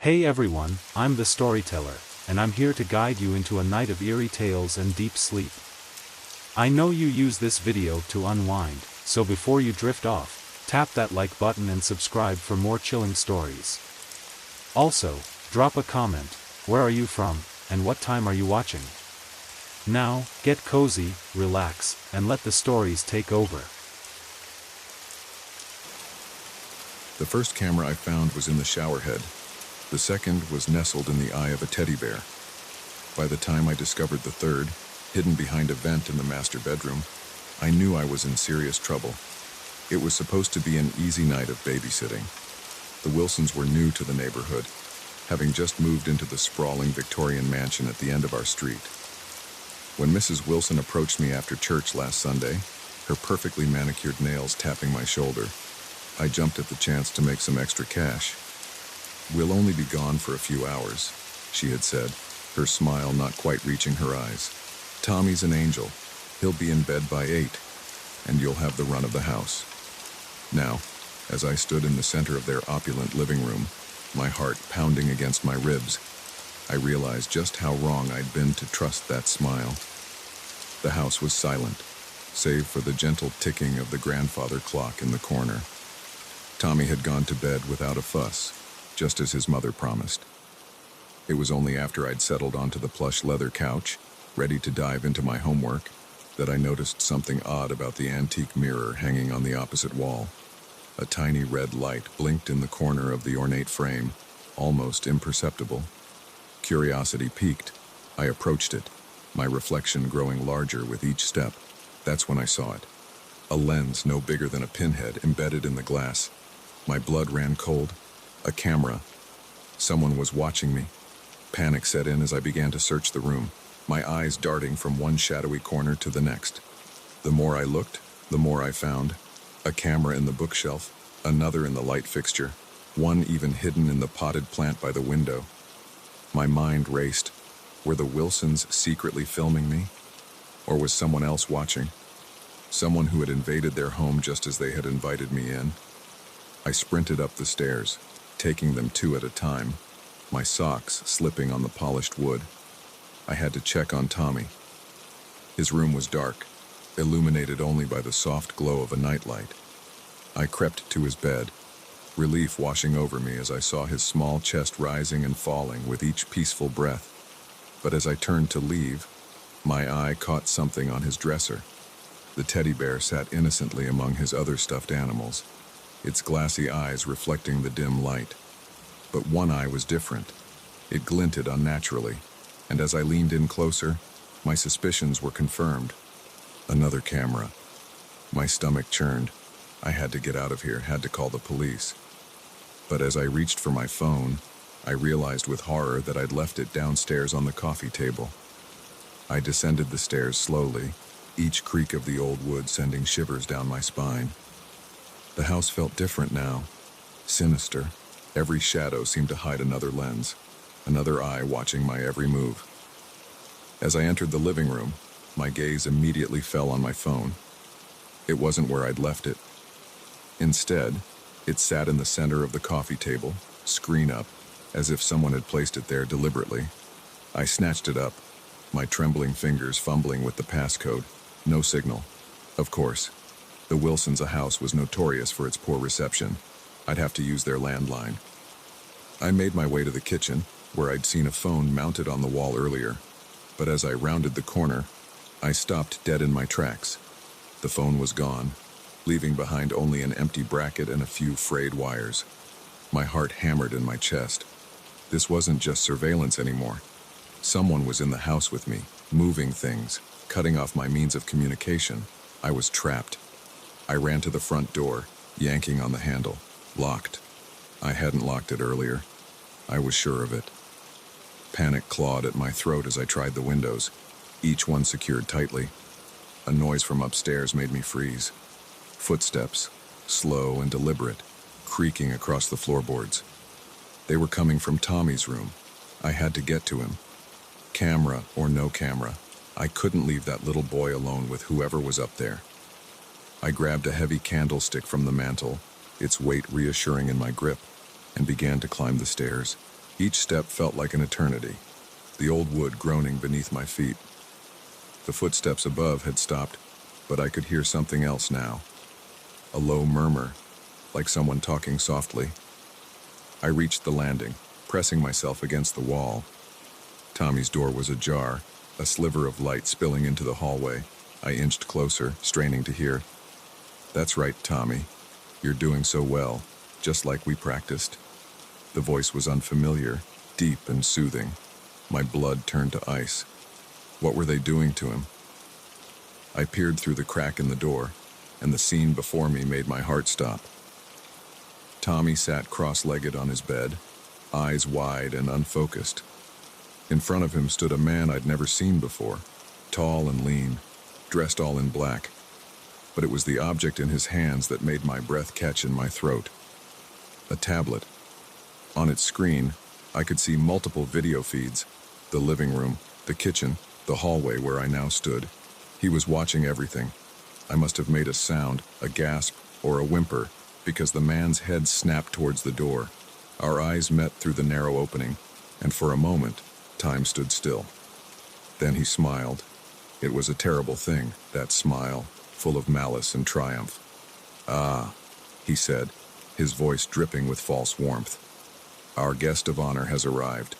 Hey everyone, I'm the Storyteller, and I'm here to guide you into a night of eerie tales and deep sleep. I know you use this video to unwind, so before you drift off, tap that like button and subscribe for more chilling stories. Also, drop a comment, where are you from, and what time are you watching? Now, get cozy, relax, and let the stories take over. The first camera I found was in the shower head. The second was nestled in the eye of a teddy bear. By the time I discovered the third, hidden behind a vent in the master bedroom, I knew I was in serious trouble. It was supposed to be an easy night of babysitting. The Wilsons were new to the neighborhood, having just moved into the sprawling Victorian mansion at the end of our street. When Mrs. Wilson approached me after church last Sunday, her perfectly manicured nails tapping my shoulder, I jumped at the chance to make some extra cash. "We'll only be gone for a few hours," she had said, her smile not quite reaching her eyes. "Tommy's an angel. He'll be in bed by 8, and you'll have the run of the house." Now, as I stood in the center of their opulent living room, my heart pounding against my ribs, I realized just how wrong I'd been to trust that smile. The house was silent, save for the gentle ticking of the grandfather clock in the corner. Tommy had gone to bed without a fuss, just as his mother promised. It was only after I'd settled onto the plush leather couch, ready to dive into my homework, that I noticed something odd about the antique mirror hanging on the opposite wall. A tiny red light blinked in the corner of the ornate frame, almost imperceptible. Curiosity piqued. I approached it, my reflection growing larger with each step. That's when I saw it. A lens no bigger than a pinhead embedded in the glass. My blood ran cold. A camera. Someone was watching me. Panic set in as I began to search the room, my eyes darting from one shadowy corner to the next. The more I looked, the more I found. A camera in the bookshelf, another in the light fixture, one even hidden in the potted plant by the window. My mind raced. Were the Wilsons secretly filming me? Or was someone else watching? Someone who had invaded their home just as they had invited me in? I sprinted up the stairs, taking them two at a time, my socks slipping on the polished wood. I had to check on Tommy. His room was dark, illuminated only by the soft glow of a nightlight. I crept to his bed, relief washing over me as I saw his small chest rising and falling with each peaceful breath. But as I turned to leave, my eye caught something on his dresser. The teddy bear sat innocently among his other stuffed animals, its glassy eyes reflecting the dim light. But one eye was different. It glinted unnaturally, and as I leaned in closer, my suspicions were confirmed. Another camera. My stomach churned. I had to get out of here, had to call the police. But as I reached for my phone, I realized with horror that I'd left it downstairs on the coffee table. I descended the stairs slowly, each creak of the old wood sending shivers down my spine. The house felt different now, sinister. Every shadow seemed to hide another lens, another eye watching my every move. As I entered the living room, my gaze immediately fell on my phone. It wasn't where I'd left it. Instead, it sat in the center of the coffee table, screen up, as if someone had placed it there deliberately. I snatched it up, my trembling fingers fumbling with the passcode. No signal. Of course. The Wilsons' house was notorious for its poor reception. I'd have to use their landline. I made my way to the kitchen, where I'd seen a phone mounted on the wall earlier. But as I rounded the corner, I stopped dead in my tracks. The phone was gone, leaving behind only an empty bracket and a few frayed wires. My heart hammered in my chest. This wasn't just surveillance anymore. Someone was in the house with me, moving things, cutting off my means of communication. I was trapped. I ran to the front door, yanking on the handle. Locked. I hadn't locked it earlier. I was sure of it. Panic clawed at my throat as I tried the windows, each one secured tightly. A noise from upstairs made me freeze. Footsteps, slow and deliberate, creaking across the floorboards. They were coming from Tommy's room. I had to get to him. Camera or no camera, I couldn't leave that little boy alone with whoever was up there. I grabbed a heavy candlestick from the mantel, its weight reassuring in my grip, and began to climb the stairs, Each step felt like an eternity, the old wood groaning beneath my feet. The footsteps above had stopped, but I could hear something else now. A low murmur, like someone talking softly. I reached the landing, pressing myself against the wall. Tommy's door was ajar, a sliver of light spilling into the hallway. I inched closer, straining to hear. "That's right, Tommy. You're doing so well, just like we practiced." The voice was unfamiliar, deep and soothing. My blood turned to ice. What were they doing to him? I peered through the crack in the door, and the scene before me made my heart stop. Tommy sat cross-legged on his bed, eyes wide and unfocused. In front of him stood a man I'd never seen before, tall and lean, dressed all in black. But it was the object in his hands that made my breath catch in my throat. A tablet. On its screen, I could see multiple video feeds, the living room, the kitchen, the hallway where I now stood. He was watching everything. I must have made a sound, a gasp, or a whimper, because the man's head snapped towards the door. Our eyes met through the narrow opening, and for a moment, time stood still. Then he smiled. It was a terrible thing, that smile, full of malice and triumph. "Ah," he said, his voice dripping with false warmth. "Our guest of honor has arrived.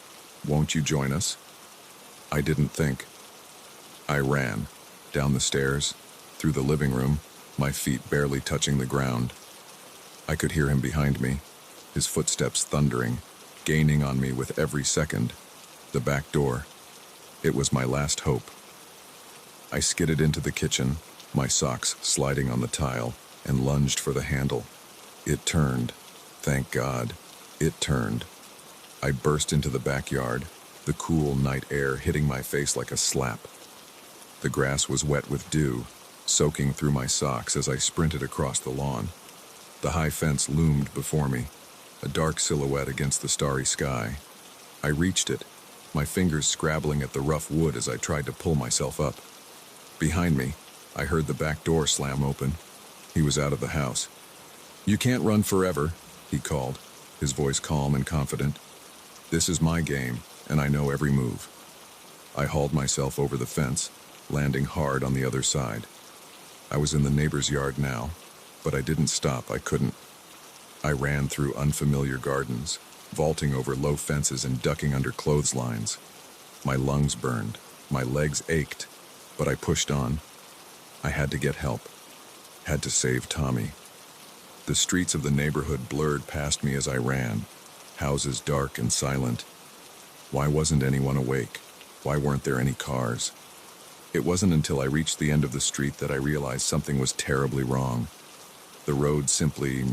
Won't you join us?" I didn't think. I ran, down the stairs, through the living room, my feet barely touching the ground. I could hear him behind me, his footsteps thundering, gaining on me with every second. The back door. It was my last hope. I skidded into the kitchen, my socks sliding on the tile, and lunged for the handle. It turned. Thank God. It turned. I burst into the backyard, the cool night air hitting my face like a slap. The grass was wet with dew, soaking through my socks as I sprinted across the lawn. The high fence loomed before me, a dark silhouette against the starry sky. I reached it, my fingers scrabbling at the rough wood as I tried to pull myself up. Behind me, I heard the back door slam open. He was out of the house. "You can't run forever," he called, his voice calm and confident. "This is my game, and I know every move." I hauled myself over the fence, landing hard on the other side. I was in the neighbor's yard now, but I didn't stop. I couldn't. I ran through unfamiliar gardens, vaulting over low fences and ducking under clotheslines. My lungs burned, my legs ached, but I pushed on. I had to get help, had to save Tommy. The streets of the neighborhood blurred past me as I ran, houses dark and silent. Why wasn't anyone awake? Why weren't there any cars? It wasn't until I reached the end of the street that I realized something was terribly wrong. The road simply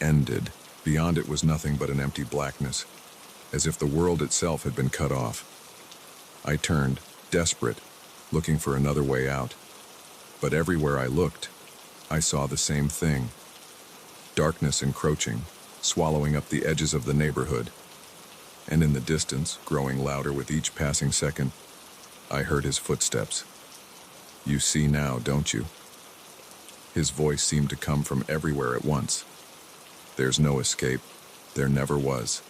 ended. Beyond it was nothing but an empty blackness, as if the world itself had been cut off. I turned, desperate, looking for another way out. But everywhere I looked, I saw the same thing. Darkness encroaching, swallowing up the edges of the neighborhood. And in the distance, growing louder with each passing second, I heard his footsteps. "You see now, don't you?" His voice seemed to come from everywhere at once. There's no escape. There never was.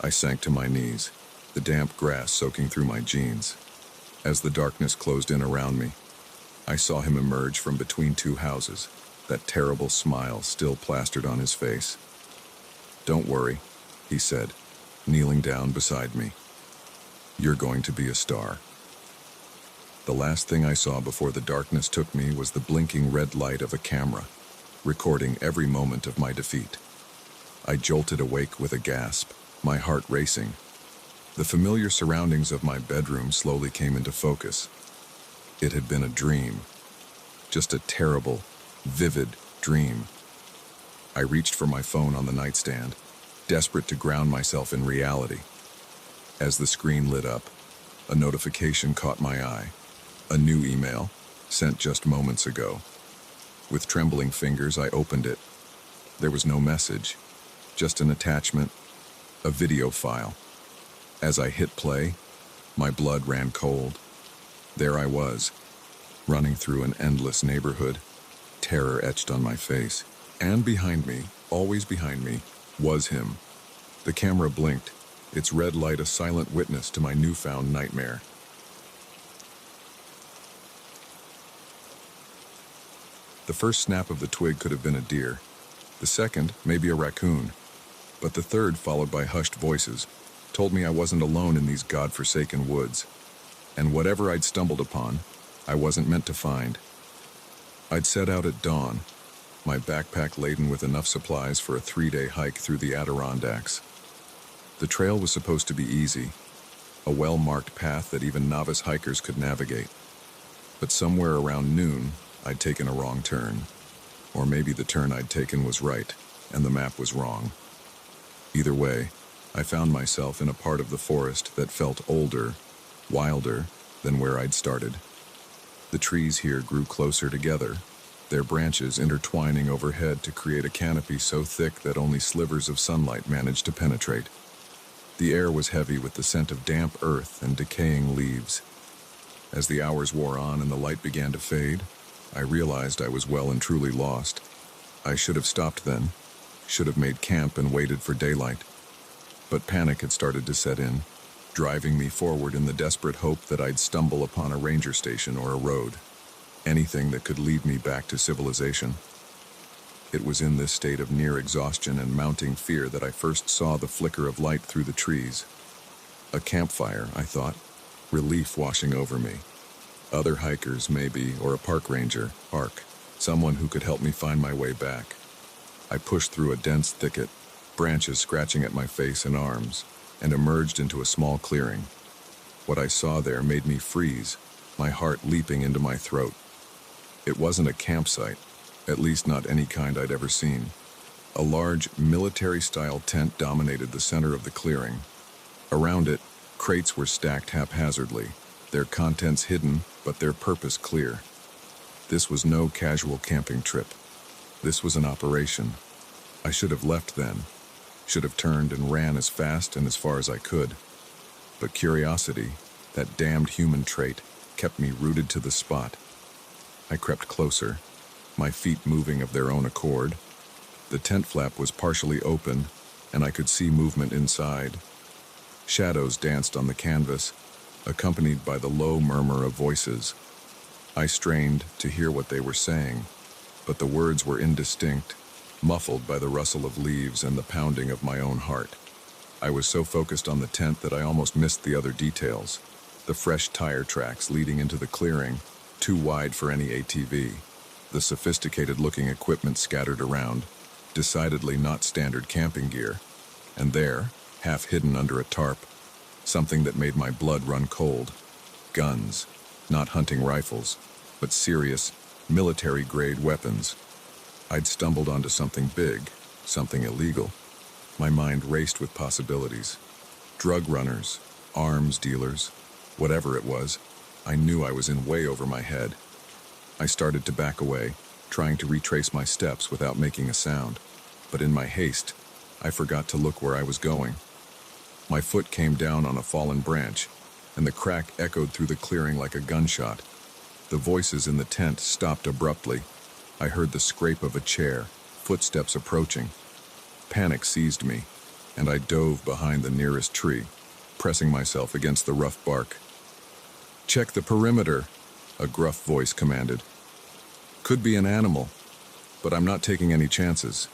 I sank to my knees, the damp grass soaking through my jeans. As the darkness closed in around me, I saw him emerge from between two houses, that terrible smile still plastered on his face. "Don't worry," he said, kneeling down beside me. "You're going to be a star." The last thing I saw before the darkness took me was the blinking red light of a camera, recording every moment of my defeat. I jolted awake with a gasp, my heart racing. The familiar surroundings of my bedroom slowly came into focus. It had been a dream, just a terrible, vivid dream. I reached for my phone on the nightstand, desperate to ground myself in reality. As the screen lit up, a notification caught my eye. A new email, sent just moments ago. With trembling fingers, I opened it. There was no message, just an attachment, a video file. As I hit play, my blood ran cold. There I was, running through an endless neighborhood, terror etched on my face. And behind me, always behind me, was him. The camera blinked, its red light a silent witness to my newfound nightmare. The first snap of the twig could have been a deer, the second, maybe a raccoon, but the third, followed by hushed voices, told me I wasn't alone in these godforsaken woods, and whatever I'd stumbled upon, I wasn't meant to find. I'd set out at dawn, my backpack laden with enough supplies for a 3-day hike through the Adirondacks. The trail was supposed to be easy, a well-marked path that even novice hikers could navigate. But somewhere around noon, I'd taken a wrong turn. Or maybe the turn I'd taken was right, and the map was wrong. Either way, I found myself in a part of the forest that felt older, wilder than where I'd started. The trees here grew closer together, their branches intertwining overhead to create a canopy so thick that only slivers of sunlight managed to penetrate. The air was heavy with the scent of damp earth and decaying leaves. As the hours wore on and the light began to fade, I realized I was well and truly lost. I should have stopped then, should have made camp and waited for daylight. But panic had started to set in, driving me forward in the desperate hope that I'd stumble upon a ranger station or a road, anything that could lead me back to civilization. It was in this state of near exhaustion and mounting fear that I first saw the flicker of light through the trees. A campfire, I thought, relief washing over me. Other hikers, maybe, or a park ranger, someone who could help me find my way back. I pushed through a dense thicket, branches scratching at my face and arms, and emerged into a small clearing. What I saw there made me freeze, my heart leaping into my throat. It wasn't a campsite, at least not any kind I'd ever seen. A large, military-style tent dominated the center of the clearing. Around it, crates were stacked haphazardly, their contents hidden, but their purpose clear. This was no casual camping trip. This was an operation. I should have left then, should have turned and ran as fast and as far as I could. But curiosity, that damned human trait, kept me rooted to the spot. I crept closer, my feet moving of their own accord. The tent flap was partially open, and I could see movement inside. Shadows danced on the canvas, accompanied by the low murmur of voices. I strained to hear what they were saying, but the words were indistinct, muffled by the rustle of leaves and the pounding of my own heart. I was so focused on the tent that I almost missed the other details. The fresh tire tracks leading into the clearing, too wide for any ATV. The sophisticated-looking equipment scattered around, decidedly not standard camping gear. And there, half hidden under a tarp, something that made my blood run cold. Guns, not hunting rifles, but serious, military-grade weapons. I'd stumbled onto something big, something illegal. My mind raced with possibilities. Drug runners, arms dealers, whatever it was, I knew I was in way over my head. I started to back away, trying to retrace my steps without making a sound. But in my haste, I forgot to look where I was going. My foot came down on a fallen branch, and the crack echoed through the clearing like a gunshot. The voices in the tent stopped abruptly. I heard the scrape of a chair, footsteps approaching. Panic seized me, and I dove behind the nearest tree, pressing myself against the rough bark. "Check the perimeter," a gruff voice commanded. "Could be an animal, but I'm not taking any chances."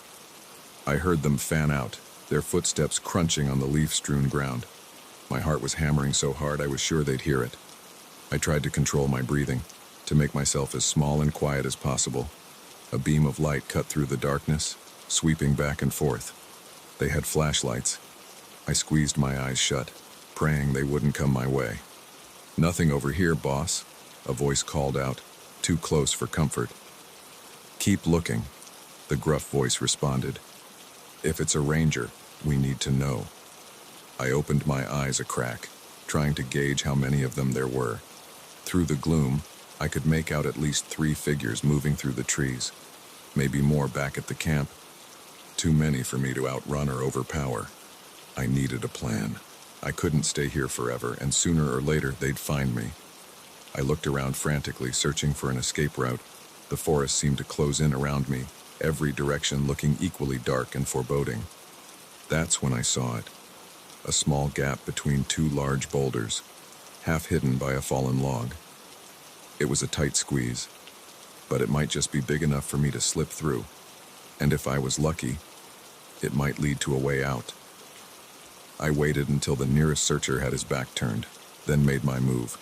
I heard them fan out, their footsteps crunching on the leaf-strewn ground. My heart was hammering so hard I was sure they'd hear it. I tried to control my breathing, to make myself as small and quiet as possible. A beam of light cut through the darkness, sweeping back and forth. They had flashlights. I squeezed my eyes shut, praying they wouldn't come my way. "Nothing over here, boss," a voice called out, too close for comfort. "Keep looking," the gruff voice responded. "If it's a ranger, we need to know." I opened my eyes a crack, trying to gauge how many of them there were. Through the gloom, I could make out at least 3 figures moving through the trees, maybe more back at the camp. Too many for me to outrun or overpower. I needed a plan. I couldn't stay here forever, and sooner or later they'd find me. I looked around frantically, searching for an escape route. The forest seemed to close in around me, every direction looking equally dark and foreboding. That's when I saw it. A small gap between two large boulders, half hidden by a fallen log. It was a tight squeeze, but it might just be big enough for me to slip through. And if I was lucky, it might lead to a way out. I waited until the nearest searcher had his back turned, then made my move.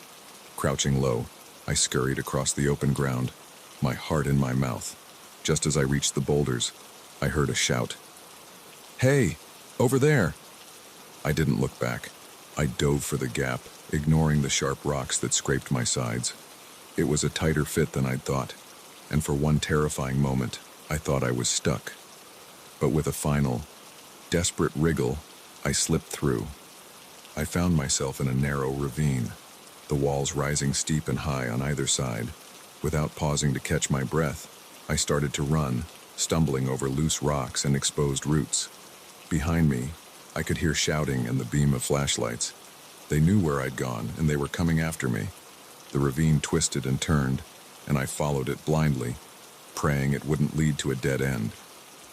Crouching low, I scurried across the open ground, my heart in my mouth. Just as I reached the boulders, I heard a shout. "Hey, over there!" I didn't look back. I dove for the gap, ignoring the sharp rocks that scraped my sides. It was a tighter fit than I'd thought, and for one terrifying moment, I thought I was stuck. But with a final, desperate wriggle, I slipped through. I found myself in a narrow ravine, the walls rising steep and high on either side. Without pausing to catch my breath, I started to run, stumbling over loose rocks and exposed roots. Behind me, I could hear shouting and the beam of flashlights. They knew where I'd gone, and they were coming after me. The ravine twisted and turned, and I followed it blindly, praying it wouldn't lead to a dead end.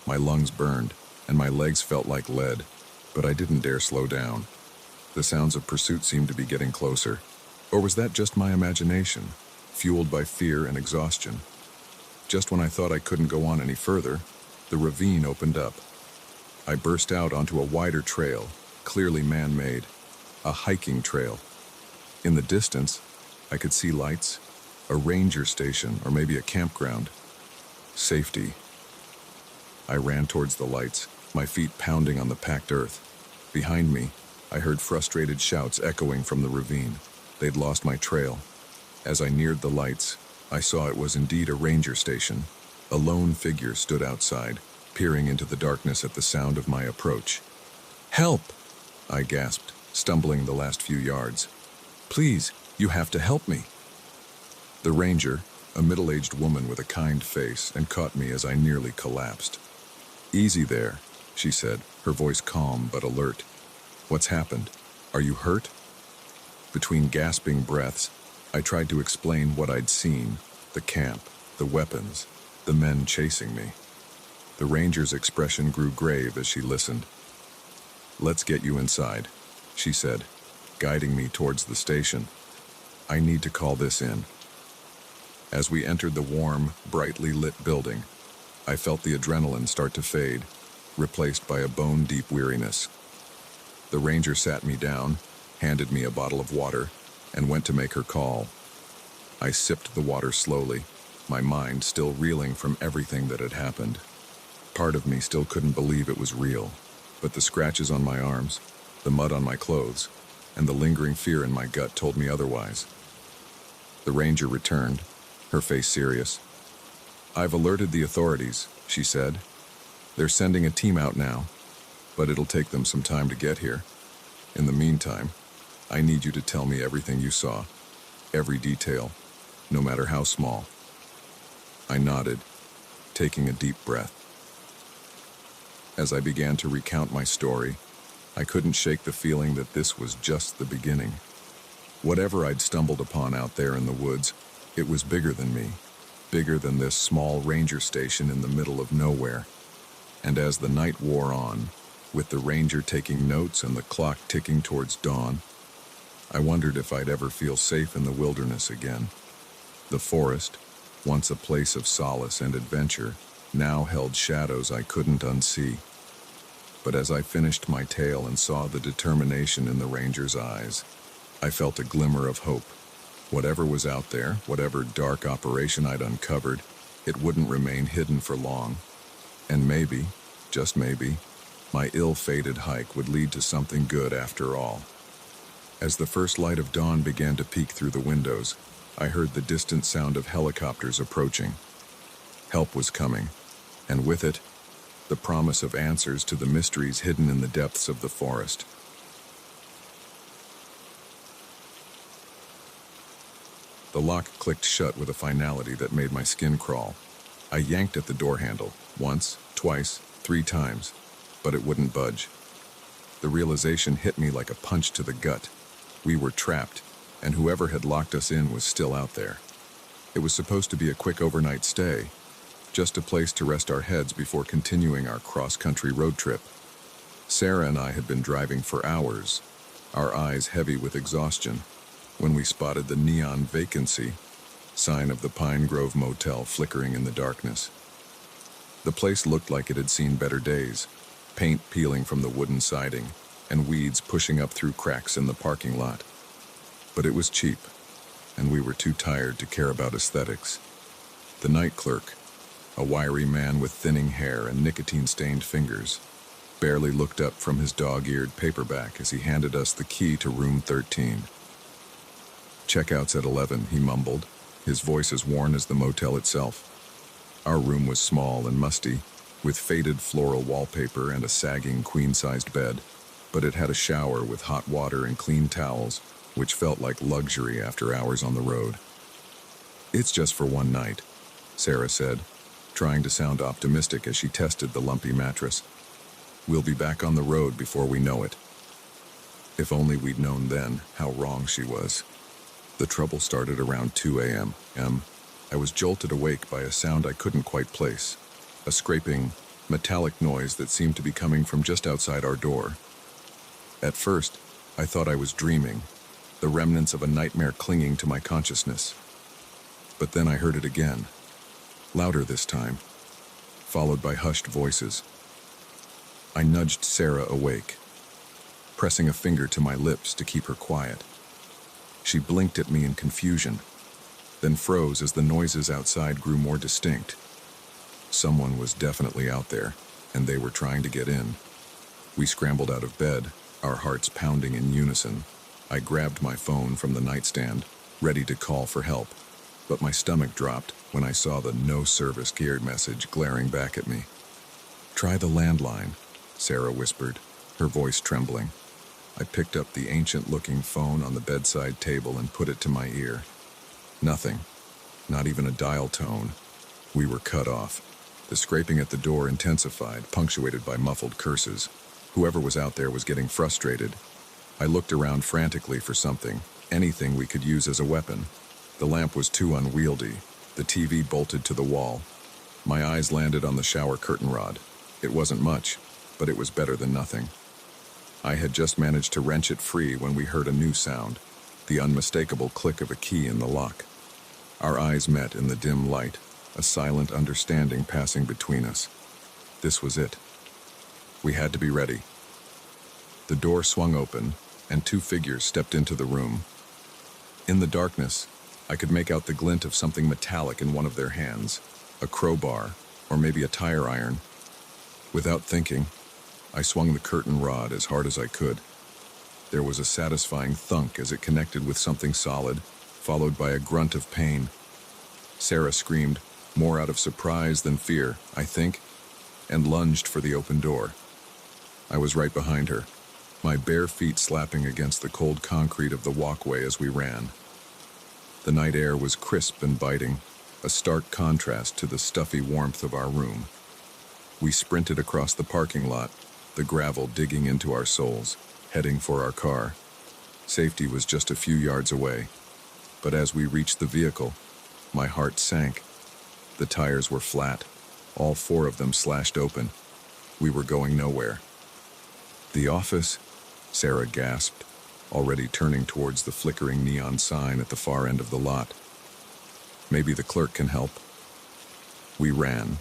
My lungs burned, and my legs felt like lead, but I didn't dare slow down. The sounds of pursuit seemed to be getting closer. Or was that just my imagination, fueled by fear and exhaustion? Just when I thought I couldn't go on any further, the ravine opened up. I burst out onto a wider trail, clearly man-made, a hiking trail. In the distance, I could see lights, a ranger station, or maybe a campground. Safety. I ran towards the lights, my feet pounding on the packed earth. Behind me, I heard frustrated shouts echoing from the ravine. They'd lost my trail. As I neared the lights, I saw it was indeed a ranger station. A lone figure stood outside, peering into the darkness at the sound of my approach. "Help!" I gasped, stumbling the last few yards. "Please, you have to help me." The ranger, a middle-aged woman with a kind face, and caught me as I nearly collapsed. "Easy there," she said, her voice calm but alert. "What's happened? Are you hurt?" Between gasping breaths, I tried to explain what I'd seen, the camp, the weapons, the men chasing me. The ranger's expression grew grave as she listened. "Let's get you inside," she said, guiding me towards the station. "I need to call this in." As we entered the warm, brightly lit building, I felt the adrenaline start to fade, replaced by a bone-deep weariness. The ranger sat me down, handed me a bottle of water, and went to make her call. I sipped the water slowly, my mind still reeling from everything that had happened. Part of me still couldn't believe it was real, but the scratches on my arms, the mud on my clothes, and the lingering fear in my gut told me otherwise. The ranger returned, her face serious. "I've alerted the authorities," she said. "They're sending a team out now, but it'll take them some time to get here. In the meantime, I need you to tell me everything you saw, every detail, no matter how small." I nodded, taking a deep breath. As I began to recount my story, I couldn't shake the feeling that this was just the beginning. Whatever I'd stumbled upon out there in the woods, it was bigger than me, bigger than this small ranger station in the middle of nowhere. And as the night wore on, with the ranger taking notes and the clock ticking towards dawn, I wondered if I'd ever feel safe in the wilderness again. The forest, once a place of solace and adventure, now held shadows I couldn't unsee. But as I finished my tale and saw the determination in the ranger's eyes, I felt a glimmer of hope. Whatever was out there, whatever dark operation I'd uncovered, it wouldn't remain hidden for long. And maybe, just maybe, my ill-fated hike would lead to something good after all. As the first light of dawn began to peek through the windows, I heard the distant sound of helicopters approaching. Help was coming, and with it, the promise of answers to the mysteries hidden in the depths of the forest. The lock clicked shut with a finality that made my skin crawl. I yanked at the door handle, once, twice, 3 times, but it wouldn't budge. The realization hit me like a punch to the gut. We were trapped, and whoever had locked us in was still out there. It was supposed to be a quick overnight stay, just a place to rest our heads before continuing our cross-country road trip. Sarah and I had been driving for hours, our eyes heavy with exhaustion, when we spotted the neon vacancy sign of the Pine Grove Motel flickering in the darkness. The place looked like it had seen better days, paint peeling from the wooden siding and weeds pushing up through cracks in the parking lot. But it was cheap, and we were too tired to care about aesthetics. The night clerk, a wiry man with thinning hair and nicotine-stained fingers, barely looked up from his dog-eared paperback as he handed us the key to room 13. "Checkout's at 11, he mumbled, his voice as worn as the motel itself. Our room was small and musty, with faded floral wallpaper and a sagging queen-sized bed, but it had a shower with hot water and clean towels, which felt like luxury after hours on the road. "It's just for one night," Sarah said, trying to sound optimistic as she tested the lumpy mattress. "We'll be back on the road before we know it." If only we'd known then how wrong she was. The trouble started around 2 a.m. I was jolted awake by a sound I couldn't quite place, a scraping, metallic noise that seemed to be coming from just outside our door. At first, I thought I was dreaming, the remnants of a nightmare clinging to my consciousness. But then I heard it again, louder this time, followed by hushed voices. I nudged Sarah awake, pressing a finger to my lips to keep her quiet. She blinked at me in confusion, then froze as the noises outside grew more distinct. Someone was definitely out there, and they were trying to get in. We scrambled out of bed, our hearts pounding in unison. I grabbed my phone from the nightstand, ready to call for help, but my stomach dropped when I saw the no service gear message glaring back at me. "Try the landline," Sarah whispered, her voice trembling. I picked up the ancient-looking phone on the bedside table and put it to my ear. Nothing, not even a dial tone. We were cut off. The scraping at the door intensified, punctuated by muffled curses. Whoever was out there was getting frustrated. I looked around frantically for something, anything we could use as a weapon. The lamp was too unwieldy, the TV bolted to the wall. My eyes landed on the shower curtain rod. It wasn't much, but it was better than nothing. I had just managed to wrench it free when we heard a new sound, the unmistakable click of a key in the lock. Our eyes met in the dim light, a silent understanding passing between us. This was it. We had to be ready. The door swung open, and two figures stepped into the room. In the darkness, I could make out the glint of something metallic in one of their hands, a crowbar, or maybe a tire iron. Without thinking, I swung the curtain rod as hard as I could. There was a satisfying thunk as it connected with something solid, followed by a grunt of pain. Sarah screamed, more out of surprise than fear, I think, and lunged for the open door. I was right behind her, my bare feet slapping against the cold concrete of the walkway as we ran. The night air was crisp and biting, a stark contrast to the stuffy warmth of our room. We sprinted across the parking lot, the gravel digging into our soles, heading for our car. Safety was just a few yards away, but as we reached the vehicle, my heart sank. The tires were flat, all four of them slashed open. We were going nowhere. "The office?" Sarah gasped, already turning towards the flickering neon sign at the far end of the lot. "Maybe the clerk can help." We ran,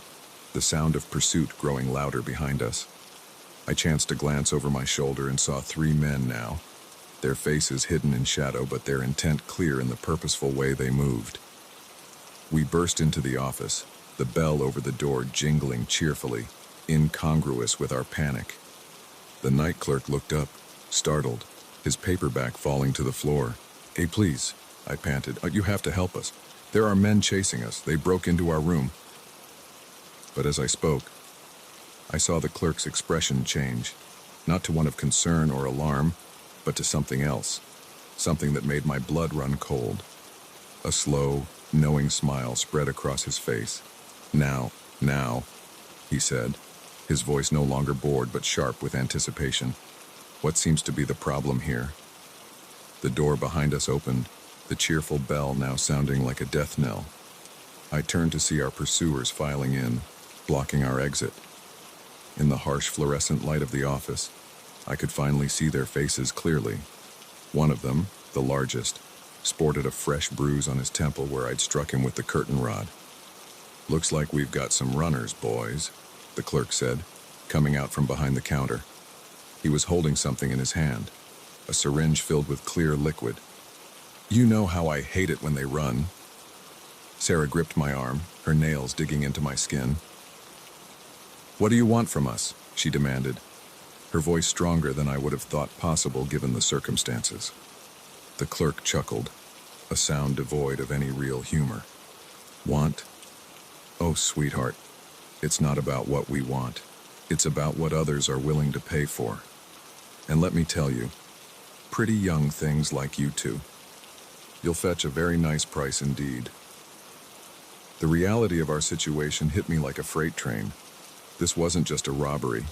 the sound of pursuit growing louder behind us. I chanced to glance over my shoulder and saw three men now, their faces hidden in shadow but their intent clear in the purposeful way they moved. We burst into the office, the bell over the door jingling cheerfully, incongruous with our panic. The night clerk looked up, startled, his paperback falling to the floor. "Hey, please," I panted. "You have to help us. There are men chasing us. They broke into our room." But as I spoke, I saw the clerk's expression change, not to one of concern or alarm, but to something else, something that made my blood run cold. A slow, knowing smile spread across his face. Now, he said, his voice no longer bored but sharp with anticipation. "What seems to be the problem here?" The door behind us opened, the cheerful bell now sounding like a death knell. I turned to see our pursuers filing in, blocking our exit. In the harsh fluorescent light of the office, I could finally see their faces clearly. One of them, the largest, sported a fresh bruise on his temple where I'd struck him with the curtain rod. "Looks like we've got some runners, boys," the clerk said, coming out from behind the counter. He was holding something in his hand, a syringe filled with clear liquid. "You know how I hate it when they run." Sarah gripped my arm, her nails digging into my skin. "What do you want from us?" she demanded, her voice stronger than I would have thought possible given the circumstances. The clerk chuckled, a sound devoid of any real humor. "Want? Oh, sweetheart, it's not about what we want. It's about what others are willing to pay for. And let me tell you, pretty young things like you two. You'll fetch a very nice price indeed." The reality of our situation hit me like a freight train. This wasn't just a robbery.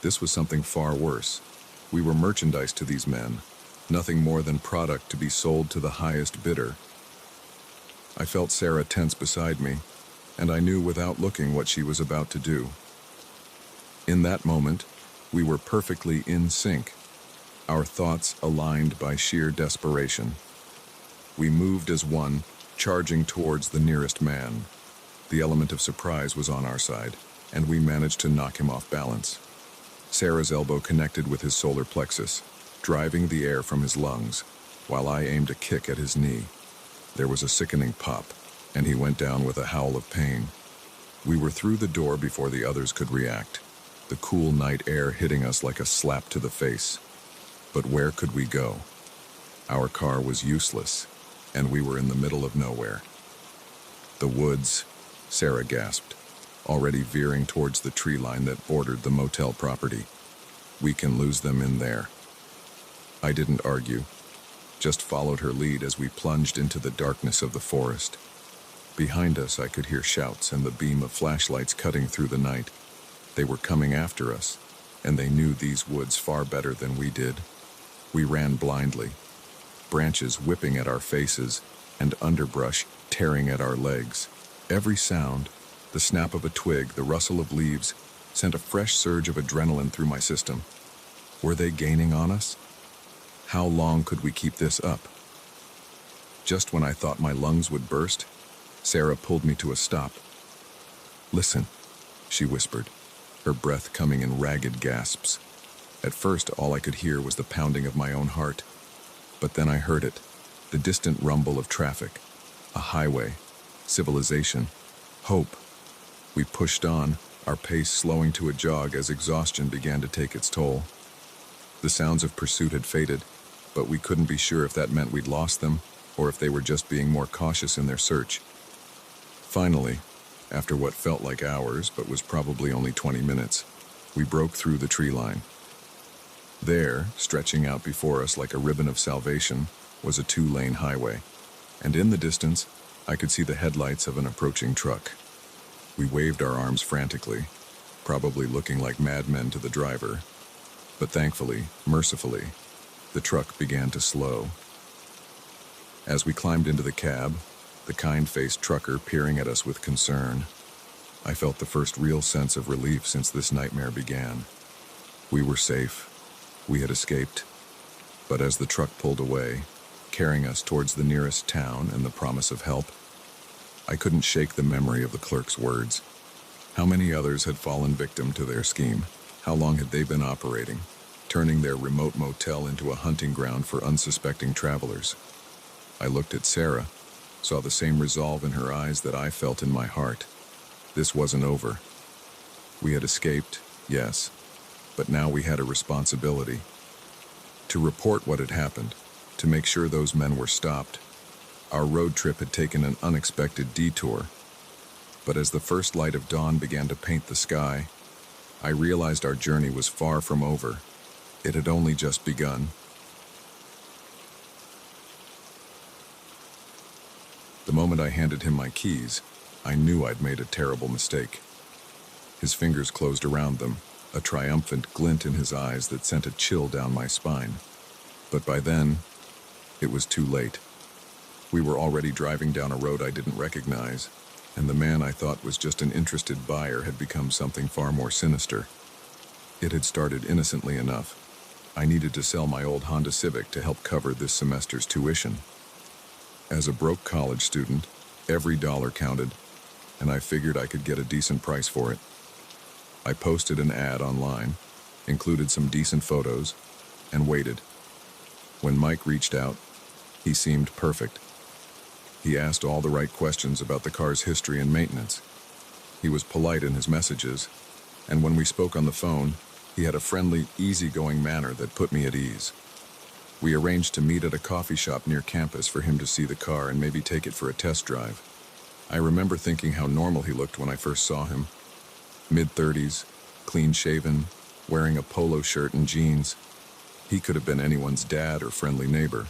This was something far worse. We were merchandise to these men, nothing more than product to be sold to the highest bidder. I felt Sarah tense beside me, and I knew without looking what she was about to do. In that moment, we were perfectly in sync, our thoughts aligned by sheer desperation. We moved as one, charging towards the nearest man. The element of surprise was on our side, and we managed to knock him off balance. Sarah's elbow connected with his solar plexus, driving the air from his lungs, while I aimed a kick at his knee. There was a sickening pop, and he went down with a howl of pain. We were through the door before the others could react, the cool night air hitting us like a slap to the face. But where could we go? Our car was useless, and we were in the middle of nowhere. "The woods," Sarah gasped, already veering towards the tree line that bordered the motel property. "We can lose them in there." I didn't argue, just followed her lead as we plunged into the darkness of the forest. Behind us, I could hear shouts and the beam of flashlights cutting through the night. They were coming after us, and they knew these woods far better than we did. We ran blindly, branches whipping at our faces and underbrush tearing at our legs. Every sound, the snap of a twig, the rustle of leaves, sent a fresh surge of adrenaline through my system. Were they gaining on us? How long could we keep this up? Just when I thought my lungs would burst, Sarah pulled me to a stop. "Listen," she whispered, her breath coming in ragged gasps. At first, all I could hear was the pounding of my own heart. But then I heard it, the distant rumble of traffic, a highway, civilization, hope. We pushed on, our pace slowing to a jog as exhaustion began to take its toll. The sounds of pursuit had faded, but we couldn't be sure if that meant we'd lost them or if they were just being more cautious in their search. Finally, after what felt like hours but was probably only 20 minutes, we broke through the tree line. There, stretching out before us like a ribbon of salvation, was a 2-lane highway, and in the distance, I could see the headlights of an approaching truck. We waved our arms frantically, probably looking like madmen to the driver, but thankfully, mercifully, the truck began to slow. As we climbed into the cab, the kind-faced trucker peering at us with concern, I felt the first real sense of relief since this nightmare began. We were safe. We had escaped. But as the truck pulled away, carrying us towards the nearest town and the promise of help, I couldn't shake the memory of the clerk's words. How many others had fallen victim to their scheme? How long had they been operating, turning their remote motel into a hunting ground for unsuspecting travelers? I looked at Sarah, saw the same resolve in her eyes that I felt in my heart. This wasn't over. We had escaped, yes, but now we had a responsibility. To report what had happened, to make sure those men were stopped. Our road trip had taken an unexpected detour, but as the first light of dawn began to paint the sky, I realized our journey was far from over. It had only just begun. The moment I handed him my keys, I knew I'd made a terrible mistake. His fingers closed around them, a triumphant glint in his eyes that sent a chill down my spine. But by then, it was too late. We were already driving down a road I didn't recognize, and the man I thought was just an interested buyer had become something far more sinister. It had started innocently enough. I needed to sell my old Honda Civic to help cover this semester's tuition. As a broke college student, every dollar counted, and I figured I could get a decent price for it. I posted an ad online, included some decent photos, and waited. When Mike reached out, he seemed perfect. He asked all the right questions about the car's history and maintenance. He was polite in his messages, and when we spoke on the phone, he had a friendly, easygoing manner that put me at ease. We arranged to meet at a coffee shop near campus for him to see the car and maybe take it for a test drive. I remember thinking how normal he looked when I first saw him. Mid-30s, clean-shaven, wearing a polo shirt and jeans. He could have been anyone's dad or friendly neighbor.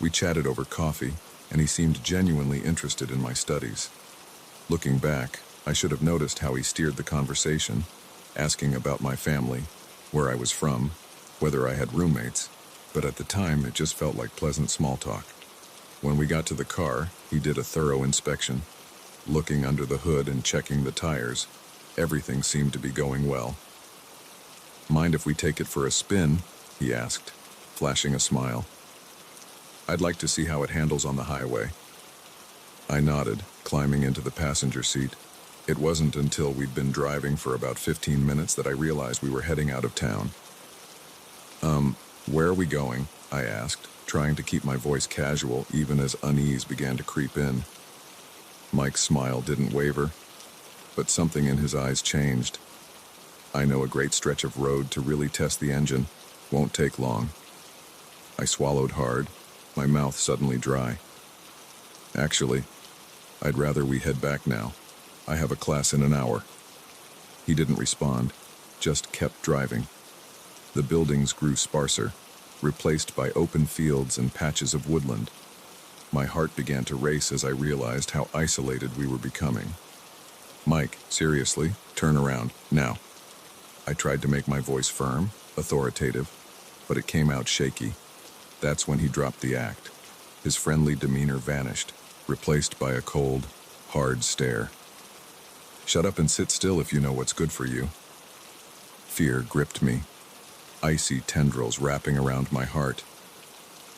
We chatted over coffee, and he seemed genuinely interested in my studies. Looking back, I should have noticed how he steered the conversation, asking about my family, where I was from, whether I had roommates, but at the time it just felt like pleasant small talk. When we got to the car, he did a thorough inspection. Looking under the hood and checking the tires, everything seemed to be going well. "Mind if we take it for a spin?" he asked, flashing a smile. "I'd like to see how it handles on the highway." I nodded, climbing into the passenger seat. It wasn't until we'd been driving for about 15 minutes that I realized we were heading out of town. Where are we going?" I asked, trying to keep my voice casual even as unease began to creep in. Mike's smile didn't waver, but something in his eyes changed. "I know a great stretch of road to really test the engine. Won't take long." I swallowed hard, my mouth suddenly dry. "Actually, I'd rather we head back now. I have a class in an hour." He didn't respond, just kept driving. The buildings grew sparser, replaced by open fields and patches of woodland. My heart began to race as I realized how isolated we were becoming. "Mike, seriously, turn around, now." I tried to make my voice firm, authoritative, but it came out shaky. That's when he dropped the act. His friendly demeanor vanished, replaced by a cold, hard stare. "Shut up and sit still if you know what's good for you." Fear gripped me, icy tendrils wrapping around my heart.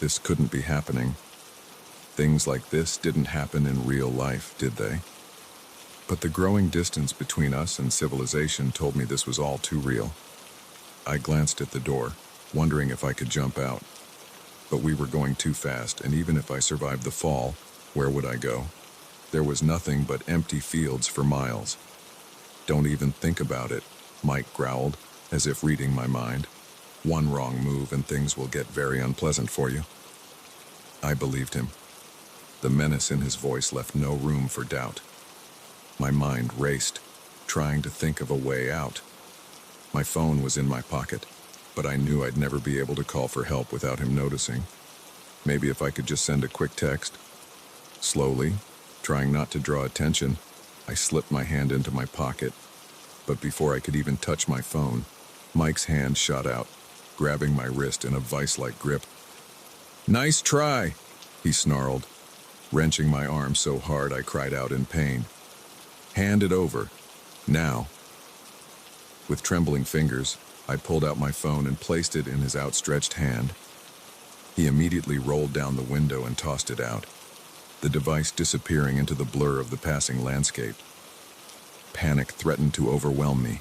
This couldn't be happening. Things like this didn't happen in real life, did they? But the growing distance between us and civilization told me this was all too real. I glanced at the door, wondering if I could jump out. But we were going too fast, and even if I survived the fall, where would I go? There was nothing but empty fields for miles. "Don't even think about it," Mike growled, as if reading my mind. "One wrong move and things will get very unpleasant for you." I believed him. The menace in his voice left no room for doubt. My mind raced, trying to think of a way out. My phone was in my pocket, but I knew I'd never be able to call for help without him noticing. Maybe if I could just send a quick text. Slowly, trying not to draw attention, I slipped my hand into my pocket, but before I could even touch my phone, Mike's hand shot out, grabbing my wrist in a vice-like grip. "Nice try," he snarled, wrenching my arm so hard I cried out in pain. "Hand it over, now." With trembling fingers, I pulled out my phone and placed it in his outstretched hand. He immediately rolled down the window and tossed it out, the device disappearing into the blur of the passing landscape. Panic threatened to overwhelm me.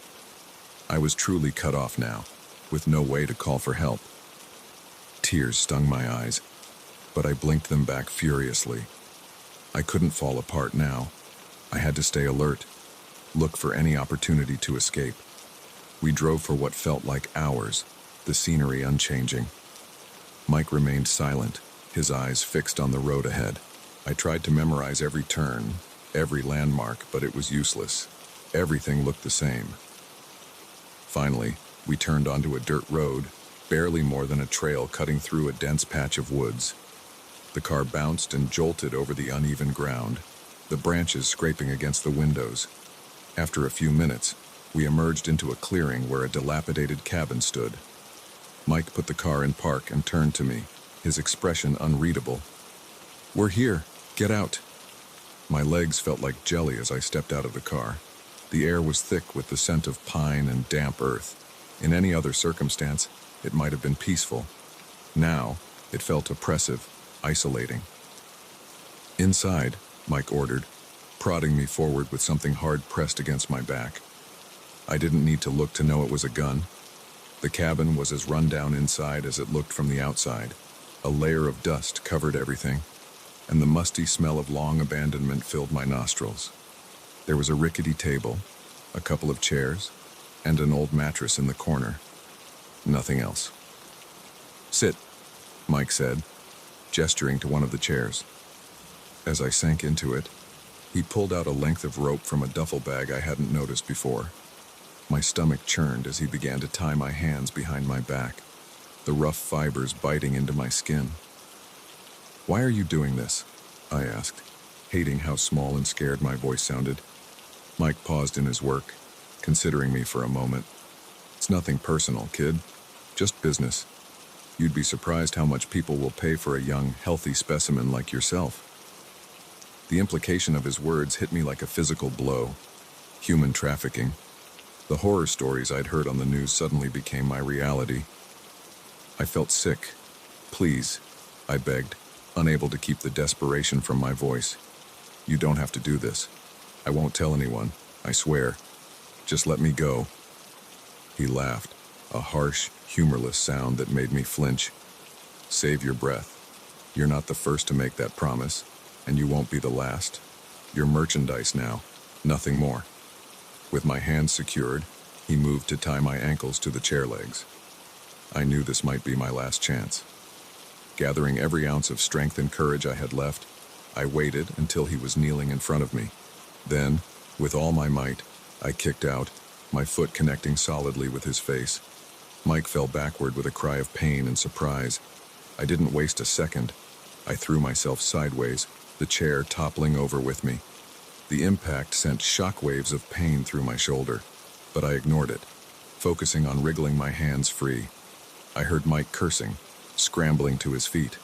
I was truly cut off now, with no way to call for help. Tears stung my eyes, but I blinked them back furiously. I couldn't fall apart now. I had to stay alert, look for any opportunity to escape. We drove for what felt like hours, the scenery unchanging. Mike remained silent, his eyes fixed on the road ahead. I tried to memorize every turn, every landmark, but it was useless. Everything looked the same. Finally, we turned onto a dirt road, barely more than a trail cutting through a dense patch of woods. The car bounced and jolted over the uneven ground, the branches scraping against the windows. After a few minutes, we emerged into a clearing where a dilapidated cabin stood. Mike put the car in park and turned to me, his expression unreadable. "We're here. Get out." My legs felt like jelly as I stepped out of the car. The air was thick with the scent of pine and damp earth. In any other circumstance, it might have been peaceful. Now, it felt oppressive, isolating. "Inside," Mike ordered, prodding me forward with something hard pressed against my back. I didn't need to look to know it was a gun. The cabin was as run down inside as it looked from the outside. A layer of dust covered everything, and the musty smell of long abandonment filled my nostrils. There was a rickety table, a couple of chairs, and an old mattress in the corner. Nothing else. "Sit," Mike said, gesturing to one of the chairs. As I sank into it, he pulled out a length of rope from a duffel bag I hadn't noticed before. My stomach churned as he began to tie my hands behind my back, the rough fibers biting into my skin. "Why are you doing this?" I asked, hating how small and scared my voice sounded. Mike paused in his work, considering me for a moment. "It's nothing personal, kid. Just business. You'd be surprised how much people will pay for a young, healthy specimen like yourself." The implication of his words hit me like a physical blow. Human trafficking. The horror stories I'd heard on the news suddenly became my reality. I felt sick. "Please," I begged, unable to keep the desperation from my voice. "You don't have to do this. I won't tell anyone, I swear. Just let me go." He laughed, a harsh, humorless sound that made me flinch. "Save your breath. You're not the first to make that promise, and you won't be the last. You're merchandise now, nothing more." With my hands secured, he moved to tie my ankles to the chair legs. I knew this might be my last chance. Gathering every ounce of strength and courage I had left, I waited until he was kneeling in front of me. Then, with all my might, I kicked out, my foot connecting solidly with his face. Mike fell backward with a cry of pain and surprise. I didn't waste a second. I threw myself sideways, the chair toppling over with me. The impact sent shockwaves of pain through my shoulder, but I ignored it, focusing on wriggling my hands free. I heard Mike cursing, scrambling to his feet.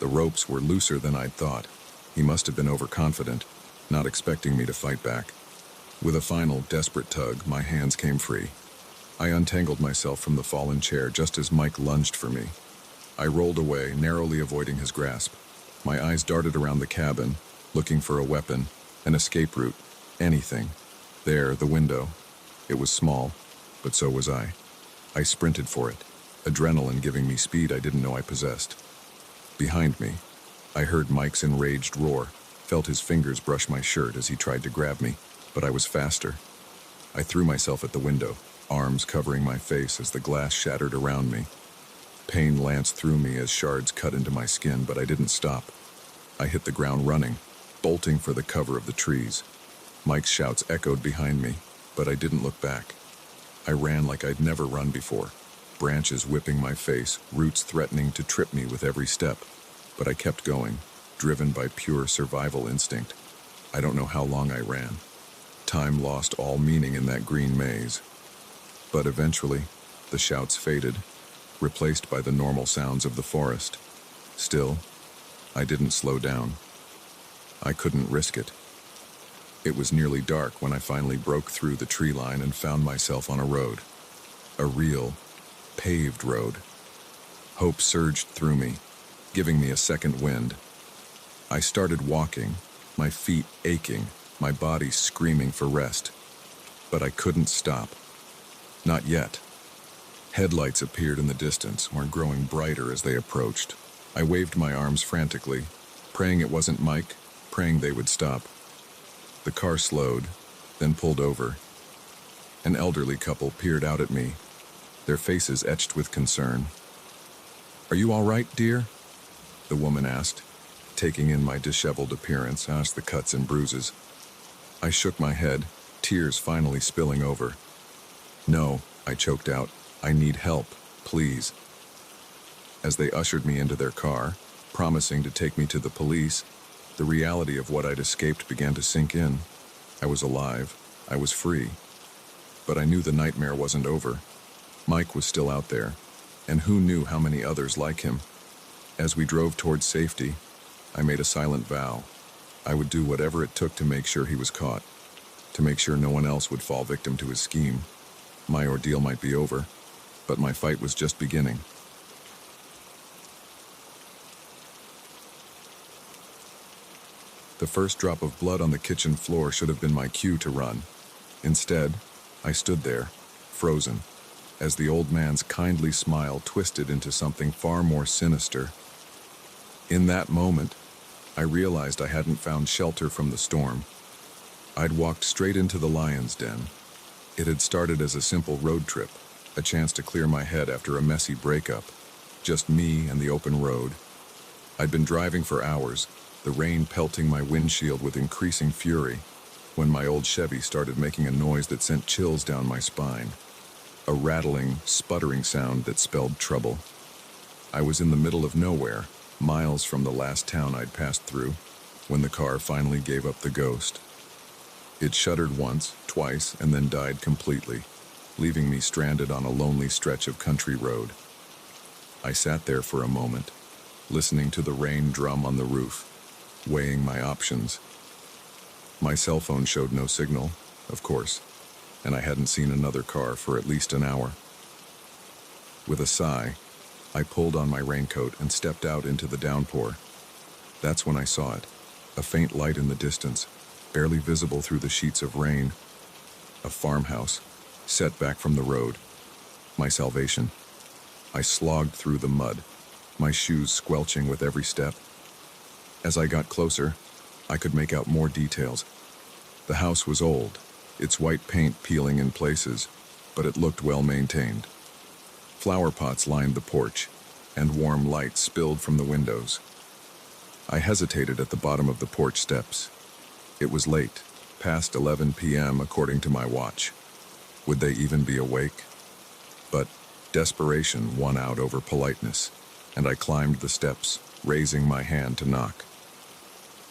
The ropes were looser than I'd thought. He must have been overconfident, not expecting me to fight back. With a final, desperate tug, my hands came free. I untangled myself from the fallen chair just as Mike lunged for me. I rolled away, narrowly avoiding his grasp. My eyes darted around the cabin, looking for a weapon, an escape route, anything. There, the window. It was small, but so was I. I sprinted for it, adrenaline giving me speed I didn't know I possessed. Behind me, I heard Mike's enraged roar, felt his fingers brush my shirt as he tried to grab me, but I was faster. I threw myself at the window, arms covering my face as the glass shattered around me. Pain lanced through me as shards cut into my skin, but I didn't stop. I hit the ground running, bolting for the cover of the trees. Mike's shouts echoed behind me, but I didn't look back. I ran like I'd never run before, branches whipping my face, roots threatening to trip me with every step. But I kept going, driven by pure survival instinct. I don't know how long I ran. Time lost all meaning in that green maze. But eventually, the shouts faded, replaced by the normal sounds of the forest. Still, I didn't slow down. I couldn't risk it. It was nearly dark when I finally broke through the tree line and found myself on a road. A real, paved road. Hope surged through me, giving me a second wind. I started walking, my feet aching, my body screaming for rest. But I couldn't stop. Not yet. Headlights appeared in the distance, were growing brighter as they approached. I waved my arms frantically, praying it wasn't Mike, praying they would stop. The car slowed, then pulled over. An elderly couple peered out at me, their faces etched with concern. "Are you all right, dear?" the woman asked, taking in my disheveled appearance past the cuts and bruises. I shook my head, tears finally spilling over. "No," I choked out. "I need help, please." As they ushered me into their car, promising to take me to the police, the reality of what I'd escaped began to sink in. I was alive. I was free. But I knew the nightmare wasn't over. Mike was still out there, and who knew how many others like him. As we drove towards safety, I made a silent vow. I would do whatever it took to make sure he was caught, to make sure no one else would fall victim to his scheme. My ordeal might be over, but my fight was just beginning. The first drop of blood on the kitchen floor should have been my cue to run. Instead, I stood there, frozen, as the old man's kindly smile twisted into something far more sinister. In that moment, I realized I hadn't found shelter from the storm. I'd walked straight into the lion's den. It had started as a simple road trip, a chance to clear my head after a messy breakup. Just me and the open road. I'd been driving for hours, the rain pelting my windshield with increasing fury, when my old Chevy started making a noise that sent chills down my spine. A rattling, sputtering sound that spelled trouble. I was in the middle of nowhere, miles from the last town I'd passed through, when the car finally gave up the ghost. It shuddered once, twice, and then died completely, leaving me stranded on a lonely stretch of country road. I sat there for a moment, listening to the rain drum on the roof, weighing my options. My cell phone showed no signal, of course, and I hadn't seen another car for at least an hour. With a sigh, I pulled on my raincoat and stepped out into the downpour. That's when I saw it, a faint light in the distance, barely visible through the sheets of rain. A farmhouse, set back from the road. My salvation. I slogged through the mud, my shoes squelching with every step. As I got closer, I could make out more details. The house was old, its white paint peeling in places, but it looked well maintained. Flower pots lined the porch, and warm light spilled from the windows. I hesitated at the bottom of the porch steps. It was late, past 11 p.m. according to my watch. Would they even be awake? But desperation won out over politeness, and I climbed the steps, raising my hand to knock.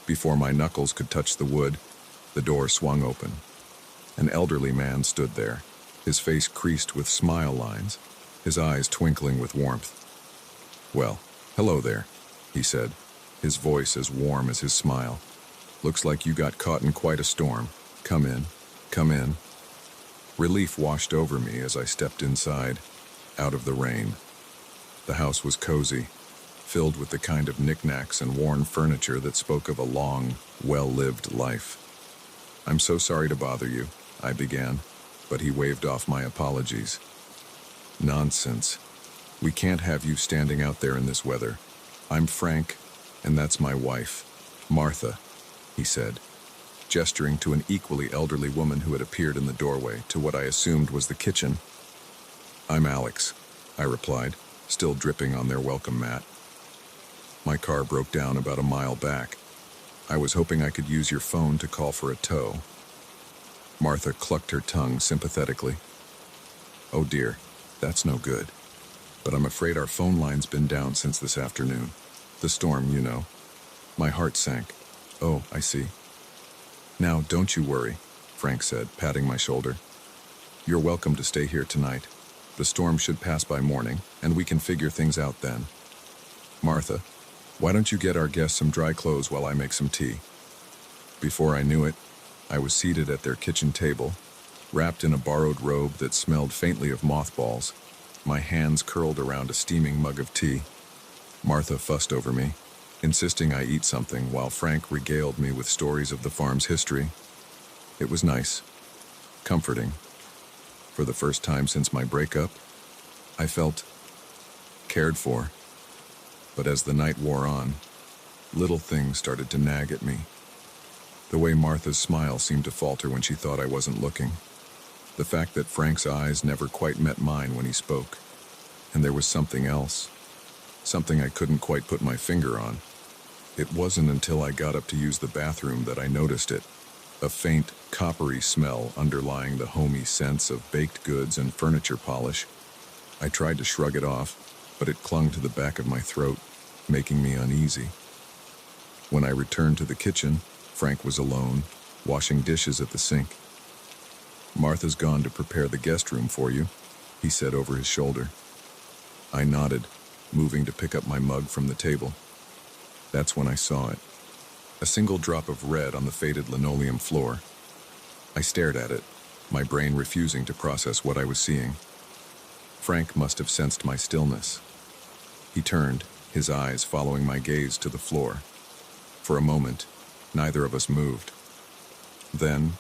Before my knuckles could touch the wood, the door swung open. An elderly man stood there, his face creased with smile lines, his eyes twinkling with warmth. "Well, hello there," he said, his voice as warm as his smile. "Looks like you got caught in quite a storm. Come in, come in." Relief washed over me as I stepped inside, out of the rain. The house was cozy, filled with the kind of knickknacks and worn furniture that spoke of a long, well-lived life. "I'm so sorry to bother you," I began, but he waved off my apologies. "Nonsense. We can't have you standing out there in this weather. I'm Frank, and that's my wife, Martha," he said, gesturing to an equally elderly woman who had appeared in the doorway to what I assumed was the kitchen. "I'm Alex," I replied, still dripping on their welcome mat. "My car broke down about a mile back. I was hoping I could use your phone to call for a tow." Martha clucked her tongue sympathetically. "Oh dear, that's no good. But I'm afraid our phone line's been down since this afternoon. The storm, you know." My heart sank. "Oh, I see." "Now, don't you worry," Frank said, patting my shoulder. "You're welcome to stay here tonight. The storm should pass by morning, and we can figure things out then. Martha, why don't you get our guests some dry clothes while I make some tea?" Before I knew it, I was seated at their kitchen table, wrapped in a borrowed robe that smelled faintly of mothballs, my hands curled around a steaming mug of tea. Martha fussed over me, insisting I eat something while Frank regaled me with stories of the farm's history. It was nice, comforting. For the first time since my breakup, I felt cared for. But as the night wore on, little things started to nag at me. The way Martha's smile seemed to falter when she thought I wasn't looking. The fact that Frank's eyes never quite met mine when he spoke. And there was something else. Something I couldn't quite put my finger on. It wasn't until I got up to use the bathroom that I noticed it. A faint, coppery smell underlying the homey scents of baked goods and furniture polish. I tried to shrug it off, but it clung to the back of my throat, making me uneasy. When I returned to the kitchen, Frank was alone, washing dishes at the sink. "Martha's gone to prepare the guest room for you," he said over his shoulder. I nodded, moving to pick up my mug from the table. That's when I saw it. A single drop of red on the faded linoleum floor. I stared at it, my brain refusing to process what I was seeing. Frank must have sensed my stillness. He turned, his eyes following my gaze to the floor. For a moment, neither of us moved. Then,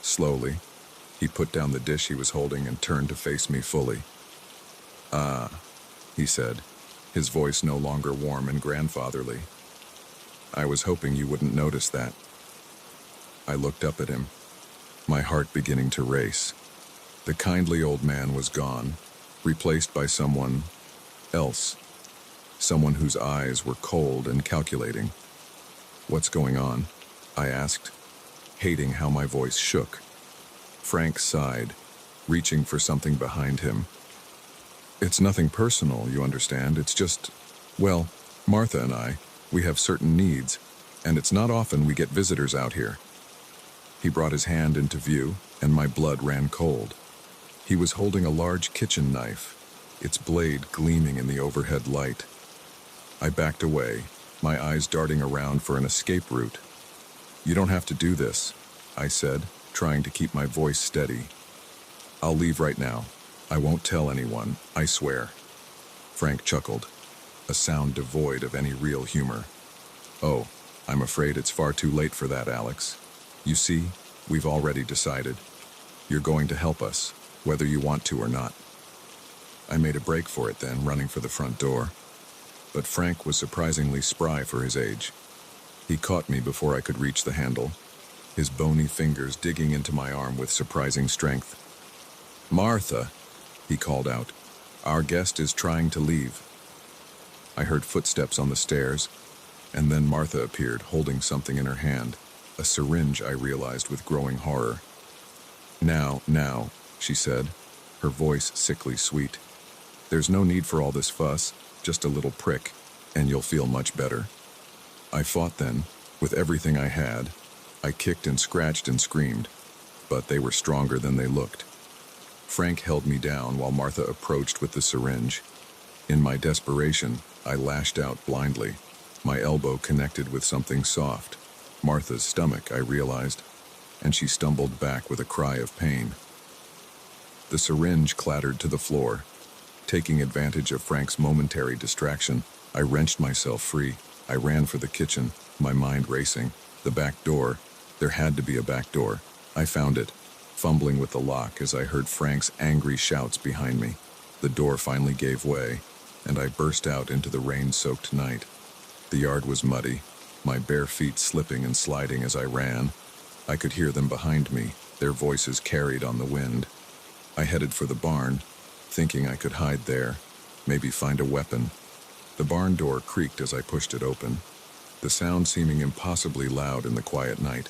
slowly, he put down the dish he was holding and turned to face me fully. "Ah," he said, his voice no longer warm and grandfatherly. "I was hoping you wouldn't notice that." I looked up at him, my heart beginning to race. The kindly old man was gone, replaced by someone else. Someone whose eyes were cold and calculating. "What's going on?" I asked, hating how my voice shook. Frank sighed, reaching for something behind him. "It's nothing personal, you understand. It's just, well, Martha and I, we have certain needs, and it's not often we get visitors out here." He brought his hand into view, and my blood ran cold. He was holding a large kitchen knife, its blade gleaming in the overhead light. I backed away, my eyes darting around for an escape route. "You don't have to do this," I said, trying to keep my voice steady. "I'll leave right now. I won't tell anyone, I swear." Frank chuckled, a sound devoid of any real humor. "Oh, I'm afraid it's far too late for that, Alex. You see, we've already decided. You're going to help us, whether you want to or not." I made a break for it then, running for the front door. But Frank was surprisingly spry for his age. He caught me before I could reach the handle, his bony fingers digging into my arm with surprising strength. "Martha," he called out, "our guest is trying to leave." I heard footsteps on the stairs, and then Martha appeared, holding something in her hand, a syringe, I realized with growing horror. Now, she said, her voice sickly sweet. "There's no need for all this fuss, just a little prick, and you'll feel much better." I fought then, with everything I had. I kicked and scratched and screamed, but they were stronger than they looked. Frank held me down while Martha approached with the syringe. In my desperation, I lashed out blindly, my elbow connected with something soft. Martha's stomach, I realized, and she stumbled back with a cry of pain. The syringe clattered to the floor. Taking advantage of Frank's momentary distraction, I wrenched myself free. I ran for the kitchen, my mind racing. The back door. There had to be a back door. I found it, fumbling with the lock as I heard Frank's angry shouts behind me. The door finally gave way, and I burst out into the rain-soaked night. The yard was muddy, my bare feet slipping and sliding as I ran. I could hear them behind me, their voices carried on the wind. I headed for the barn, thinking I could hide there, maybe find a weapon. The barn door creaked as I pushed it open, the sound seeming impossibly loud in the quiet night.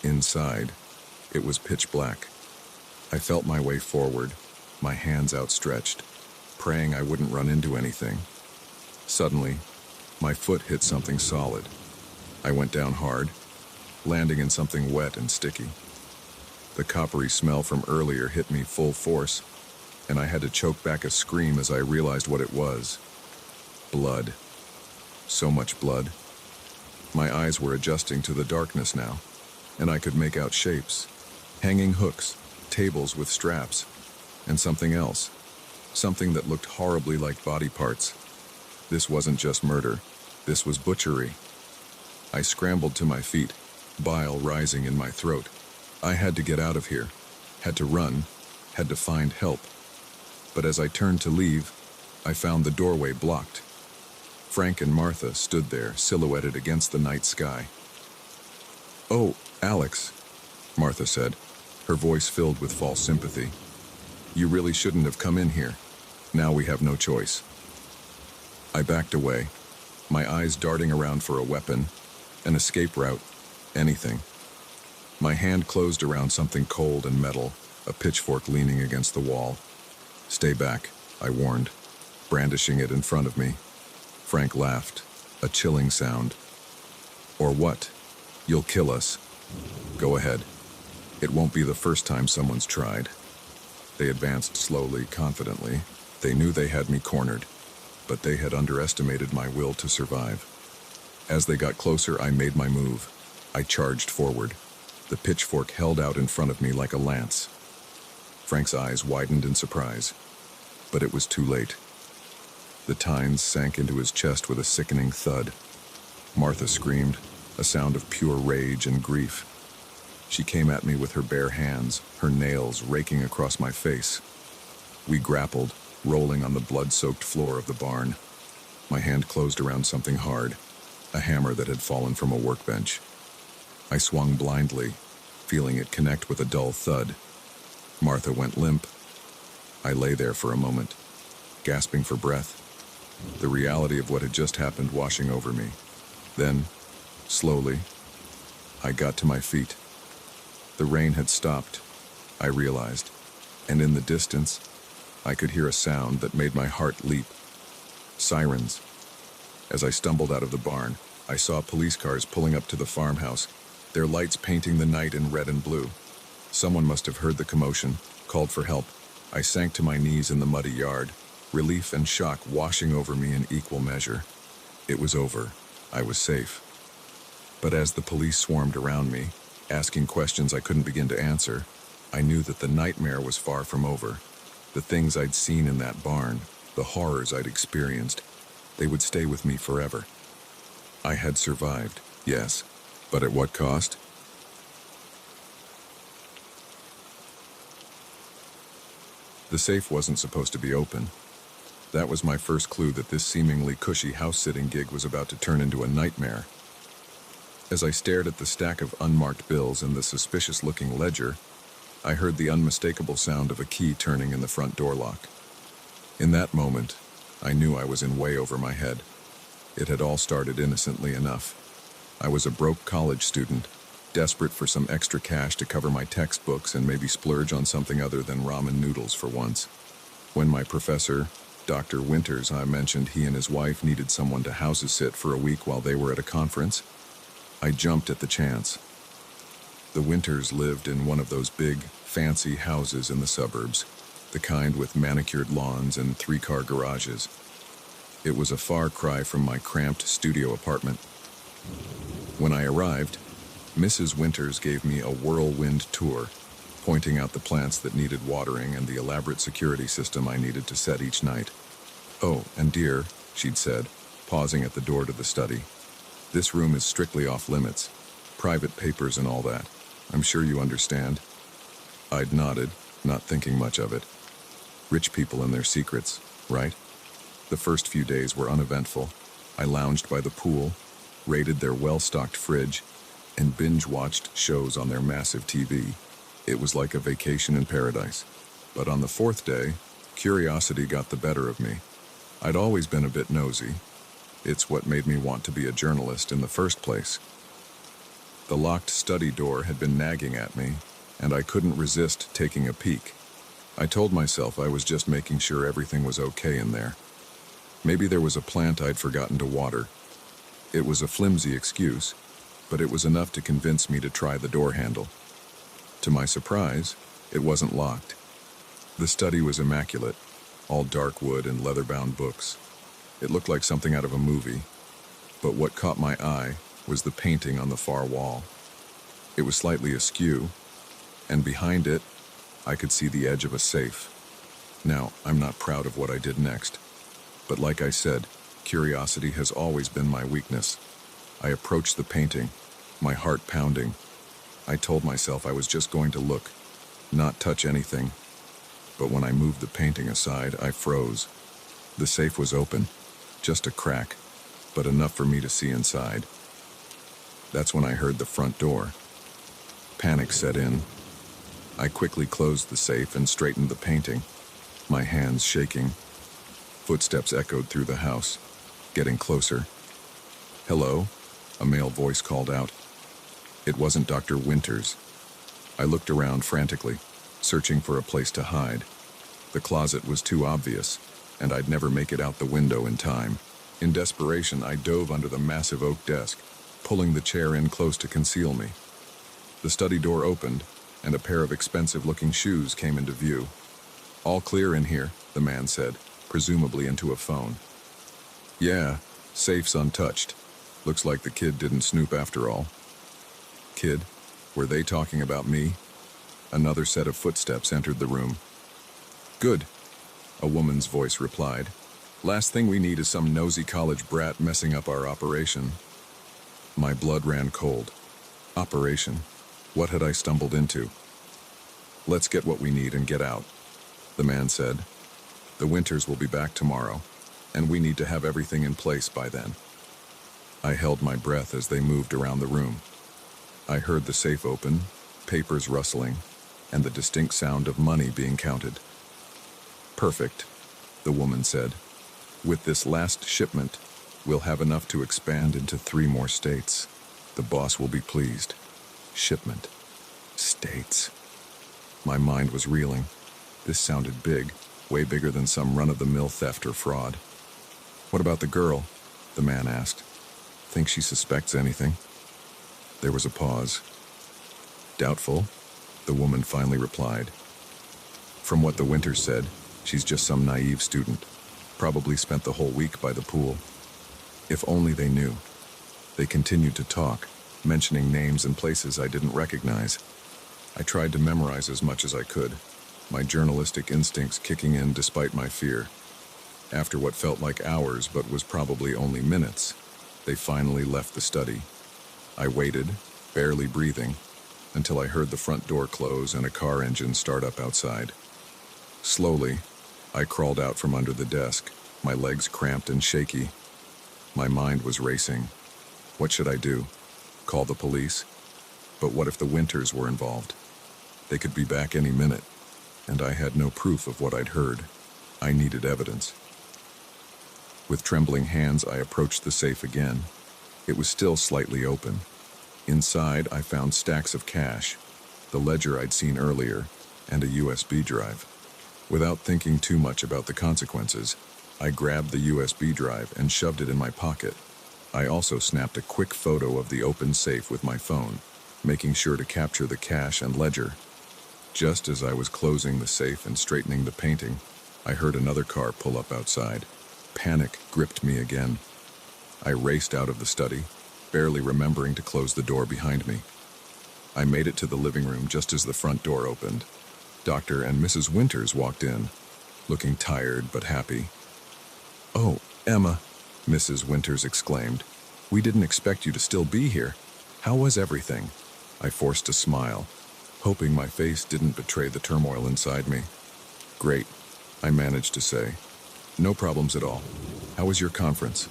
Inside, it was pitch black. I felt my way forward, my hands outstretched, praying I wouldn't run into anything. Suddenly, my foot hit something solid. I went down hard, landing in something wet and sticky. The coppery smell from earlier hit me full force, and I had to choke back a scream as I realized what it was. Blood. So much blood. My eyes were adjusting to the darkness now, and I could make out shapes. Hanging hooks, tables with straps, and something else. Something that looked horribly like body parts. This wasn't just murder. This was butchery. I scrambled to my feet, bile rising in my throat. I had to get out of here. Had to run. Had to find help. But as I turned to leave, I found the doorway blocked. Frank and Martha stood there, silhouetted against the night sky. "Oh, Alex," Martha said, her voice filled with false sympathy. "You really shouldn't have come in here. Now we have no choice." I backed away, my eyes darting around for a weapon, an escape route, anything. My hand closed around something cold and metal, a pitchfork leaning against the wall. "Stay back," I warned, brandishing it in front of me. Frank laughed, a chilling sound. "Or what? You'll kill us. Go ahead. It won't be the first time someone's tried." They advanced slowly, confidently. They knew they had me cornered, but they had underestimated my will to survive. As they got closer, I made my move. I charged forward, the pitchfork held out in front of me like a lance. Frank's eyes widened in surprise. But it was too late. The tines sank into his chest with a sickening thud. Martha screamed, a sound of pure rage and grief. She came at me with her bare hands, her nails raking across my face. We grappled, rolling on the blood-soaked floor of the barn. My hand closed around something hard, a hammer that had fallen from a workbench. I swung blindly, feeling it connect with a dull thud. Martha went limp. I lay there for a moment, gasping for breath, the reality of what had just happened washing over me. Then, slowly, I got to my feet. The rain had stopped, I realized, and in the distance, I could hear a sound that made my heart leap. Sirens. As I stumbled out of the barn, I saw police cars pulling up to the farmhouse, their lights painting the night in red and blue. Someone must have heard the commotion, called for help. I sank to my knees in the muddy yard, relief and shock washing over me in equal measure. It was over. I was safe. But as the police swarmed around me, asking questions I couldn't begin to answer, I knew that the nightmare was far from over. The things I'd seen in that barn, the horrors I'd experienced, they would stay with me forever. I had survived, yes, but at what cost? The safe wasn't supposed to be open. That was my first clue that this seemingly cushy house-sitting gig was about to turn into a nightmare. As I stared at the stack of unmarked bills and the suspicious-looking ledger, I heard the unmistakable sound of a key turning in the front door lock. In that moment, I knew I was in way over my head. It had all started innocently enough. I was a broke college student, desperate for some extra cash to cover my textbooks and maybe splurge on something other than ramen noodles for once. When my professor, Dr. Winters, I mentioned he and his wife needed someone to house-sit for a week while they were at a conference, I jumped at the chance. The Winters lived in one of those big, fancy houses in the suburbs, the kind with manicured lawns and three-car garages. It was a far cry from my cramped studio apartment. When I arrived, Mrs. Winters gave me a whirlwind tour, pointing out the plants that needed watering and the elaborate security system I needed to set each night. "Oh, and dear," she'd said, pausing at the door to the study, "this room is strictly off limits. Private papers and all that. I'm sure you understand." I'd nodded, not thinking much of it. Rich people and their secrets, right? The first few days were uneventful. I lounged by the pool, raided their well-stocked fridge, and binge-watched shows on their massive TV. It was like a vacation in paradise. But on the fourth day, curiosity got the better of me. I'd always been a bit nosy. It's what made me want to be a journalist in the first place. The locked study door had been nagging at me, and I couldn't resist taking a peek. I told myself I was just making sure everything was okay in there. Maybe there was a plant I'd forgotten to water. It was a flimsy excuse, but it was enough to convince me to try the door handle. To my surprise, it wasn't locked. The study was immaculate, all dark wood and leather-bound books. It looked like something out of a movie, but what caught my eye was the painting on the far wall. It was slightly askew, and behind it, I could see the edge of a safe. Now, I'm not proud of what I did next, but like I said, curiosity has always been my weakness. I approached the painting, my heart pounding. I told myself I was just going to look, not touch anything. But when I moved the painting aside, I froze. The safe was open, just a crack, but enough for me to see inside. That's when I heard the front door. Panic set in. I quickly closed the safe and straightened the painting, my hands shaking. Footsteps echoed through the house, getting closer. "Hello?" a male voice called out. It wasn't Dr. Winters. I looked around frantically, searching for a place to hide. The closet was too obvious, and I'd never make it out the window in time. In desperation, I dove under the massive oak desk, pulling the chair in close to conceal me. The study door opened, and a pair of expensive-looking shoes came into view. "All clear in here," the man said, presumably into a phone. "Yeah, safe's untouched. Looks like the kid didn't snoop after all." Kid? Were they talking about me? Another set of footsteps entered the room. "Good. a woman's voice replied. "Last thing we need is some nosy college brat messing up our operation." My blood ran cold. Operation? What had I stumbled into? "Let's get what we need and get out," the man said. "The Winters will be back tomorrow, and we need to have everything in place by then." I held my breath as they moved around the room. I heard the safe open, papers rustling, and the distinct sound of money being counted. "Perfect," the woman said. "With this last shipment, we'll have enough to expand into 3 more states. The boss will be pleased." Shipment. States. My mind was reeling. This sounded big, way bigger than some run-of-the-mill theft or fraud. "What about the girl?" the man asked. "Think she suspects anything?" There was a pause. "Doubtful," the woman finally replied. "From what the Winters said, she's just some naive student. Probably spent the whole week by the pool." If only they knew. They continued to talk, mentioning names and places I didn't recognize. I tried to memorize as much as I could, my journalistic instincts kicking in despite my fear. After what felt like hours but was probably only minutes, they finally left the study. I waited, barely breathing, until I heard the front door close and a car engine start up outside. Slowly, I crawled out from under the desk, my legs cramped and shaky. My mind was racing. What should I do? Call the police? But what if the Winters were involved? They could be back any minute, and I had no proof of what I'd heard. I needed evidence. With trembling hands, I approached the safe again. It was still slightly open. Inside, I found stacks of cash, the ledger I'd seen earlier, and a USB drive. Without thinking too much about the consequences, I grabbed the USB drive and shoved it in my pocket. I also snapped a quick photo of the open safe with my phone, making sure to capture the cash and ledger. Just as I was closing the safe and straightening the painting, I heard another car pull up outside. Panic gripped me again. I raced out of the study, barely remembering to close the door behind me. I made it to the living room just as the front door opened. Dr. and Mrs. Winters walked in, looking tired but happy. "Oh, Emma," Mrs. Winters exclaimed. "We didn't expect you to still be here. How was everything?" I forced a smile, hoping my face didn't betray the turmoil inside me. "Great," I managed to say. "No problems at all. How was your conference?"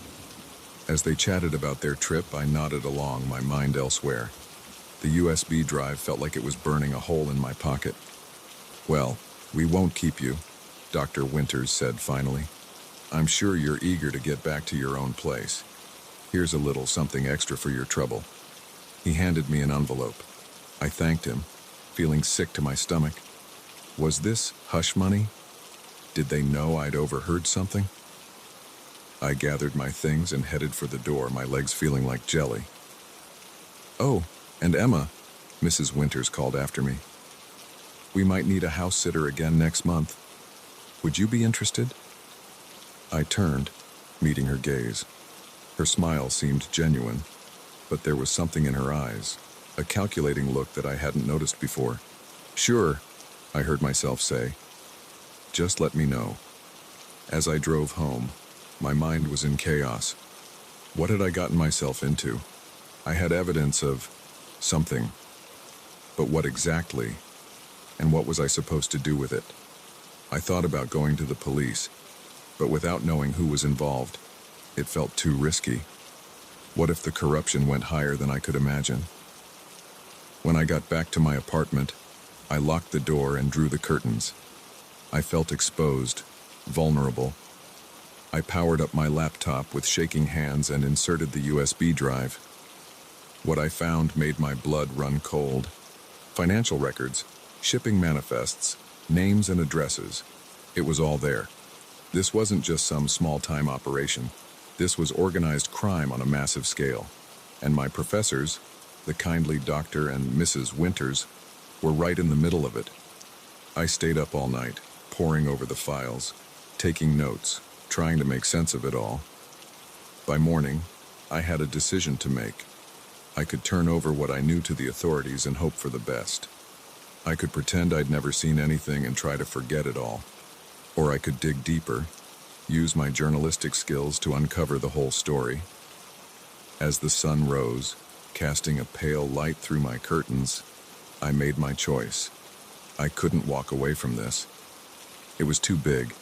As they chatted about their trip, I nodded along, my mind elsewhere. The USB drive felt like it was burning a hole in my pocket. "Well, we won't keep you," Dr. Winters said finally. "I'm sure you're eager to get back to your own place. Here's a little something extra for your trouble." He handed me an envelope. I thanked him, feeling sick to my stomach. Was this hush money? Did they know I'd overheard something? I gathered my things and headed for the door, my legs feeling like jelly. "Oh, and Emma," Mrs. Winters called after me. "We might need a house sitter again next month. Would you be interested?" I turned, meeting her gaze. Her smile seemed genuine, but there was something in her eyes, a calculating look that I hadn't noticed before. "Sure," I heard myself say. "Just let me know." As I drove home, my mind was in chaos. What had I gotten myself into? I had evidence of something. But what exactly? And what was I supposed to do with it? I thought about going to the police, but without knowing who was involved, it felt too risky. What if the corruption went higher than I could imagine? When I got back to my apartment, I locked the door and drew the curtains. I felt exposed, vulnerable. I powered up my laptop with shaking hands and inserted the USB drive. What I found made my blood run cold. Financial records, shipping manifests, names and addresses. It was all there. This wasn't just some small-time operation. This was organized crime on a massive scale. And my professors, the kindly Dr. and Mrs. Winters, were right in the middle of it. I stayed up all night, poring over the files, taking notes, trying to make sense of it all. By morning, I had a decision to make. I could turn over what I knew to the authorities and hope for the best. I could pretend I'd never seen anything and try to forget it all. Or I could dig deeper, use my journalistic skills to uncover the whole story. As the sun rose, casting a pale light through my curtains, I made my choice. I couldn't walk away from this. It was too big,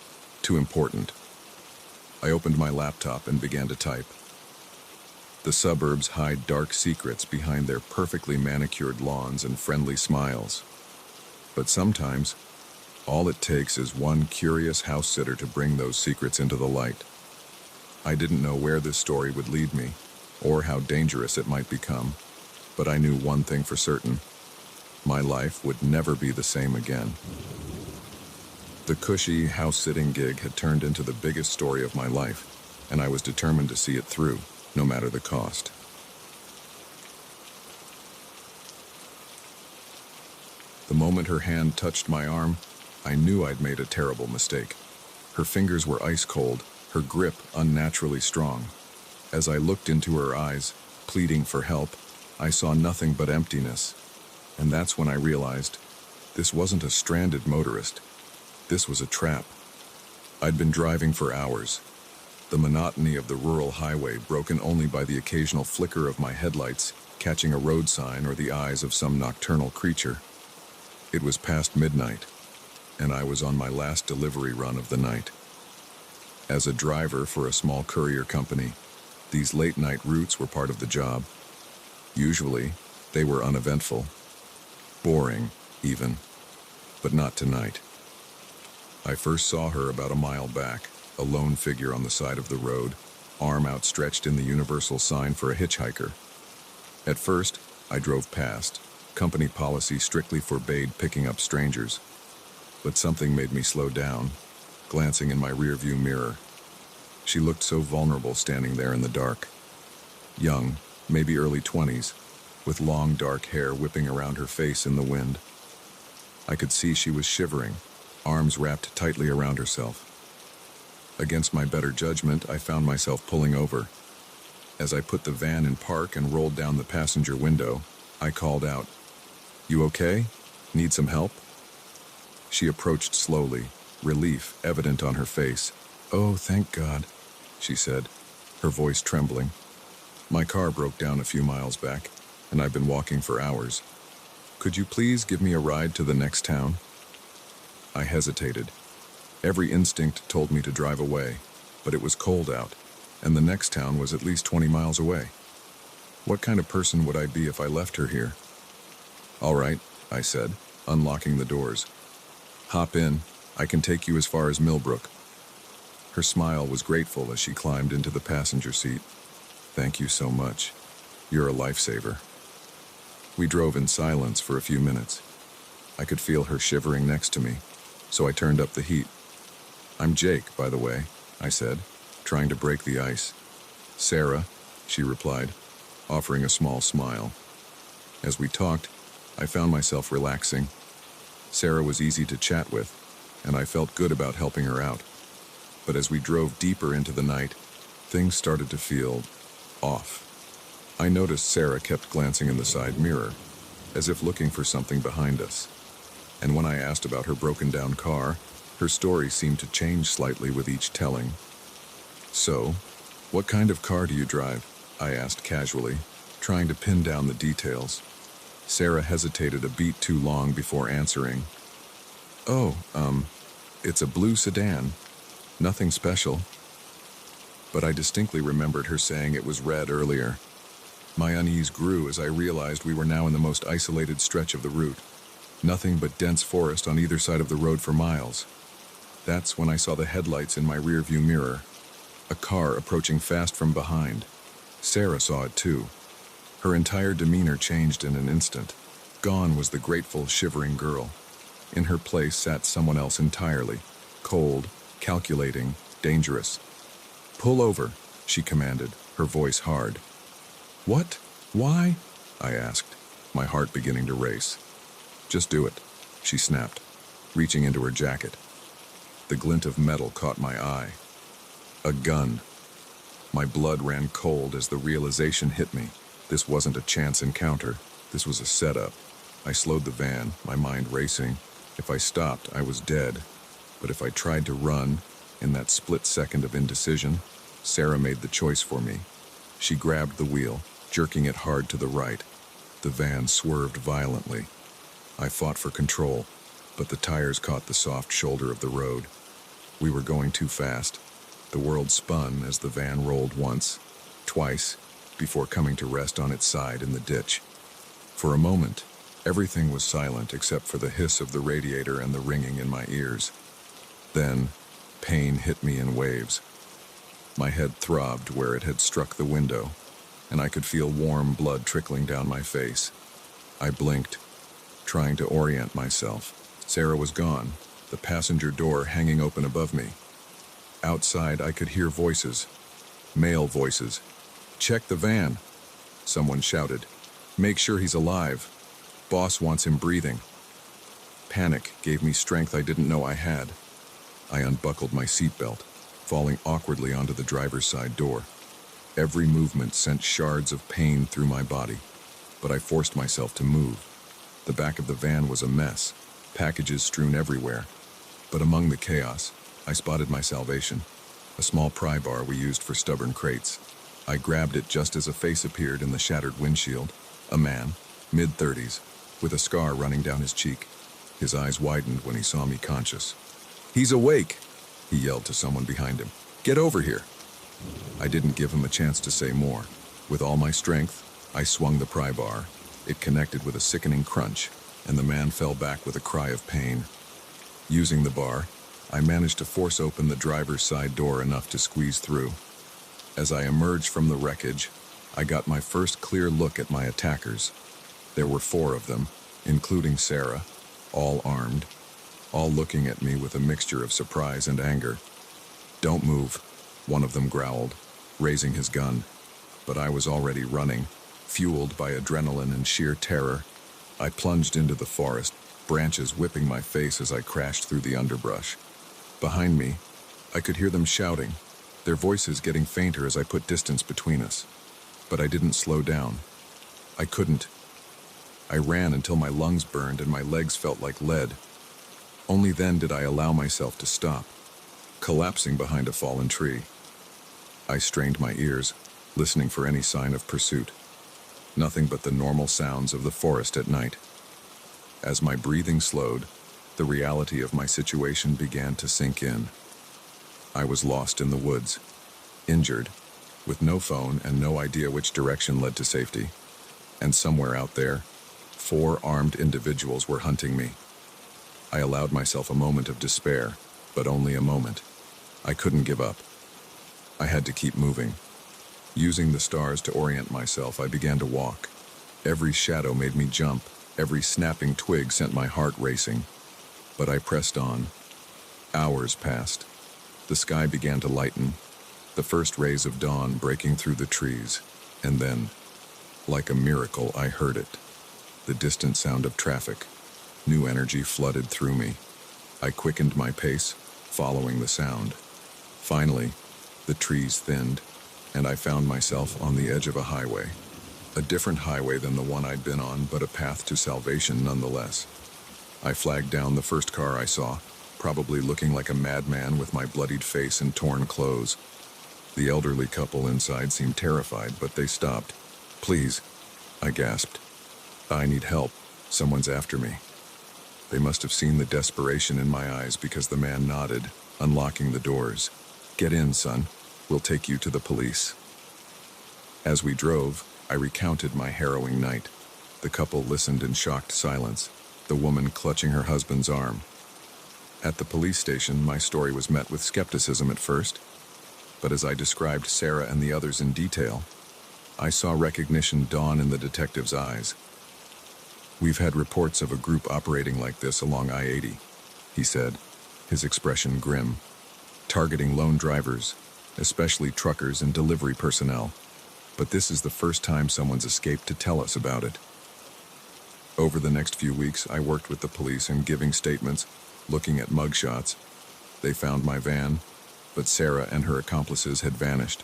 too important. I opened my laptop and began to type. The suburbs hide dark secrets behind their perfectly manicured lawns and friendly smiles. But sometimes, all it takes is one curious house sitter to bring those secrets into the light. I didn't know where this story would lead me, or how dangerous it might become, but I knew one thing for certain. My life would never be the same again. The cushy house-sitting gig had turned into the biggest story of my life, and I was determined to see it through, no matter the cost. The moment her hand touched my arm, I knew I'd made a terrible mistake. Her fingers were ice cold, her grip unnaturally strong. As I looked into her eyes, pleading for help, I saw nothing but emptiness. And that's when I realized this wasn't a stranded motorist. This was a trap. I'd been driving for hours, the monotony of the rural highway broken only by the occasional flicker of my headlights, catching a road sign or the eyes of some nocturnal creature. It was past midnight, and I was on my last delivery run of the night. As a driver for a small courier company, these late-night routes were part of the job. Usually, they were uneventful. Boring, even. But not tonight. I first saw her about a mile back, a lone figure on the side of the road, arm outstretched in the universal sign for a hitchhiker. At first, I drove past. Company policy strictly forbade picking up strangers. But something made me slow down, glancing in my rearview mirror. She looked so vulnerable standing there in the dark. Young, maybe early 20s, with long dark hair whipping around her face in the wind. I could see she was shivering, arms wrapped tightly around herself. Against my better judgment, I found myself pulling over. As I put the van in park and rolled down the passenger window, I called out, "You okay? Need some help?" She approached slowly, relief evident on her face. "Oh, thank God," she said, her voice trembling. "My car broke down a few miles back, and I've been walking for hours. Could you please give me a ride to the next town?" I hesitated. Every instinct told me to drive away, but it was cold out, and the next town was at least 20 miles away. What kind of person would I be if I left her here? "All right," I said, unlocking the doors. "Hop in. I can take you as far as Millbrook." Her smile was grateful as she climbed into the passenger seat. "Thank you so much. You're a lifesaver." We drove in silence for a few minutes. I could feel her shivering next to me, so I turned up the heat. "I'm Jake, by the way," I said, trying to break the ice. "Sarah," she replied, offering a small smile. As we talked, I found myself relaxing. Sarah was easy to chat with, and I felt good about helping her out. But as we drove deeper into the night, things started to feel off. I noticed Sarah kept glancing in the side mirror, as if looking for something behind us. And when I asked about her broken-down car, her story seemed to change slightly with each telling. "So, what kind of car do you drive?" I asked casually, trying to pin down the details. Sarah hesitated a beat too long before answering. "Oh, it's a blue sedan. Nothing special." But I distinctly remembered her saying it was red earlier. My unease grew as I realized we were now in the most isolated stretch of the route. Nothing but dense forest on either side of the road for miles. That's when I saw the headlights in my rearview mirror. A car approaching fast from behind. Sarah saw it too. Her entire demeanor changed in an instant. Gone was the grateful, shivering girl. In her place sat someone else entirely. Cold, calculating, dangerous. "Pull over," she commanded, her voice hard. "What? Why?" I asked, my heart beginning to race. "Just do it," she snapped, reaching into her jacket. The glint of metal caught my eye. A gun. My blood ran cold as the realization hit me. This wasn't a chance encounter. This was a setup. I slowed the van, my mind racing. If I stopped, I was dead. But if I tried to run, in that split second of indecision, Sarah made the choice for me. She grabbed the wheel, jerking it hard to the right. The van swerved violently. I fought for control, but the tires caught the soft shoulder of the road. We were going too fast. The world spun as the van rolled once, twice, before coming to rest on its side in the ditch. For a moment, everything was silent except for the hiss of the radiator and the ringing in my ears. Then, pain hit me in waves. My head throbbed where it had struck the window, and I could feel warm blood trickling down my face. I blinked, trying to orient myself. Sarah was gone, the passenger door hanging open above me. Outside, I could hear voices, male voices. "Check the van," someone shouted. "Make sure he's alive. Boss wants him breathing." Panic gave me strength I didn't know I had. I unbuckled my seatbelt, falling awkwardly onto the driver's side door. Every movement sent shards of pain through my body, but I forced myself to move. The back of the van was a mess, packages strewn everywhere. But among the chaos, I spotted my salvation, a small pry bar we used for stubborn crates. I grabbed it just as a face appeared in the shattered windshield, a man, mid-30s, with a scar running down his cheek. His eyes widened when he saw me conscious. "He's awake!" he yelled to someone behind him. "Get over here!" I didn't give him a chance to say more. With all my strength, I swung the pry bar. It connected with a sickening crunch, and the man fell back with a cry of pain. Using the bar, I managed to force open the driver's side door enough to squeeze through. As I emerged from the wreckage, I got my first clear look at my attackers. There were 4 of them, including Sarah, all armed, all looking at me with a mixture of surprise and anger. "Don't move," one of them growled, raising his gun. But I was already running, fueled by adrenaline and sheer terror. I plunged into the forest, branches whipping my face as I crashed through the underbrush. Behind me, I could hear them shouting, their voices getting fainter as I put distance between us. But I didn't slow down. I couldn't. I ran until my lungs burned and my legs felt like lead. Only then did I allow myself to stop, collapsing behind a fallen tree. I strained my ears, listening for any sign of pursuit. Nothing but the normal sounds of the forest at night. As my breathing slowed, the reality of my situation began to sink in. I was lost in the woods, injured, with no phone and no idea which direction led to safety. And somewhere out there, 4 armed individuals were hunting me. I allowed myself a moment of despair, but only a moment. I couldn't give up. I had to keep moving. Using the stars to orient myself, I began to walk. Every shadow made me jump. Every snapping twig sent my heart racing. But I pressed on. Hours passed. The sky began to lighten, the first rays of dawn breaking through the trees. And then, like a miracle, I heard it. The distant sound of traffic. New energy flooded through me. I quickened my pace, following the sound. Finally, the trees thinned, and I found myself on the edge of a highway. A different highway than the one I'd been on, but a path to salvation nonetheless. I flagged down the first car I saw, probably looking like a madman with my bloodied face and torn clothes. The elderly couple inside seemed terrified, but they stopped. "Please," I gasped. "I need help. Someone's after me." They must have seen the desperation in my eyes because the man nodded, unlocking the doors. "Get in, son. We'll take you to the police." As we drove, I recounted my harrowing night. The couple listened in shocked silence, the woman clutching her husband's arm. At the police station, my story was met with skepticism at first, but as I described Sarah and the others in detail, I saw recognition dawn in the detective's eyes. "We've had reports of a group operating like this along I-80, he said, his expression grim, "targeting lone drivers, especially truckers and delivery personnel. But this is the first time someone's escaped to tell us about it." Over the next few weeks, I worked with the police in giving statements, looking at mugshots. They found my van, but Sarah and her accomplices had vanished.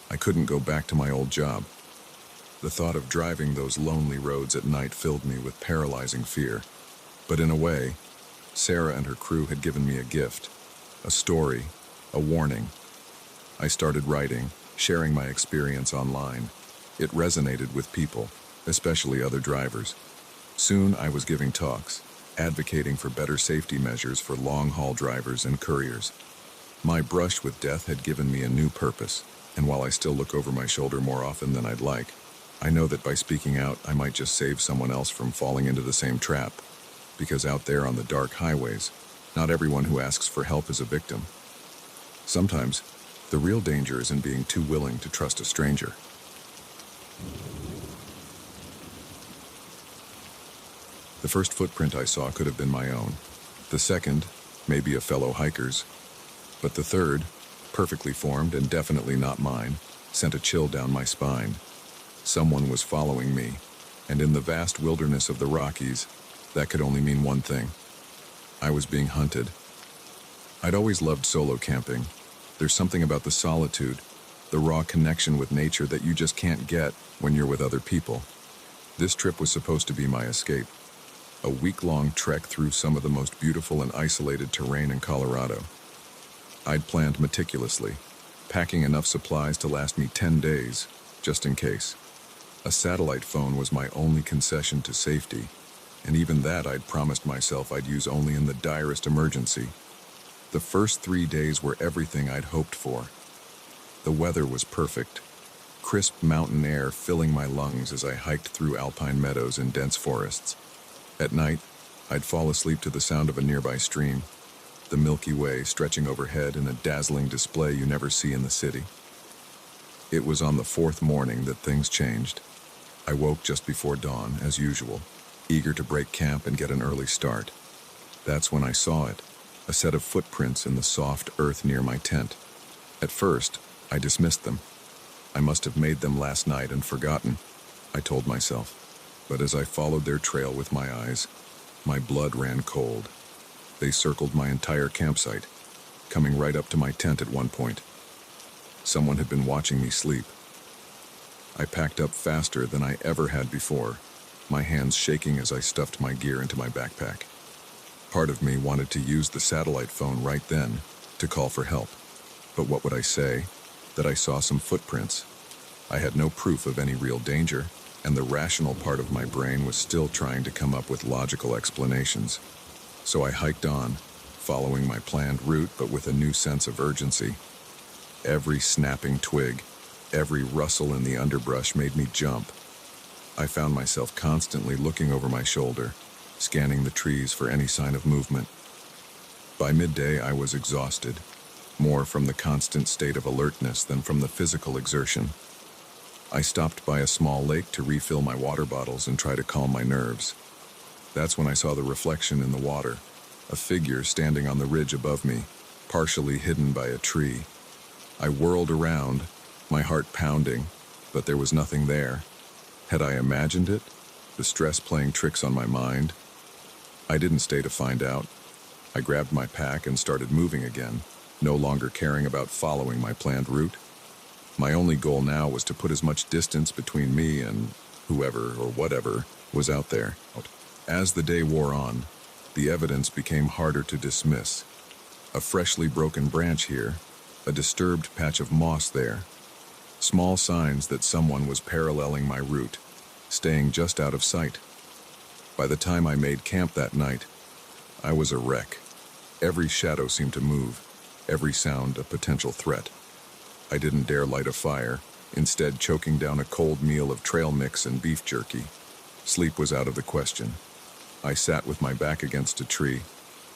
I couldn't go back to my old job. The thought of driving those lonely roads at night filled me with paralyzing fear. But in a way, Sarah and her crew had given me a gift, a story, a warning. I started writing, sharing my experience online. It resonated with people, especially other drivers. Soon I was giving talks, advocating for better safety measures for long-haul drivers and couriers. My brush with death had given me a new purpose, and while I still look over my shoulder more often than I'd like, I know that by speaking out, I might just save someone else from falling into the same trap. Because out there on the dark highways, not everyone who asks for help is a victim. Sometimes, the real danger is in being too willing to trust a stranger. The first footprint I saw could have been my own. The second, maybe a fellow hiker's. But the third, perfectly formed and definitely not mine, sent a chill down my spine. Someone was following me, and in the vast wilderness of the Rockies, that could only mean one thing. I was being hunted. I'd always loved solo camping. There's something about the solitude, the raw connection with nature that you just can't get when you're with other people. This trip was supposed to be my escape. A week-long trek through some of the most beautiful and isolated terrain in Colorado. I'd planned meticulously, packing enough supplies to last me 10 days, just in case. A satellite phone was my only concession to safety, and even that I'd promised myself I'd use only in the direst emergency. The first 3 days were everything I'd hoped for. The weather was perfect, crisp mountain air filling my lungs as I hiked through alpine meadows and dense forests. At night, I'd fall asleep to the sound of a nearby stream, the Milky Way stretching overhead in a dazzling display you never see in the city. It was on the fourth morning that things changed. I woke just before dawn, as usual, eager to break camp and get an early start. That's when I saw it, a set of footprints in the soft earth near my tent. At first, I dismissed them. I must have made them last night and forgotten, I told myself. But as I followed their trail with my eyes, my blood ran cold. They circled my entire campsite, coming right up to my tent at one point. Someone had been watching me sleep. I packed up faster than I ever had before, my hands shaking as I stuffed my gear into my backpack. Part of me wanted to use the satellite phone right then to call for help. But what would I say? That I saw some footprints. I had no proof of any real danger, and the rational part of my brain was still trying to come up with logical explanations. So I hiked on, following my planned route but with a new sense of urgency. Every snapping twig, every rustle in the underbrush made me jump. I found myself constantly looking over my shoulder, scanning the trees for any sign of movement. By midday, I was exhausted, more from the constant state of alertness than from the physical exertion. I stopped by a small lake to refill my water bottles and try to calm my nerves. That's when I saw the reflection in the water, a figure standing on the ridge above me, partially hidden by a tree. I whirled around, my heart pounding, but there was nothing there. Had I imagined it? The stress playing tricks on my mind? I didn't stay to find out. I grabbed my pack and started moving again, no longer caring about following my planned route. My only goal now was to put as much distance between me and whoever or whatever was out there. As the day wore on, the evidence became harder to dismiss. A freshly broken branch here, a disturbed patch of moss there. Small signs that someone was paralleling my route, staying just out of sight. By the time I made camp that night, I was a wreck. Every shadow seemed to move, every sound a potential threat. I didn't dare light a fire, instead choking down a cold meal of trail mix and beef jerky. Sleep was out of the question. I sat with my back against a tree,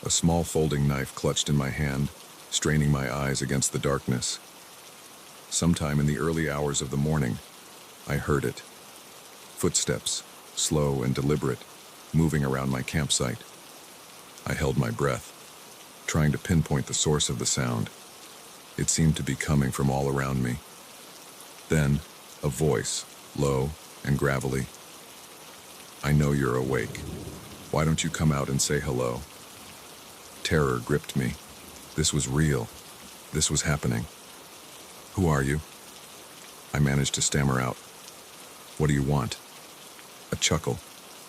a small folding knife clutched in my hand, straining my eyes against the darkness. Sometime in the early hours of the morning, I heard it. Footsteps, slow and deliberate, moving around my campsite. I held my breath, trying to pinpoint the source of the sound. It seemed to be coming from all around me. Then, a voice, low and gravelly. "I know you're awake. Why don't you come out and say hello?" Terror gripped me. This was real. This was happening. "Who are you?" I managed to stammer out. "What do you want?" A chuckle,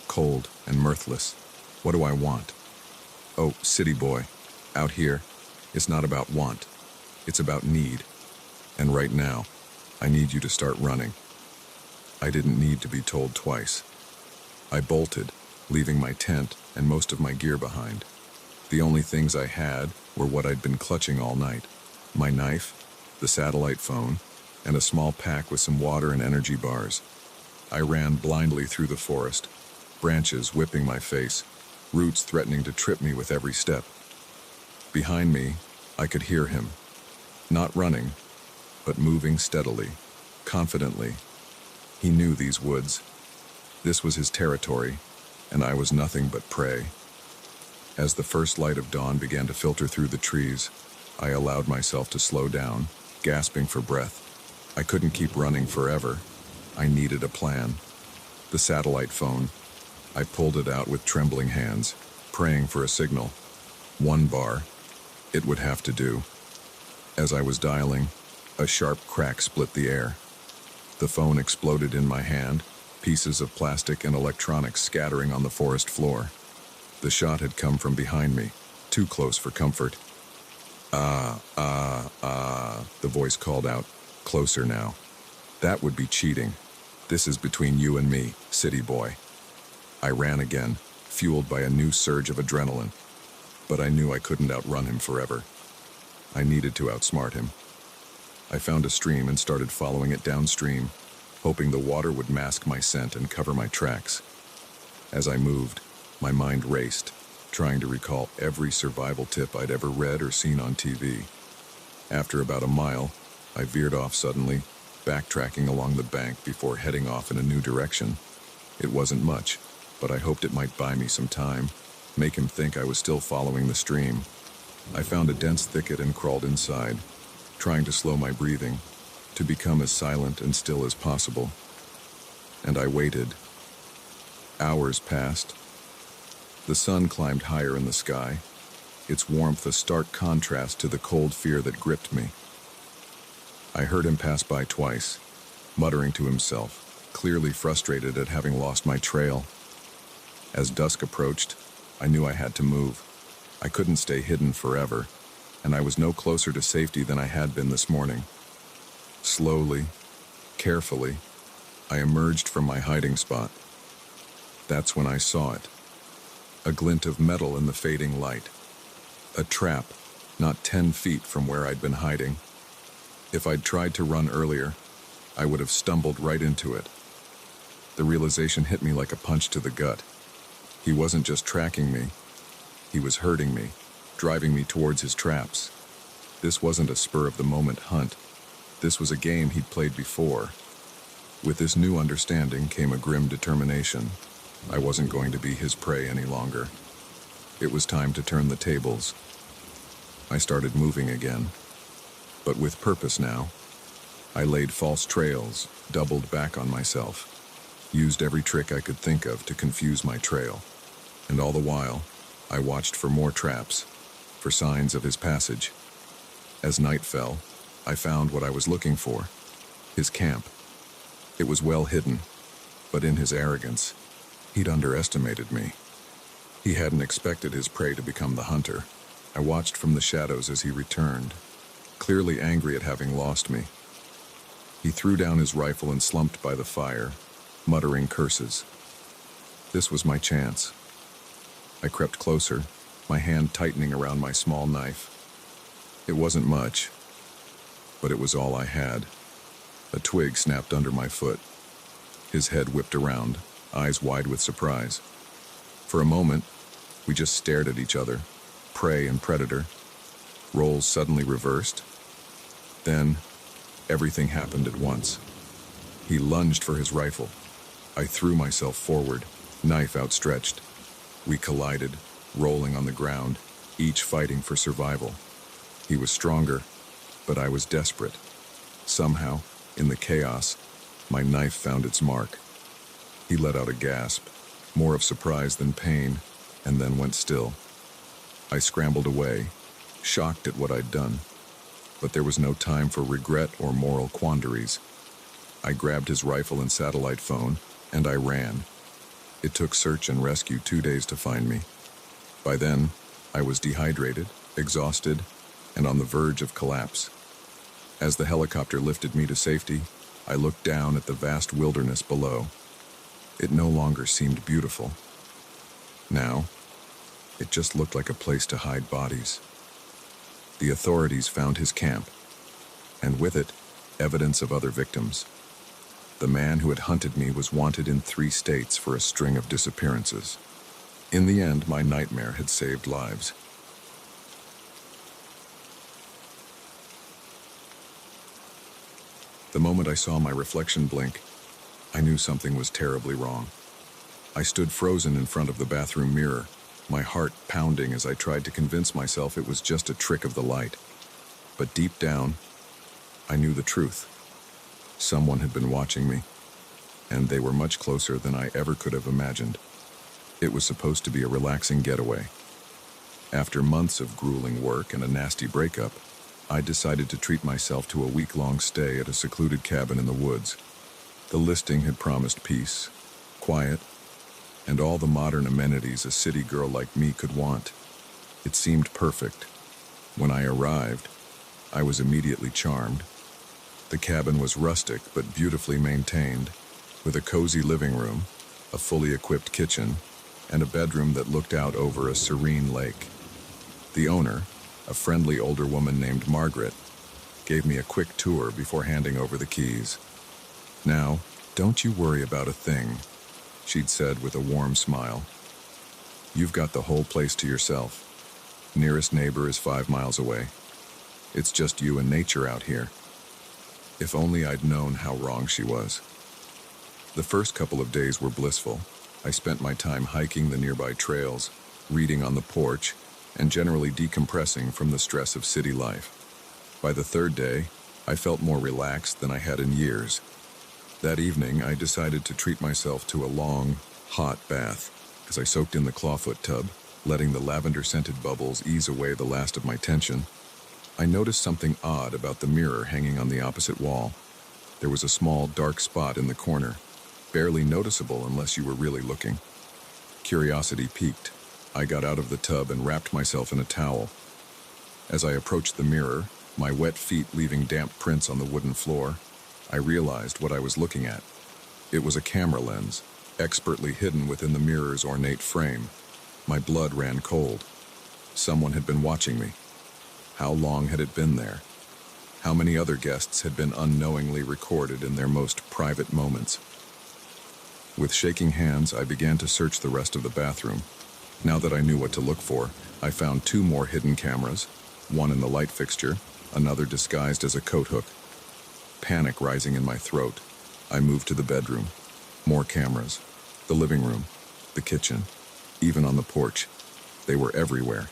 cold and mirthless. "What do I want?" Oh, city boy, out here, it's not about want, it's about need. And right now, I need you to start running. I didn't need to be told twice. I bolted, leaving my tent and most of my gear behind. The only things I had were what I'd been clutching all night: my knife, the satellite phone, and a small pack with some water and energy bars. I ran blindly through the forest, branches whipping my face, roots threatening to trip me with every step. Behind me, I could hear him, not running, but moving steadily, confidently. He knew these woods. This was his territory, and I was nothing but prey. As the first light of dawn began to filter through the trees, I allowed myself to slow down, gasping for breath. I couldn't keep running forever. I needed a plan. The satellite phone. I pulled it out with trembling hands, praying for a signal. 1 bar. It would have to do. As I was dialing, a sharp crack split the air. The phone exploded in my hand, pieces of plastic and electronics scattering on the forest floor. The shot had come from behind me, too close for comfort. The voice called out, closer now. That would be cheating. This is between you and me, city boy. I ran again, fueled by a new surge of adrenaline. But I knew I couldn't outrun him forever. I needed to outsmart him. I found a stream and started following it downstream, hoping the water would mask my scent and cover my tracks. As I moved, my mind raced, trying to recall every survival tip I'd ever read or seen on TV. After about a mile, I veered off suddenly, backtracking along the bank before heading off in a new direction. It wasn't much, but I hoped it might buy me some time, make him think I was still following the stream. I found a dense thicket and crawled inside, trying to slow my breathing, to become as silent and still as possible. And I waited. Hours passed. The sun climbed higher in the sky, its warmth a stark contrast to the cold fear that gripped me. I heard him pass by twice, muttering to himself, clearly frustrated at having lost my trail. As dusk approached, I knew I had to move. I couldn't stay hidden forever, and I was no closer to safety than I had been this morning. Slowly, carefully, I emerged from my hiding spot. That's when I saw it. A glint of metal in the fading light. A trap, not 10 feet from where I'd been hiding. If I'd tried to run earlier, I would have stumbled right into it. The realization hit me like a punch to the gut. He wasn't just tracking me. He was herding me, driving me towards his traps. This wasn't a spur-of-the-moment hunt. This was a game he'd played before. With this new understanding came a grim determination. I wasn't going to be his prey any longer. It was time to turn the tables. I started moving again, but with purpose now. I laid false trails, doubled back on myself, used every trick I could think of to confuse my trail. And all the while, I watched for more traps, for signs of his passage. As night fell, I found what I was looking for: his camp. It was well hidden, but in his arrogance, he'd underestimated me. He hadn't expected his prey to become the hunter. I watched from the shadows as he returned, clearly angry at having lost me. He threw down his rifle and slumped by the fire, muttering curses. This was my chance. I crept closer, my hand tightening around my small knife. It wasn't much, but it was all I had. A twig snapped under my foot. His head whipped around, eyes wide with surprise. For a moment, we just stared at each other, prey and predator. Roles suddenly reversed. Then, everything happened at once. He lunged for his rifle. I threw myself forward, knife outstretched. We collided, rolling on the ground, each fighting for survival. He was stronger, but I was desperate. Somehow, in the chaos, my knife found its mark. He let out a gasp, more of surprise than pain, and then went still. I scrambled away, shocked at what I'd done. But there was no time for regret or moral quandaries. I grabbed his rifle and satellite phone, and I ran. It took search and rescue 2 days to find me. By then, I was dehydrated, exhausted, and on the verge of collapse. As the helicopter lifted me to safety, I looked down at the vast wilderness below. It no longer seemed beautiful. Now, it just looked like a place to hide bodies. The authorities found his camp, and with it, evidence of other victims. The man who had hunted me was wanted in 3 states for a string of disappearances. In the end, my nightmare had saved lives. The moment I saw my reflection blink, I knew something was terribly wrong. I stood frozen in front of the bathroom mirror, my heart pounding as I tried to convince myself it was just a trick of the light. But deep down, I knew the truth. Someone had been watching me, and they were much closer than I ever could have imagined. It was supposed to be a relaxing getaway. After months of grueling work and a nasty breakup, I decided to treat myself to a week-long stay at a secluded cabin in the woods. The listing had promised peace, quiet, and all the modern amenities a city girl like me could want. It seemed perfect. When I arrived, I was immediately charmed. The cabin was rustic but beautifully maintained, with a cozy living room, a fully equipped kitchen, and a bedroom that looked out over a serene lake. The owner, a friendly older woman named Margaret, gave me a quick tour before handing over the keys. "Now, don't you worry about a thing," she'd said with a warm smile. "You've got the whole place to yourself. Nearest neighbor is 5 miles away. It's just you and nature out here." If only I'd known how wrong she was. The first couple of days were blissful. I spent my time hiking the nearby trails, reading on the porch, and generally decompressing from the stress of city life. By the 3rd day, I felt more relaxed than I had in years. That evening, I decided to treat myself to a long, hot bath. As I soaked in the clawfoot tub, letting the lavender-scented bubbles ease away the last of my tension, I noticed something odd about the mirror hanging on the opposite wall. There was a small, dark spot in the corner, barely noticeable unless you were really looking. Curiosity piqued. I got out of the tub and wrapped myself in a towel. As I approached the mirror, my wet feet leaving damp prints on the wooden floor, I realized what I was looking at. It was a camera lens, expertly hidden within the mirror's ornate frame. My blood ran cold. Someone had been watching me. How long had it been there? How many other guests had been unknowingly recorded in their most private moments? With shaking hands, I began to search the rest of the bathroom. Now that I knew what to look for, I found 2 more hidden cameras, one in the light fixture, another disguised as a coat hook. Panic rising in my throat, I moved to the bedroom. More cameras. The living room, the kitchen, even on the porch. They were everywhere.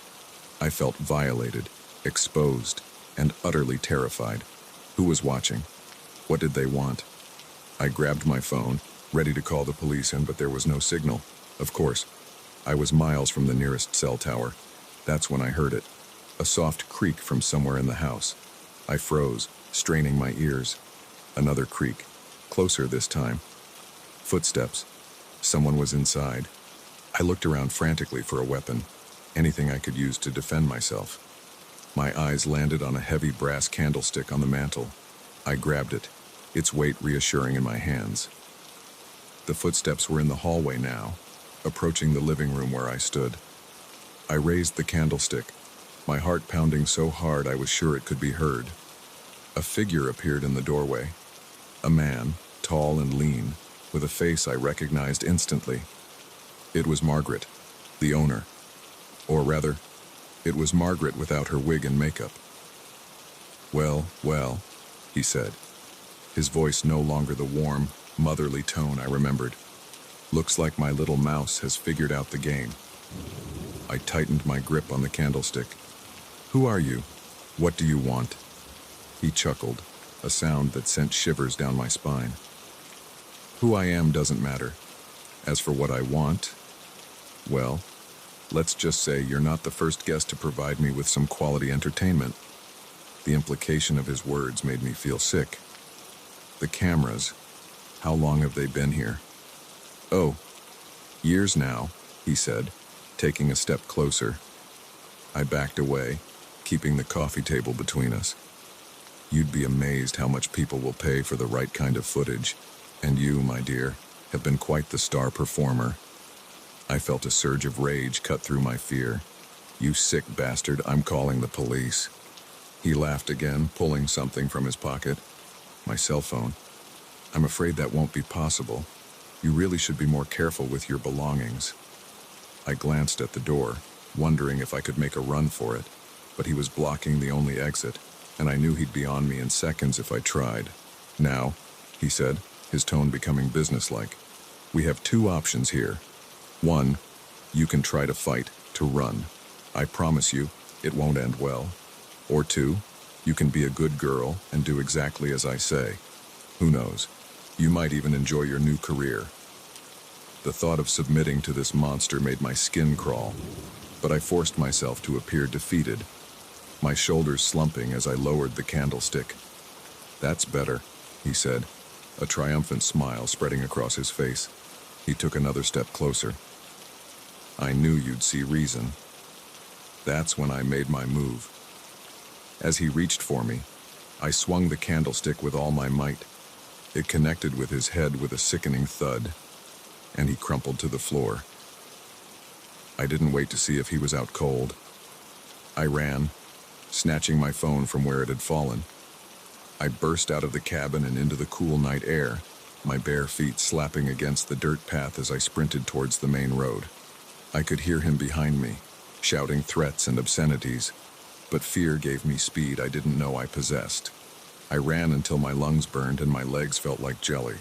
I felt violated, exposed, and utterly terrified. Who was watching? What did they want? I grabbed my phone, ready to call the police in, but there was no signal. Of course, I was miles from the nearest cell tower. That's when I heard it. A soft creak from somewhere in the house. I froze, straining my ears. Another creak, closer this time. Footsteps. Someone was inside. I looked around frantically for a weapon, anything I could use to defend myself. My eyes landed on a heavy brass candlestick on the mantel. I grabbed it, its weight reassuring in my hands. The footsteps were in the hallway now, approaching the living room where I stood. I raised the candlestick, my heart pounding so hard I was sure it could be heard. A figure appeared in the doorway. A man, tall and lean, with a face I recognized instantly. It was Margaret, the owner. Or rather, it was Margaret without her wig and makeup. "Well, well," he said, his voice no longer the warm, motherly tone I remembered. "Looks like my little mouse has figured out the game." I tightened my grip on the candlestick. "Who are you? What do you want?" He chuckled, a sound that sent shivers down my spine. "Who I am doesn't matter. As for what I want, well, let's just say you're not the first guest to provide me with some quality entertainment." The implication of his words made me feel sick. "The cameras, how long have they been here?" "Oh, years now," he said, taking a step closer. I backed away, keeping the coffee table between us. You'd be amazed how much people will pay for the right kind of footage, and you, my dear, have been quite the star performer. I felt a surge of rage cut through my fear. You sick bastard, I'm calling the police. He laughed again, pulling something from his pocket. My cell phone. I'm afraid that won't be possible. You really should be more careful with your belongings. I glanced at the door, wondering if I could make a run for it, but he was blocking the only exit, and I knew he'd be on me in seconds if I tried. Now, he said, his tone becoming businesslike, we have two options here. One, you can try to fight, to run. I promise you, it won't end well. Or two, you can be a good girl and do exactly as I say. Who knows? You might even enjoy your new career. The thought of submitting to this monster made my skin crawl, but I forced myself to appear defeated, my shoulders slumping as I lowered the candlestick. That's better, he said, a triumphant smile spreading across his face. He took another step closer. I knew you'd see reason. That's when I made my move. As he reached for me, I swung the candlestick with all my might. It connected with his head with a sickening thud, and he crumpled to the floor. I didn't wait to see if he was out cold. I ran, snatching my phone from where it had fallen. I burst out of the cabin and into the cool night air, my bare feet slapping against the dirt path as I sprinted towards the main road. I could hear him behind me, shouting threats and obscenities, but fear gave me speed I didn't know I possessed. I ran until my lungs burned and my legs felt like jelly.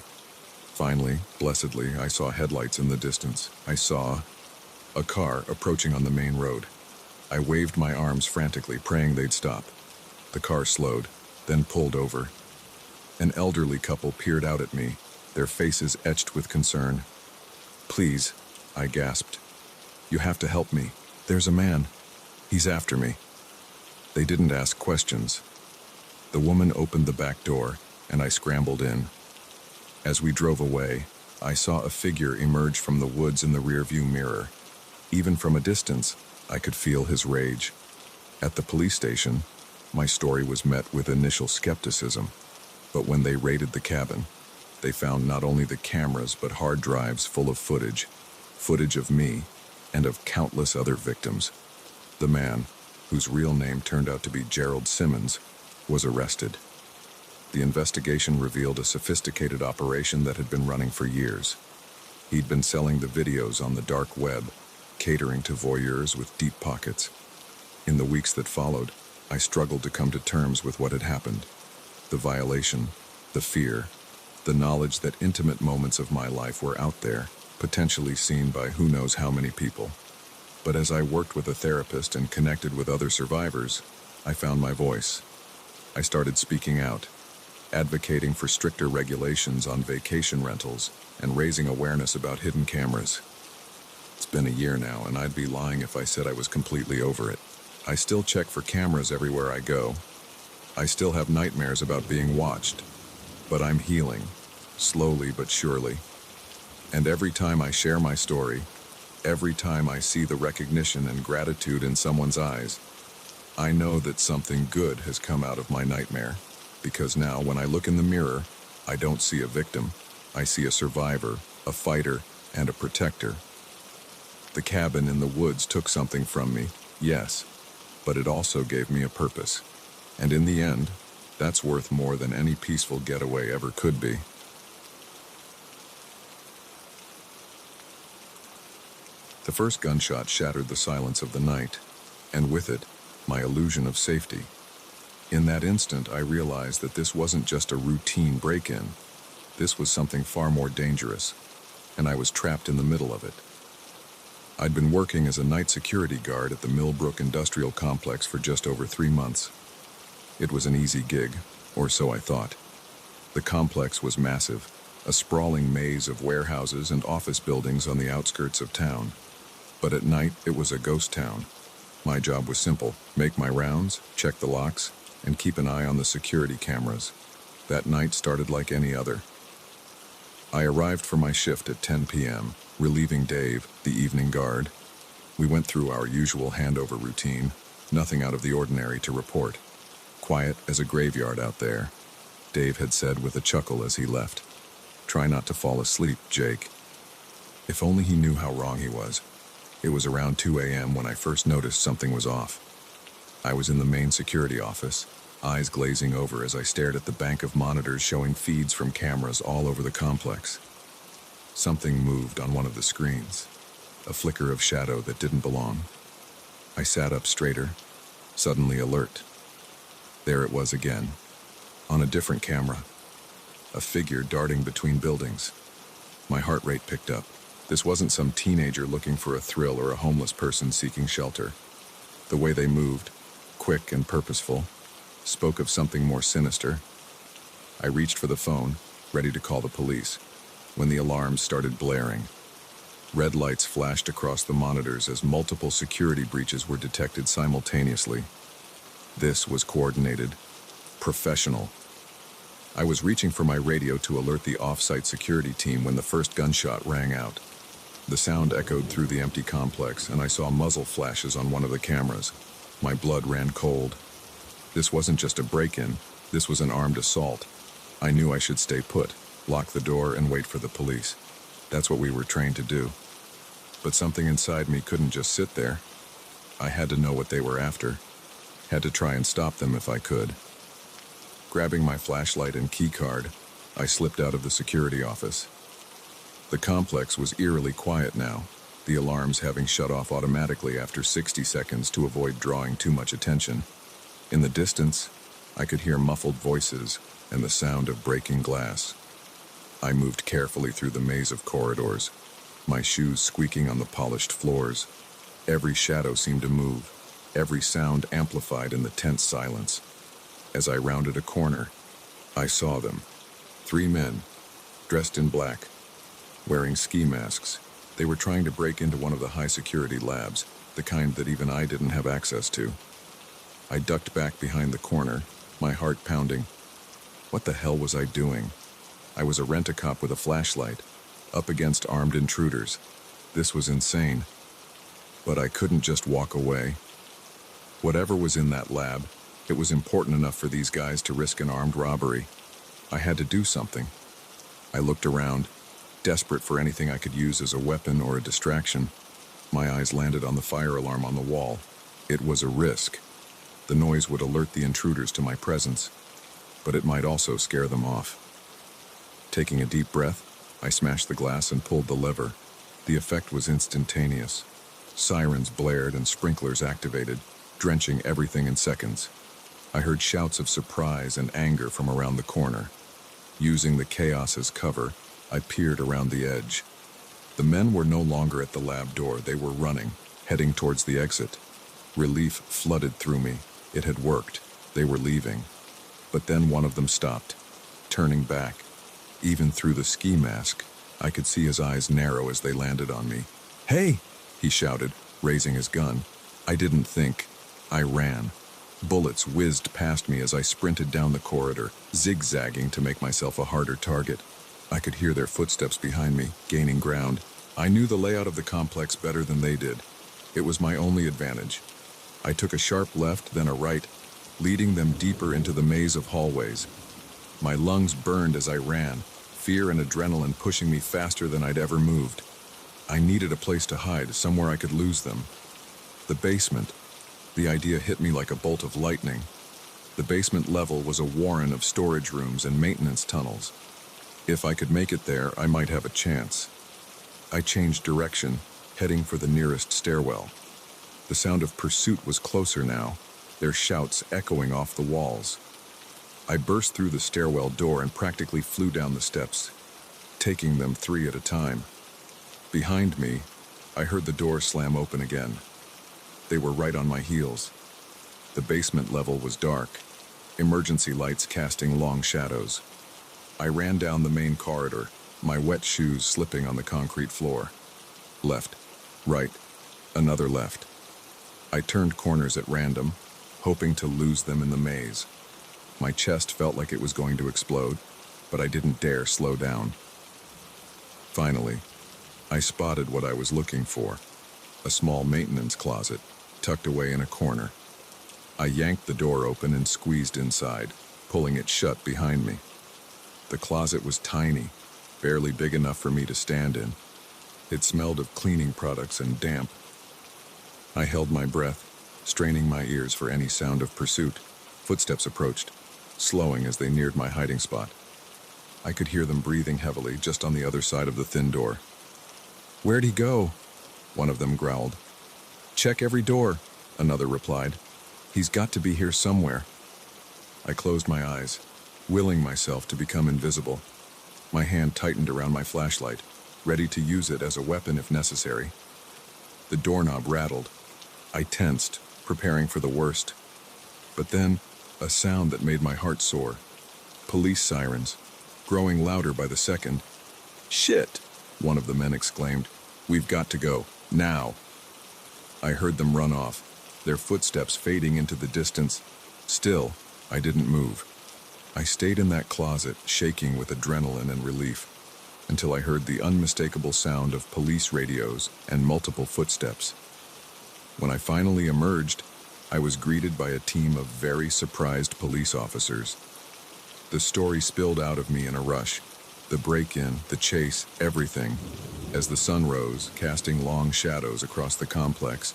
Finally, blessedly, I saw headlights in the distance. I saw a car approaching on the main road. I waved my arms frantically, praying they'd stop. The car slowed, then pulled over. An elderly couple peered out at me, their faces etched with concern. "Please," I gasped. "You have to help me. There's a man. He's after me." They didn't ask questions. The woman opened the back door, and I scrambled in. As we drove away, I saw a figure emerge from the woods in the rearview mirror. Even from a distance, I could feel his rage. At the police station, my story was met with initial skepticism, but when they raided the cabin, they found not only the cameras but hard drives full of footage of me and of countless other victims. The man, whose real name turned out to be Gerald Simmons, was arrested. The investigation revealed a sophisticated operation that had been running for years. He'd been selling the videos on the dark web, catering to voyeurs with deep pockets. In the weeks that followed, I struggled to come to terms with what had happened. The violation, the fear, the knowledge that intimate moments of my life were out there, potentially seen by who knows how many people. But as I worked with a therapist and connected with other survivors, I found my voice. I started speaking out, advocating for stricter regulations on vacation rentals and raising awareness about hidden cameras. It's been a year now, and I'd be lying if I said I was completely over it. I still check for cameras everywhere I go. I still have nightmares about being watched, but I'm healing, slowly but surely. And every time I share my story, every time I see the recognition and gratitude in someone's eyes, I know that something good has come out of my nightmare, because now when I look in the mirror, I don't see a victim. I see a survivor, a fighter, and a protector. The cabin in the woods took something from me, yes, but it also gave me a purpose. And in the end, that's worth more than any peaceful getaway ever could be. The first gunshot shattered the silence of the night, and with it, my illusion of safety. In that instant, I realized that this wasn't just a routine break-in. This was something far more dangerous, and I was trapped in the middle of it. I'd been working as a night security guard at the Millbrook Industrial Complex for just over 3 months. It was an easy gig, or so I thought. The complex was massive, a sprawling maze of warehouses and office buildings on the outskirts of town. But at night, it was a ghost town. My job was simple: make my rounds, check the locks, and keep an eye on the security cameras. That night started like any other. I arrived for my shift at 10 p.m., relieving Dave, the evening guard. We went through our usual handover routine, Nothing out of the ordinary to report. Quiet as a graveyard out there, Dave had said with a chuckle as he left. Try not to fall asleep, Jake. If only he knew how wrong he was. It was around 2 a.m. when I first noticed something was off. I was in the main security office, eyes glazing over as I stared at the bank of monitors showing feeds from cameras all over the complex. Something moved on one of the screens, a flicker of shadow that didn't belong. I sat up straighter, suddenly alert. There it was again, on a different camera, a figure darting between buildings. My heart rate picked up. This wasn't some teenager looking for a thrill or a homeless person seeking shelter. The way they moved, quick and purposeful, spoke of something more sinister. I reached for the phone, ready to call the police, when the alarms started blaring. Red lights flashed across the monitors as multiple security breaches were detected simultaneously. This was coordinated, professional. I was reaching for my radio to alert the off-site security team when the first gunshot rang out. The sound echoed through the empty complex, and I saw muzzle flashes on one of the cameras. My blood ran cold. This wasn't just a break-in, this was an armed assault. I knew I should stay put, lock the door, and wait for the police. That's what we were trained to do. But something inside me couldn't just sit there. I had to know what they were after. Had to try and stop them if I could. Grabbing my flashlight and keycard, I slipped out of the security office. The complex was eerily quiet now, the alarms having shut off automatically after 60 seconds to avoid drawing too much attention. In the distance, I could hear muffled voices and the sound of breaking glass. I moved carefully through the maze of corridors, my shoes squeaking on the polished floors. Every shadow seemed to move, every sound amplified in the tense silence. As I rounded a corner, I saw them. 3 men, dressed in black, wearing ski masks. They were trying to break into one of the high-security labs, the kind that even I didn't have access to. I ducked back behind the corner, my heart pounding. What the hell was I doing? I was a rent-a-cop with a flashlight, up against armed intruders. This was insane. But I couldn't just walk away. Whatever was in that lab, it was important enough for these guys to risk an armed robbery. I had to do something. I looked around, desperate for anything I could use as a weapon or a distraction. My eyes landed on the fire alarm on the wall. It was a risk. The noise would alert the intruders to my presence, but it might also scare them off. Taking a deep breath, I smashed the glass and pulled the lever. The effect was instantaneous. Sirens blared and sprinklers activated, drenching everything in seconds. I heard shouts of surprise and anger from around the corner. Using the chaos as cover, I peered around the edge. The men were no longer at the lab door. They were running, heading towards the exit. Relief flooded through me. It had worked. They were leaving. But then one of them stopped, turning back. Even through the ski mask, I could see his eyes narrow as they landed on me. "Hey!" he shouted, raising his gun. I didn't think. I ran. Bullets whizzed past me as I sprinted down the corridor, zigzagging to make myself a harder target. I could hear their footsteps behind me, gaining ground. I knew the layout of the complex better than they did. It was my only advantage. I took a sharp left, then a right, leading them deeper into the maze of hallways. My lungs burned as I ran, fear and adrenaline pushing me faster than I'd ever moved. I needed a place to hide, somewhere I could lose them. The basement. The idea hit me like a bolt of lightning. The basement level was a warren of storage rooms and maintenance tunnels. If I could make it there, I might have a chance. I changed direction, heading for the nearest stairwell. The sound of pursuit was closer now, their shouts echoing off the walls. I burst through the stairwell door and practically flew down the steps, taking them 3 at a time. Behind me, I heard the door slam open again. They were right on my heels. The basement level was dark, emergency lights casting long shadows. I ran down the main corridor, my wet shoes slipping on the concrete floor. Left, right, another left. I turned corners at random, hoping to lose them in the maze. My chest felt like it was going to explode, but I didn't dare slow down. Finally, I spotted what I was looking for. A small maintenance closet, tucked away in a corner. I yanked the door open and squeezed inside, pulling it shut behind me. The closet was tiny, barely big enough for me to stand in. It smelled of cleaning products and damp. I held my breath, straining my ears for any sound of pursuit. Footsteps approached, slowing as they neared my hiding spot. I could hear them breathing heavily just on the other side of the thin door. "Where'd he go?" one of them growled. "Check every door," another replied. "He's got to be here somewhere." I closed my eyes, willing myself to become invisible. My hand tightened around my flashlight, ready to use it as a weapon if necessary. The doorknob rattled. I tensed, preparing for the worst. But then, a sound that made my heart soar. Police sirens, growing louder by the second. "Shit!" one of the men exclaimed. "We've got to go, now!" I heard them run off, their footsteps fading into the distance. Still, I didn't move. I stayed in that closet, shaking with adrenaline and relief, until I heard the unmistakable sound of police radios and multiple footsteps. When I finally emerged, I was greeted by a team of very surprised police officers. The story spilled out of me in a rush. The break-in, the chase, everything. As the sun rose, casting long shadows across the complex,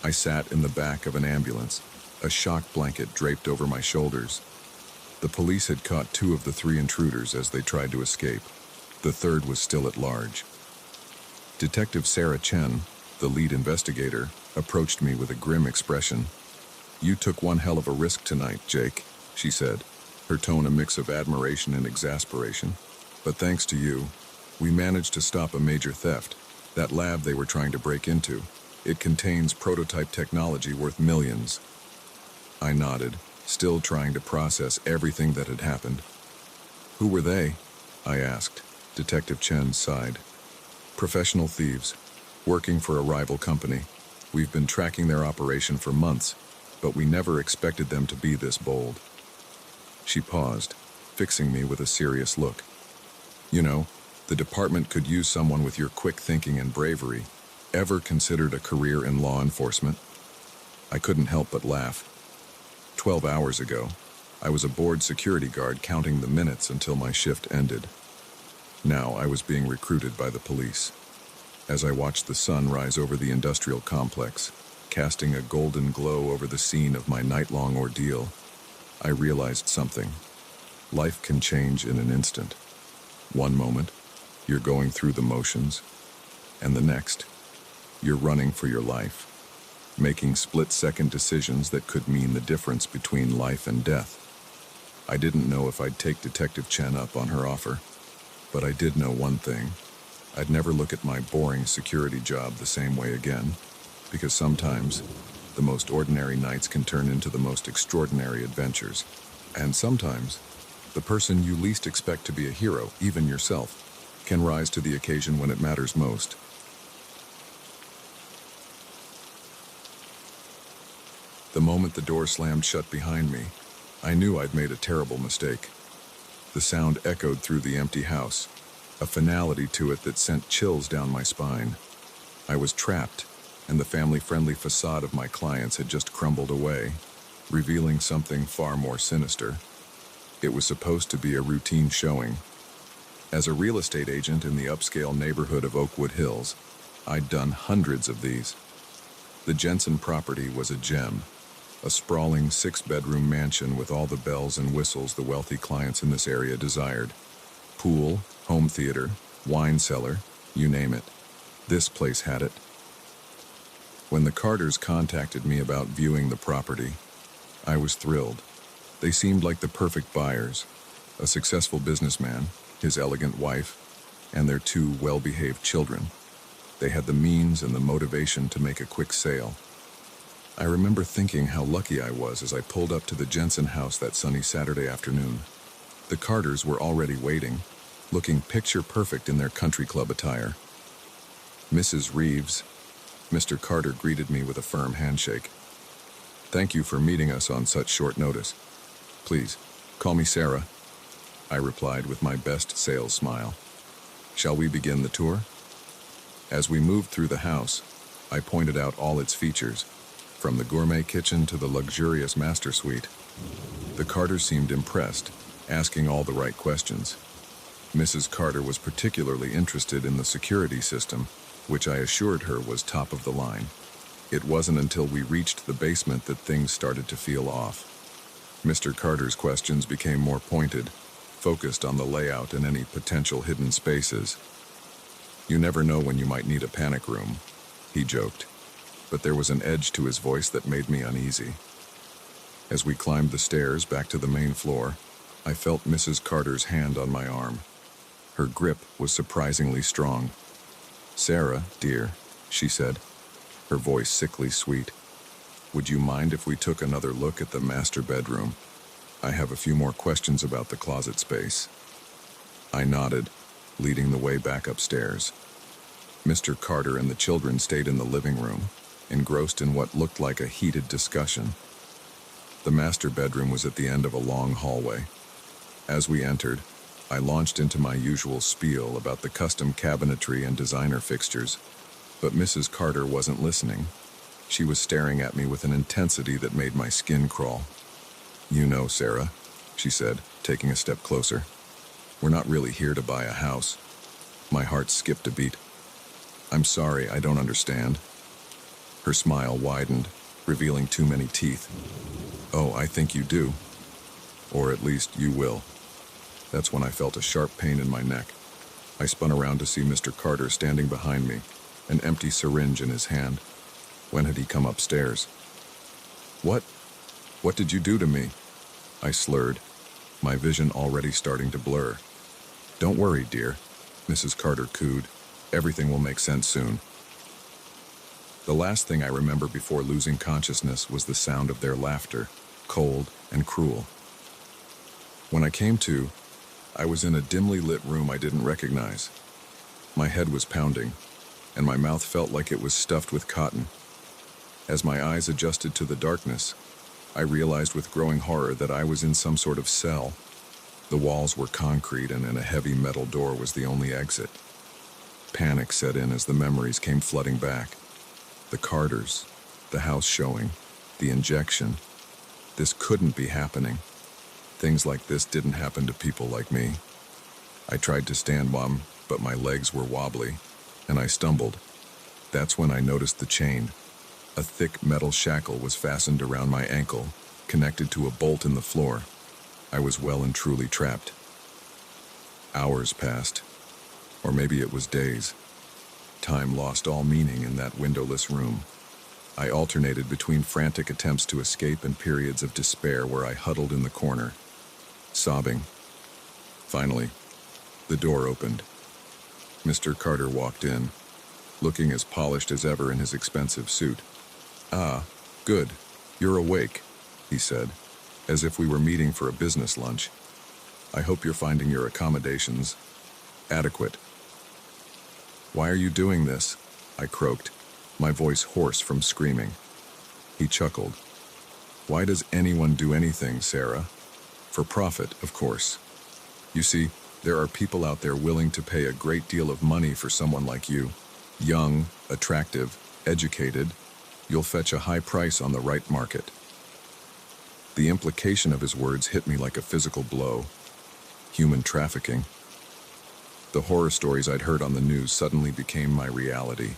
I sat in the back of an ambulance, a shock blanket draped over my shoulders. The police had caught 2 of the 3 intruders as they tried to escape. The third was still at large. Detective Sarah Chen, the lead investigator, approached me with a grim expression. "You took one hell of a risk tonight, Jake," she said, her tone a mix of admiration and exasperation. "But thanks to you, we managed to stop a major theft. That lab they were trying to break into. It contains prototype technology worth millions." I nodded, still trying to process everything that had happened. "Who were they?" I asked. Detective Chen sighed. "Professional thieves, working for a rival company. We've been tracking their operation for months, but we never expected them to be this bold." She paused, fixing me with a serious look. "You know, the department could use someone with your quick thinking and bravery. Ever considered a career in law enforcement?" I couldn't help but laugh. 12 hours ago, I was a bored security guard counting the minutes until my shift ended. Now I was being recruited by the police. As I watched the sun rise over the industrial complex, casting a golden glow over the scene of my night-long ordeal, I realized something. Life can change in an instant. One moment, you're going through the motions, and the next, you're running for your life, making split-second decisions that could mean the difference between life and death. I didn't know if I'd take Detective Chen up on her offer, but I did know one thing. I'd never look at my boring security job the same way again, because sometimes the most ordinary nights can turn into the most extraordinary adventures. And sometimes, the person you least expect to be a hero, even yourself, can rise to the occasion when it matters most. The moment the door slammed shut behind me, I knew I'd made a terrible mistake. The sound echoed through the empty house, a finality to it that sent chills down my spine. I was trapped, and the family-friendly facade of my clients had just crumbled away, revealing something far more sinister. It was supposed to be a routine showing. As a real estate agent in the upscale neighborhood of Oakwood Hills, I'd done hundreds of these. The Jensen property was a gem, a sprawling 6-bedroom mansion with all the bells and whistles the wealthy clients in this area desired. Pool, home theater, wine cellar, you name it. This place had it. When the Carters contacted me about viewing the property, I was thrilled. They seemed like the perfect buyers, a successful businessman, his elegant wife, and their 2 well-behaved children. They had the means and the motivation to make a quick sale. I remember thinking how lucky I was as I pulled up to the Jensen house that sunny Saturday afternoon. The Carters were already waiting, looking picture-perfect in their country club attire. "Mrs. Reeves," Mr. Carter greeted me with a firm handshake. "Thank you for meeting us on such short notice. Please, call me Sarah," I replied with my best sales smile. "Shall we begin the tour?" As we moved through the house, I pointed out all its features, from the gourmet kitchen to the luxurious master suite. The Carters seemed impressed, asking all the right questions. Mrs. Carter was particularly interested in the security system, which I assured her was top of the line. It wasn't until we reached the basement that things started to feel off. Mr. Carter's questions became more pointed, focused on the layout and any potential hidden spaces. "You never know when you might need a panic room," he joked, but there was an edge to his voice that made me uneasy. As we climbed the stairs back to the main floor, I felt Mrs. Carter's hand on my arm. Her grip was surprisingly strong. "Sarah, dear," she said, her voice sickly sweet, "would you mind if we took another look at the master bedroom? I have a few more questions about the closet space." I nodded, leading the way back upstairs. Mr. Carter and the children stayed in the living room, engrossed in what looked like a heated discussion. The master bedroom was at the end of a long hallway. As we entered, I launched into my usual spiel about the custom cabinetry and designer fixtures, but Mrs. Carter wasn't listening. She was staring at me with an intensity that made my skin crawl. "You know, Sarah," she said, taking a step closer, "we're not really here to buy a house." My heart skipped a beat. "I'm sorry, I don't understand." Her smile widened, revealing too many teeth. "Oh, I think you do. Or at least you will." That's when I felt a sharp pain in my neck. I spun around to see Mr. Carter standing behind me, an empty syringe in his hand. When had he come upstairs? What did you do to me?" I slurred, my vision already starting to blur. "Don't worry, dear," Mrs. Carter cooed. "Everything will make sense soon." The last thing I remember before losing consciousness was the sound of their laughter, cold and cruel. When I came to, I was in a dimly lit room I didn't recognize. My head was pounding, and my mouth felt like it was stuffed with cotton. As my eyes adjusted to the darkness, I realized with growing horror that I was in some sort of cell. The walls were concrete, and a heavy metal door was the only exit. Panic set in as the memories came flooding back. The Carters, the house showing, the injection. This couldn't be happening. Things like this didn't happen to people like me. I tried to stand, but my legs were wobbly, and I stumbled. That's when I noticed the chain. A thick metal shackle was fastened around my ankle, connected to a bolt in the floor. I was well and truly trapped. Hours passed, or maybe it was days. Time lost all meaning in that windowless room. I alternated between frantic attempts to escape and periods of despair where I huddled in the corner, sobbing. Finally, the door opened. Mr. Carter walked in, looking as polished as ever in his expensive suit. "Ah, good. You're awake," he said, as if we were meeting for a business lunch. "I hope you're finding your accommodations adequate." "Why are you doing this?" I croaked, my voice hoarse from screaming. He chuckled. "Why does anyone do anything, Sarah? For profit, of course. You see, there are people out there willing to pay a great deal of money for someone like you. Young, attractive, educated. You'll fetch a high price on the right market." The implication of his words hit me like a physical blow. Human trafficking. The horror stories I'd heard on the news suddenly became my reality.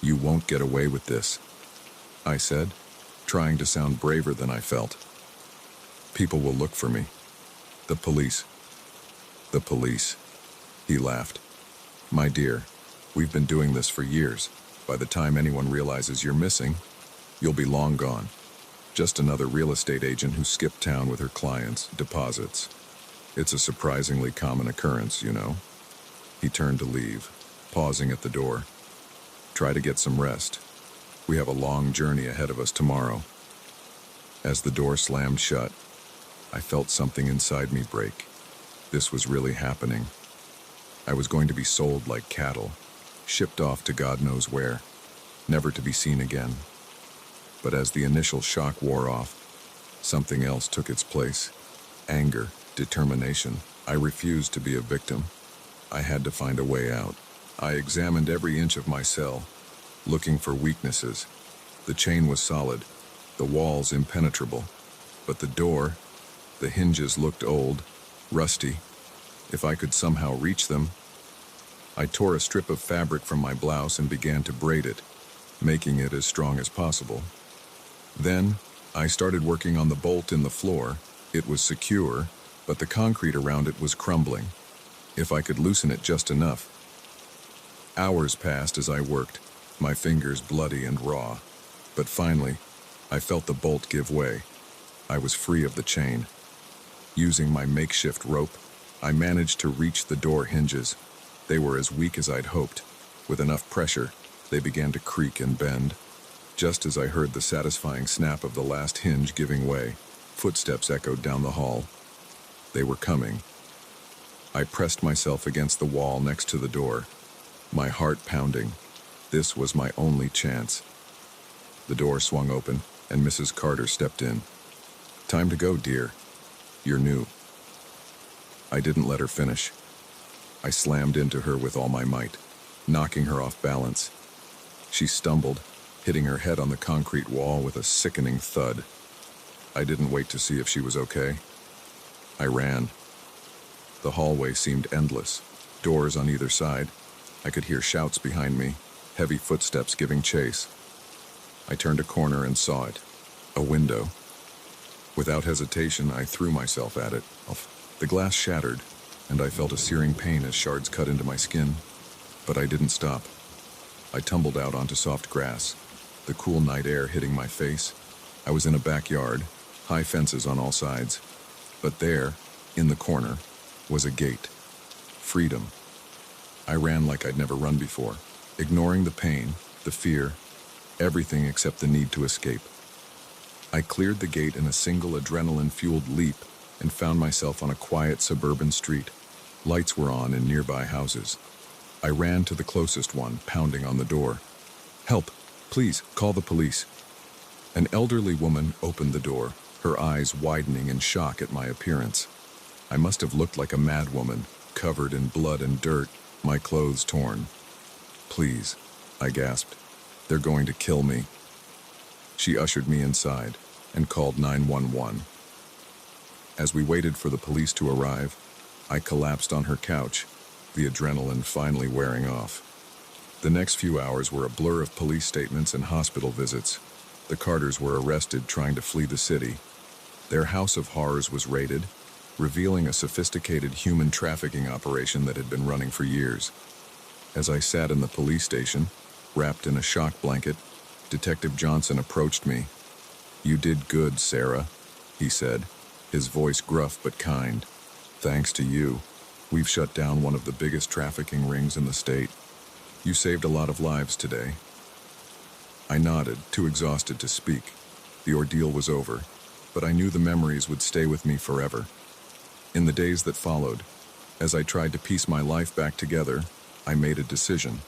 "You won't get away with this," I said, trying to sound braver than I felt. "People will look for me. The police." "The police," he laughed. "My dear, we've been doing this for years. By the time anyone realizes you're missing, you'll be long gone. Just another real estate agent who skipped town with her clients' deposits. It's a surprisingly common occurrence, you know." He turned to leave, pausing at the door. "Try to get some rest. We have a long journey ahead of us tomorrow." As the door slammed shut, I felt something inside me break. This was really happening. I was going to be sold like cattle, shipped off to God knows where, never to be seen again. But as the initial shock wore off, something else took its place. Anger, determination. I refused to be a victim. I had to find a way out. I examined every inch of my cell, looking for weaknesses, The chain was solid, the walls impenetrable, but the door, the hinges looked old, rusty. If I could somehow reach them. I tore a strip of fabric from my blouse and began to braid it, making it as strong as possible. Then, I started working on the bolt in the floor. It was secure, but the concrete around it was crumbling. If I could loosen it just enough. Hours passed as I worked, my fingers bloody and raw. But finally, I felt the bolt give way. I was free of the chain. Using my makeshift rope, I managed to reach the door hinges. They were as weak as I'd hoped. With enough pressure, they began to creak and bend. Just as I heard the satisfying snap of the last hinge giving way, footsteps echoed down the hall. They were coming. I pressed myself against the wall next to the door, my heart pounding. This was my only chance. The door swung open, and Mrs. Carter stepped in. "Time to go, dear. You're new." I didn't let her finish. I slammed into her with all my might, knocking her off balance. She stumbled, hitting her head on the concrete wall with a sickening thud. I didn't wait to see if she was okay. I ran. The hallway seemed endless, doors on either side. I could hear shouts behind me, heavy footsteps giving chase. I turned a corner and saw it, a window. Without hesitation, I threw myself at it. The glass shattered, and I felt a searing pain as shards cut into my skin. But I didn't stop. I tumbled out onto soft grass, the cool night air hitting my face. I was in a backyard, high fences on all sides. But there, in the corner, was a gate. Freedom. I ran like I'd never run before, ignoring the pain, the fear, everything except the need to escape. I cleared the gate in a single adrenaline-fueled leap and found myself on a quiet suburban street. Lights were on in nearby houses. I ran to the closest one, pounding on the door. "Help! Please, call the police." An elderly woman opened the door, her eyes widening in shock at my appearance. I must have looked like a madwoman, covered in blood and dirt, my clothes torn. "Please," I gasped. "They're going to kill me." She ushered me inside and called 911. As we waited for the police to arrive, I collapsed on her couch, the adrenaline finally wearing off. The next few hours were a blur of police statements and hospital visits. The Carters were arrested trying to flee the city. Their house of horrors was raided, revealing a sophisticated human trafficking operation that had been running for years. As I sat in the police station, wrapped in a shock blanket, Detective Johnson approached me. "You did good, Sarah," he said, his voice gruff but kind. "Thanks to you, we've shut down one of the biggest trafficking rings in the state. You saved a lot of lives today." I nodded, too exhausted to speak. The ordeal was over, but I knew the memories would stay with me forever. In the days that followed, as I tried to piece my life back together, I made a decision.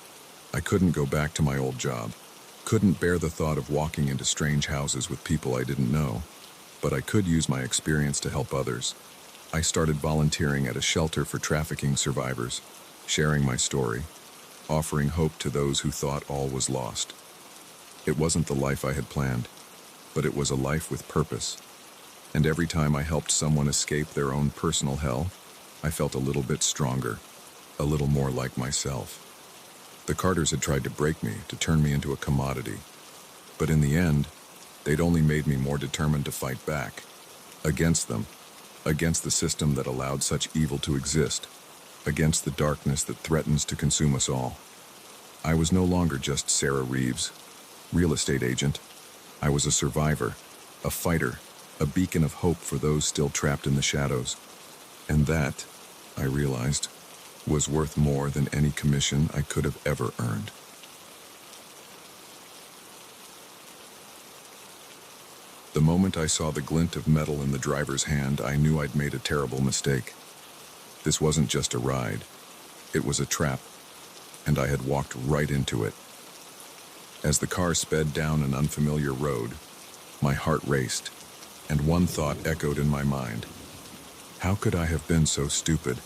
I couldn't go back to my old job, couldn't bear the thought of walking into strange houses with people I didn't know, but I could use my experience to help others. I started volunteering at a shelter for trafficking survivors, sharing my story, offering hope to those who thought all was lost. It wasn't the life I had planned, but it was a life with purpose. And every time I helped someone escape their own personal hell, I felt a little bit stronger, a little more like myself. The Carters had tried to break me, to turn me into a commodity. But in the end, they'd only made me more determined to fight back. Against them. Against the system that allowed such evil to exist. Against the darkness that threatens to consume us all. I was no longer just Sarah Reeves, real estate agent. I was a survivor, a fighter, a beacon of hope for those still trapped in the shadows. And that, I realized, was worth more than any commission I could have ever earned. The moment I saw the glint of metal in the driver's hand, I knew I'd made a terrible mistake. This wasn't just a ride. It was a trap, and I had walked right into it. As the car sped down an unfamiliar road, my heart raced, and one thought echoed in my mind. How could I have been so stupid?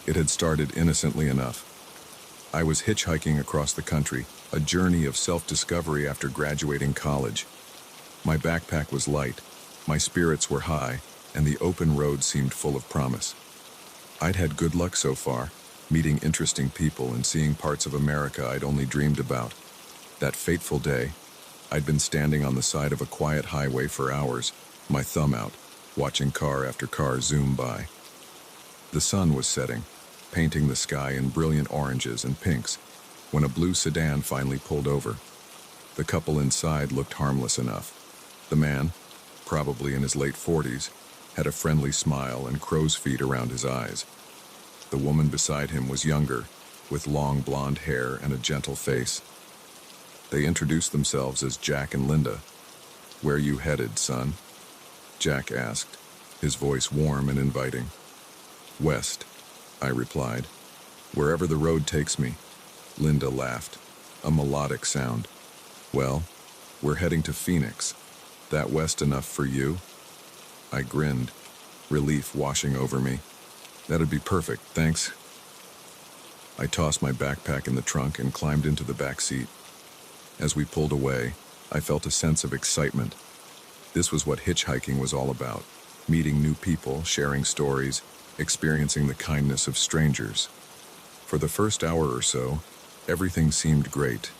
It had started innocently enough. I was hitchhiking across the country, a journey of self-discovery after graduating college. My backpack was light, my spirits were high, and the open road seemed full of promise. I'd had good luck so far, meeting interesting people and seeing parts of America I'd only dreamed about. That fateful day, I'd been standing on the side of a quiet highway for hours, my thumb out, watching car after car zoom by. The sun was setting, painting the sky in brilliant oranges and pinks, when a blue sedan finally pulled over. The couple inside looked harmless enough. The man, probably in his late 40s, had a friendly smile and crow's feet around his eyes. The woman beside him was younger, with long blonde hair and a gentle face. They introduced themselves as Jack and Linda. "Where you headed, son?" Jack asked, his voice warm and inviting. "West," I replied. "Wherever the road takes me." Linda laughed, a melodic sound. "Well, we're heading to Phoenix. That west enough for you?" I grinned, relief washing over me. "That'd be perfect, thanks." I tossed my backpack in the trunk and climbed into the back seat. As we pulled away, I felt a sense of excitement. This was what hitchhiking was all about, meeting new people, sharing stories, experiencing the kindness of strangers. For the first hour or so, everything seemed great.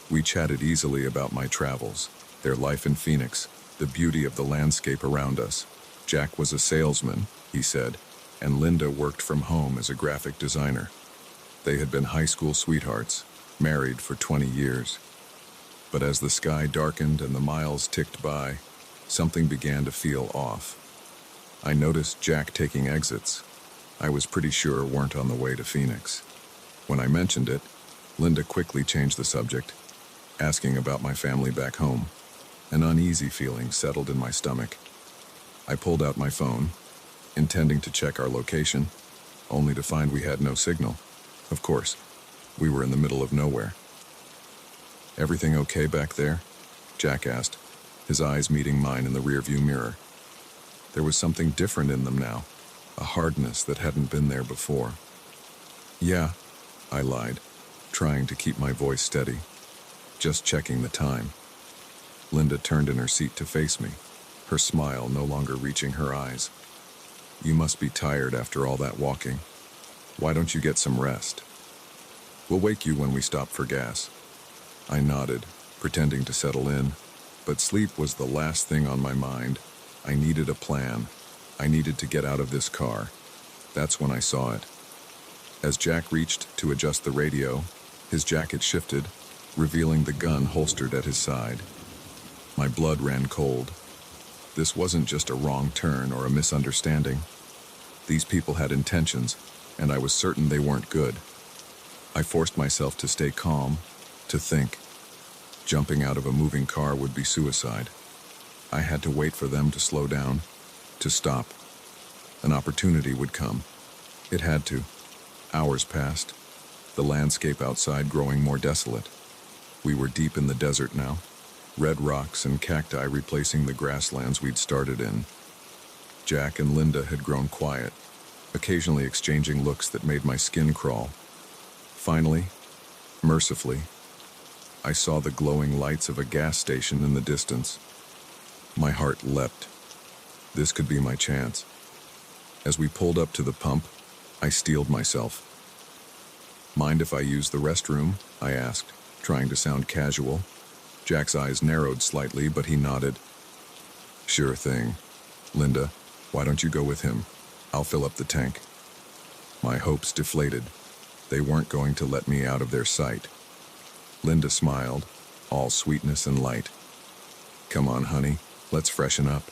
We chatted easily about my travels, their life in Phoenix, the beauty of the landscape around us. Jack was a salesman, he said, and Linda worked from home as a graphic designer. They had been high school sweethearts, married for 20 years. But as the sky darkened and the miles ticked by, something began to feel off. I noticed Jack taking exits I was pretty sure weren't on the way to Phoenix. When I mentioned it, Linda quickly changed the subject, asking about my family back home. An uneasy feeling settled in my stomach. I pulled out my phone, intending to check our location, only to find we had no signal. Of course, we were in the middle of nowhere. "Everything okay back there?" Jack asked, his eyes meeting mine in the rearview mirror. There was something different in them now, a hardness that hadn't been there before. "Yeah," I lied, trying to keep my voice steady. "Just checking the time." Linda turned in her seat to face me, her smile no longer reaching her eyes. "You must be tired after all that walking. Why don't you get some rest? We'll wake you when we stop for gas." I nodded, pretending to settle in, but sleep was the last thing on my mind. I needed a plan. I needed to get out of this car. That's when I saw it. As Jack reached to adjust the radio, his jacket shifted, revealing the gun holstered at his side. My blood ran cold. This wasn't just a wrong turn or a misunderstanding. These people had intentions, and I was certain they weren't good. I forced myself to stay calm, to think. Jumping out of a moving car would be suicide. I had to wait for them to slow down, to stop. An opportunity would come. It had to. Hours passed, the landscape outside growing more desolate. We were deep in the desert now, red rocks and cacti replacing the grasslands we'd started in. Jack and Linda had grown quiet, occasionally exchanging looks that made my skin crawl. Finally, mercifully, I saw the glowing lights of a gas station in the distance. My heart leapt. This could be my chance. As we pulled up to the pump, I steeled myself. "Mind if I use the restroom?" I asked, trying to sound casual. Jack's eyes narrowed slightly, but he nodded. "Sure thing. Linda, why don't you go with him? I'll fill up the tank." My hopes deflated. They weren't going to let me out of their sight. Linda smiled, all sweetness and light. "Come on, honey, let's freshen up."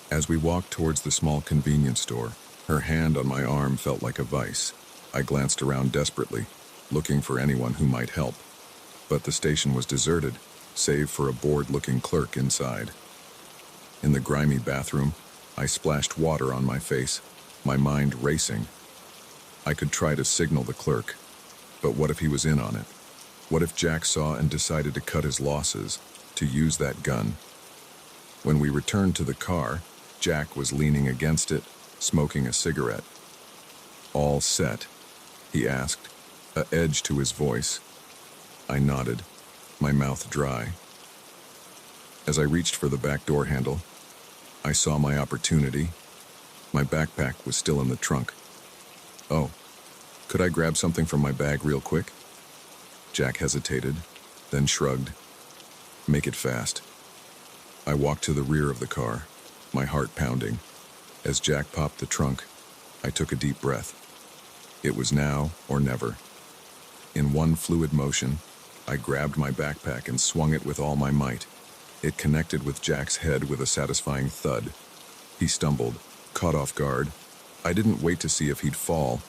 As we walked towards the small convenience store, her hand on my arm felt like a vice. I glanced around desperately, looking for anyone who might help. But the station was deserted, save for a bored-looking clerk inside. In the grimy bathroom, I splashed water on my face, my mind racing. I could try to signal the clerk, but what if he was in on it? What if Jack saw and decided to cut his losses, to use that gun? When we returned to the car, Jack was leaning against it, smoking a cigarette. "All set?" he asked, a edge to his voice. I nodded, my mouth dry. As I reached for the back door handle, I saw my opportunity. My backpack was still in the trunk. Oh, could I grab something from my bag real quick? Jack hesitated, then shrugged. Make it fast. I walked to the rear of the car, my heart pounding. As Jack popped the trunk, I took a deep breath. It was now or never. In one fluid motion, I grabbed my backpack and swung it with all my might. It connected with Jack's head with a satisfying thud. He stumbled, caught off guard. I didn't wait to see if he'd fall.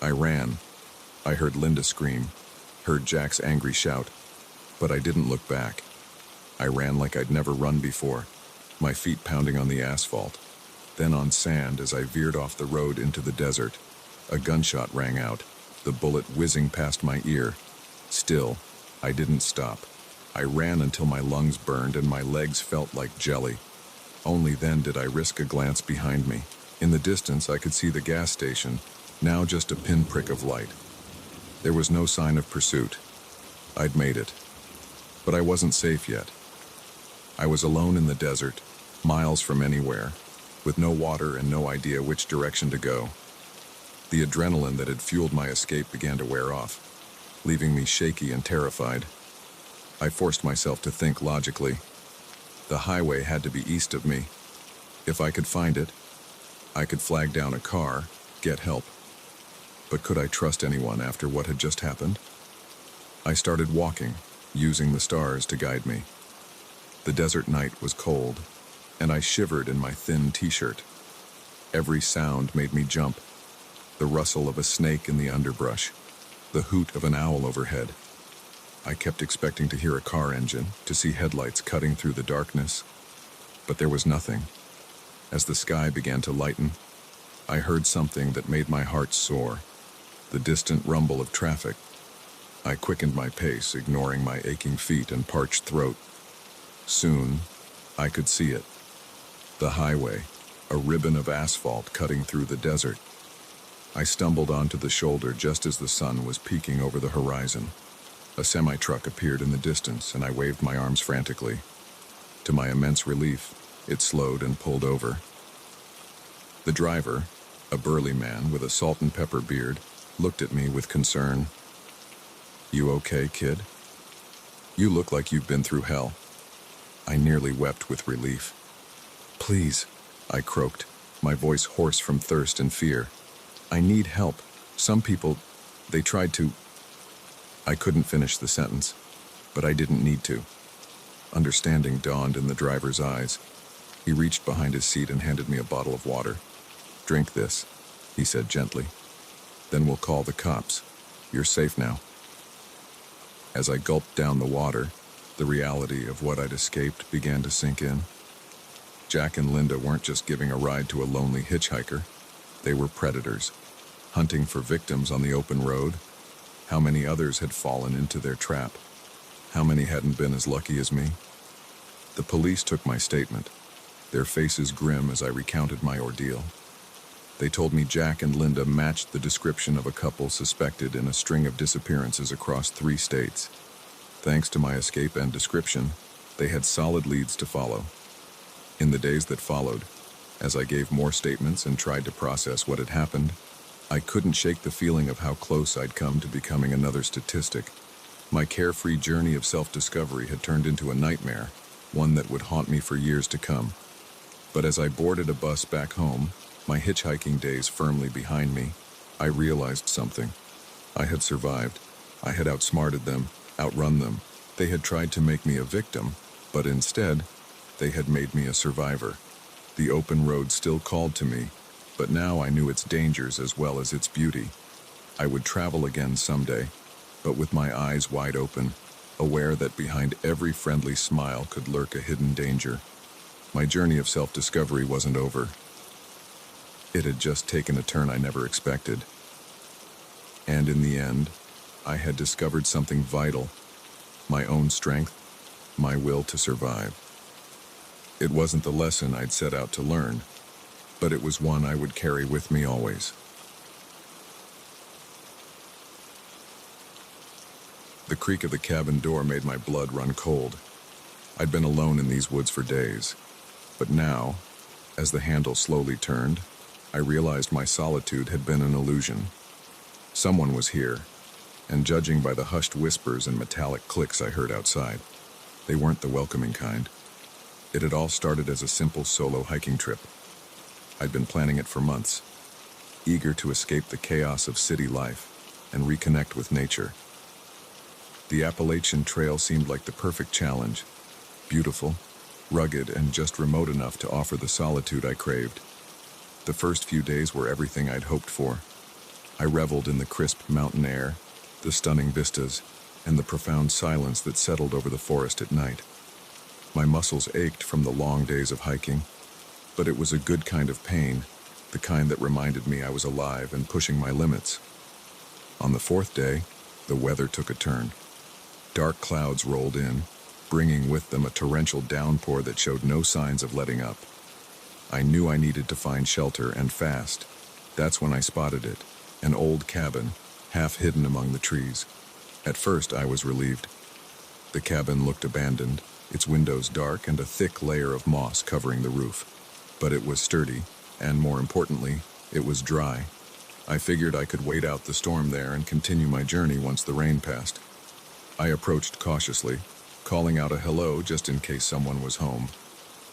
I ran. I heard Linda scream, heard Jack's angry shout, but I didn't look back. I ran like I'd never run before, my feet pounding on the asphalt, then on sand as I veered off the road into the desert. A gunshot rang out, the bullet whizzing past my ear. Still, I didn't stop. I ran until my lungs burned and my legs felt like jelly. Only then did I risk a glance behind me. In the distance, I could see the gas station, now just a pinprick of light. There was no sign of pursuit. I'd made it. But I wasn't safe yet. I was alone in the desert, miles from anywhere, with no water and no idea which direction to go. The adrenaline that had fueled my escape began to wear off, leaving me shaky and terrified. I forced myself to think logically. The highway had to be east of me. If I could find it, I could flag down a car, get help. But could I trust anyone after what had just happened? I started walking, using the stars to guide me. The desert night was cold, and I shivered in my thin t-shirt. Every sound made me jump. The rustle of a snake in the underbrush, the hoot of an owl overhead. I kept expecting to hear a car engine, to see headlights cutting through the darkness, but there was nothing. As the sky began to lighten, I heard something that made my heart soar, the distant rumble of traffic. I quickened my pace, ignoring my aching feet and parched throat. Soon, I could see it. The highway, a ribbon of asphalt cutting through the desert. I stumbled onto the shoulder just as the sun was peeking over the horizon. A semi-truck appeared in the distance, and I waved my arms frantically. To my immense relief, it slowed and pulled over. The driver, a burly man with a salt and pepper beard, looked at me with concern. "You okay, kid? You look like you've been through hell." I nearly wept with relief. "Please," I croaked, my voice hoarse from thirst and fear. "I need help. Some people, they tried to..." I couldn't finish the sentence, but I didn't need to. Understanding dawned in the driver's eyes. He reached behind his seat and handed me a bottle of water. "Drink this," he said gently. "Then we'll call the cops. You're safe now." As I gulped down the water, the reality of what I'd escaped began to sink in. Jack and Linda weren't just giving a ride to a lonely hitchhiker. They were predators, hunting for victims on the open road. How many others had fallen into their trap? How many hadn't been as lucky as me? The police took my statement, their faces grim as I recounted my ordeal. They told me Jack and Linda matched the description of a couple suspected in a string of disappearances across 3 states. Thanks to my escape and description, they had solid leads to follow. In the days that followed, as I gave more statements and tried to process what had happened, I couldn't shake the feeling of how close I'd come to becoming another statistic. My carefree journey of self-discovery had turned into a nightmare, one that would haunt me for years to come. But as I boarded a bus back home, my hitchhiking days firmly behind me, I realized something. I had survived. I had outsmarted them, outrun them. They had tried to make me a victim, but instead, they had made me a survivor. The open road still called to me, but now I knew its dangers as well as its beauty. I would travel again someday, but with my eyes wide open, aware that behind every friendly smile could lurk a hidden danger. My journey of self-discovery wasn't over. It had just taken a turn I never expected. And in the end, I had discovered something vital, my own strength, my will to survive. It wasn't the lesson I'd set out to learn, but it was one I would carry with me always. The creak of the cabin door made my blood run cold. I'd been alone in these woods for days, but now, as the handle slowly turned, I realized my solitude had been an illusion. Someone was here, and judging by the hushed whispers and metallic clicks I heard outside, they weren't the welcoming kind. It had all started as a simple solo hiking trip. I'd been planning it for months, eager to escape the chaos of city life and reconnect with nature. The Appalachian Trail seemed like the perfect challenge, beautiful, rugged, and just remote enough to offer the solitude I craved. The first few days were everything I'd hoped for. I reveled in the crisp mountain air, the stunning vistas, and the profound silence that settled over the forest at night. My muscles ached from the long days of hiking, but it was a good kind of pain, the kind that reminded me I was alive and pushing my limits. On the fourth day, the weather took a turn. Dark clouds rolled in, bringing with them a torrential downpour that showed no signs of letting up. I knew I needed to find shelter, and fast. That's when I spotted it, an old cabin, half hidden among the trees. At first, I was relieved. The cabin looked abandoned, its windows dark and a thick layer of moss covering the roof. But it was sturdy, and more importantly, it was dry. I figured I could wait out the storm there and continue my journey once the rain passed. I approached cautiously, calling out a hello just in case someone was home.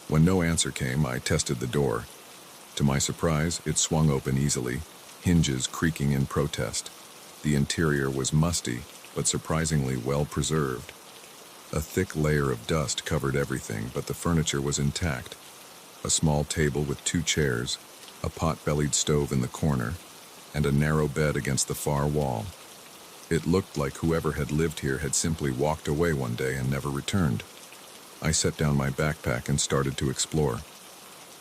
When no answer came, I tested the door. To my surprise, it swung open easily, hinges creaking in protest. The interior was musty, but surprisingly well preserved. A thick layer of dust covered everything, but the furniture was intact. A small table with 2 chairs, a pot-bellied stove in the corner, and a narrow bed against the far wall. It looked like whoever had lived here had simply walked away one day and never returned. I set down my backpack and started to explore.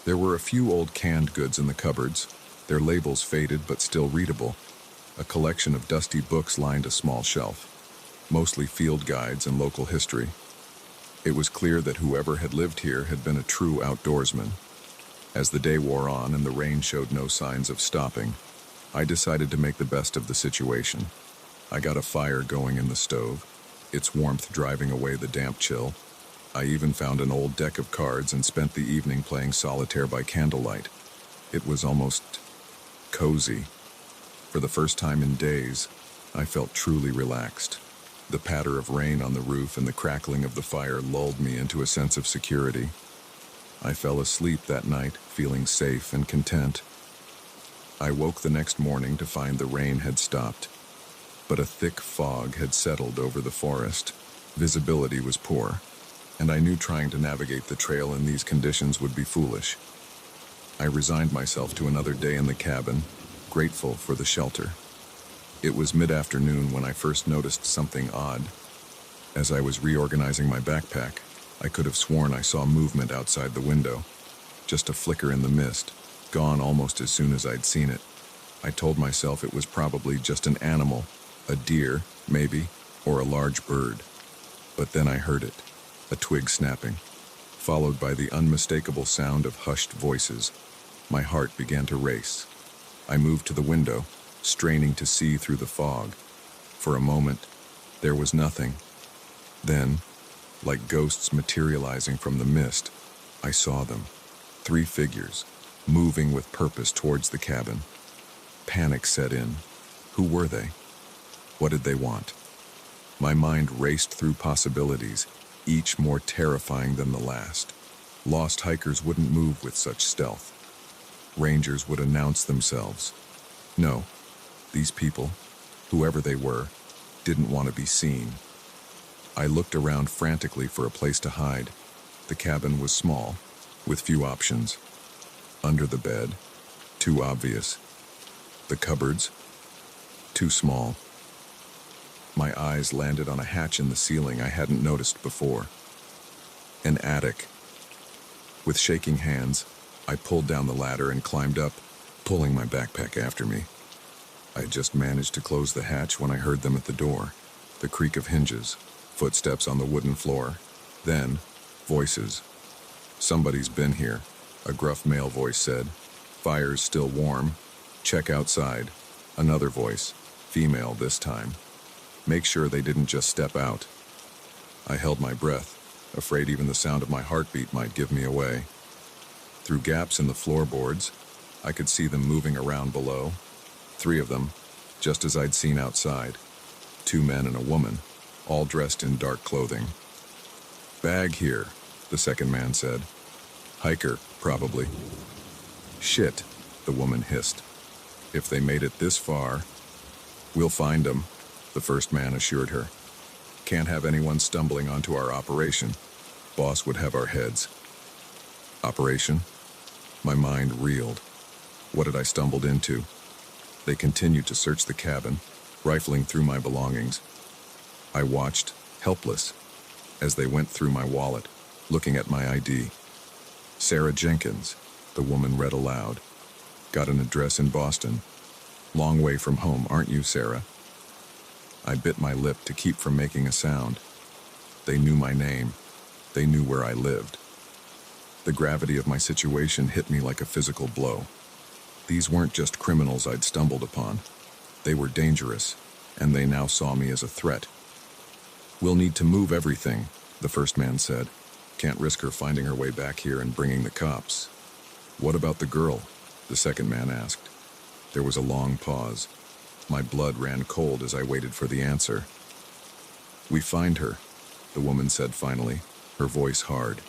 There were a few old canned goods in the cupboards, their labels faded but still readable. A collection of dusty books lined a small shelf, mostly field guides and local history. It was clear that whoever had lived here had been a true outdoorsman. As the day wore on and the rain showed no signs of stopping, I decided to make the best of the situation. I got a fire going in the stove, its warmth driving away the damp chill. I even found an old deck of cards and spent the evening playing solitaire by candlelight. It was almost cozy. For the first time in days, I felt truly relaxed. The patter of rain on the roof and the crackling of the fire lulled me into a sense of security. I fell asleep that night, feeling safe and content. I woke the next morning to find the rain had stopped, but a thick fog had settled over the forest. Visibility was poor, and I knew trying to navigate the trail in these conditions would be foolish. I resigned myself to another day in the cabin, grateful for the shelter. It was mid-afternoon when I first noticed something odd. As I was reorganizing my backpack, I could have sworn I saw movement outside the window. Just a flicker in the mist, gone almost as soon as I'd seen it. I told myself it was probably just an animal, a deer, maybe, or a large bird. But then I heard it, a twig snapping, followed by the unmistakable sound of hushed voices. My heart began to race. I moved to the window, straining to see through the fog. For a moment, there was nothing. Then, like ghosts materializing from the mist, I saw them. 3 figures, moving with purpose towards the cabin. Panic set in. Who were they? What did they want? My mind raced through possibilities, each more terrifying than the last. Lost hikers wouldn't move with such stealth. Rangers would announce themselves. No, these people, whoever they were, didn't want to be seen. I looked around frantically for a place to hide. The cabin was small, with few options. Under the bed, too obvious. The cupboards, too small. My eyes landed on a hatch in the ceiling I hadn't noticed before. An attic. With shaking hands, I pulled down the ladder and climbed up, pulling my backpack after me. I had just managed to close the hatch when I heard them at the door. The creak of hinges, footsteps on the wooden floor. Then, voices. "Somebody's been here," a gruff male voice said. "Fire's still warm. Check outside." Another voice, female this time. Make sure they didn't just step out. I held my breath, afraid even the sound of my heartbeat might give me away. Through gaps in the floorboards, I could see them moving around below. 3 of them, just as I'd seen outside. 2 men and a woman, all dressed in dark clothing. "Bag here," the second man said. "Hiker, probably." "Shit," the woman hissed. "If they made it this far..." "We'll find them," the first man assured her. "Can't have anyone stumbling onto our operation. Boss would have our heads." Operation? My mind reeled. What had I stumbled into? They continued to search the cabin, rifling through my belongings. I watched, helpless, as they went through my wallet, looking at my ID. "Sarah Jenkins," the woman read aloud. "Got an address in Boston. Long way from home, aren't you, Sarah?" I bit my lip to keep from making a sound. They knew my name. They knew where I lived. The gravity of my situation hit me like a physical blow. These weren't just criminals I'd stumbled upon. They were dangerous, and they now saw me as a threat. "We'll need to move everything," the first man said. "Can't risk her finding her way back here and bringing the cops." "What about the girl?" the second man asked. There was a long pause. My blood ran cold as I waited for the answer. "We find her," the woman said finally, her voice hard.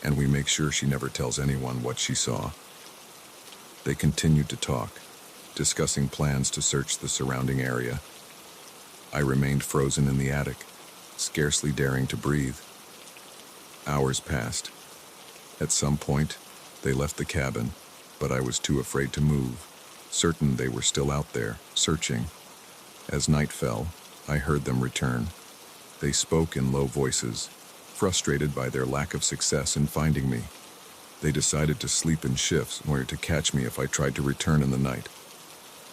"And we make sure she never tells anyone what she saw." They continued to talk, discussing plans to search the surrounding area. I remained frozen in the attic, scarcely daring to breathe. Hours passed. At some point, they left the cabin, but I was too afraid to move, certain they were still out there, searching. As night fell, I heard them return. They spoke in low voices, frustrated by their lack of success in finding me. They decided to sleep in shifts in order to catch me if I tried to return in the night.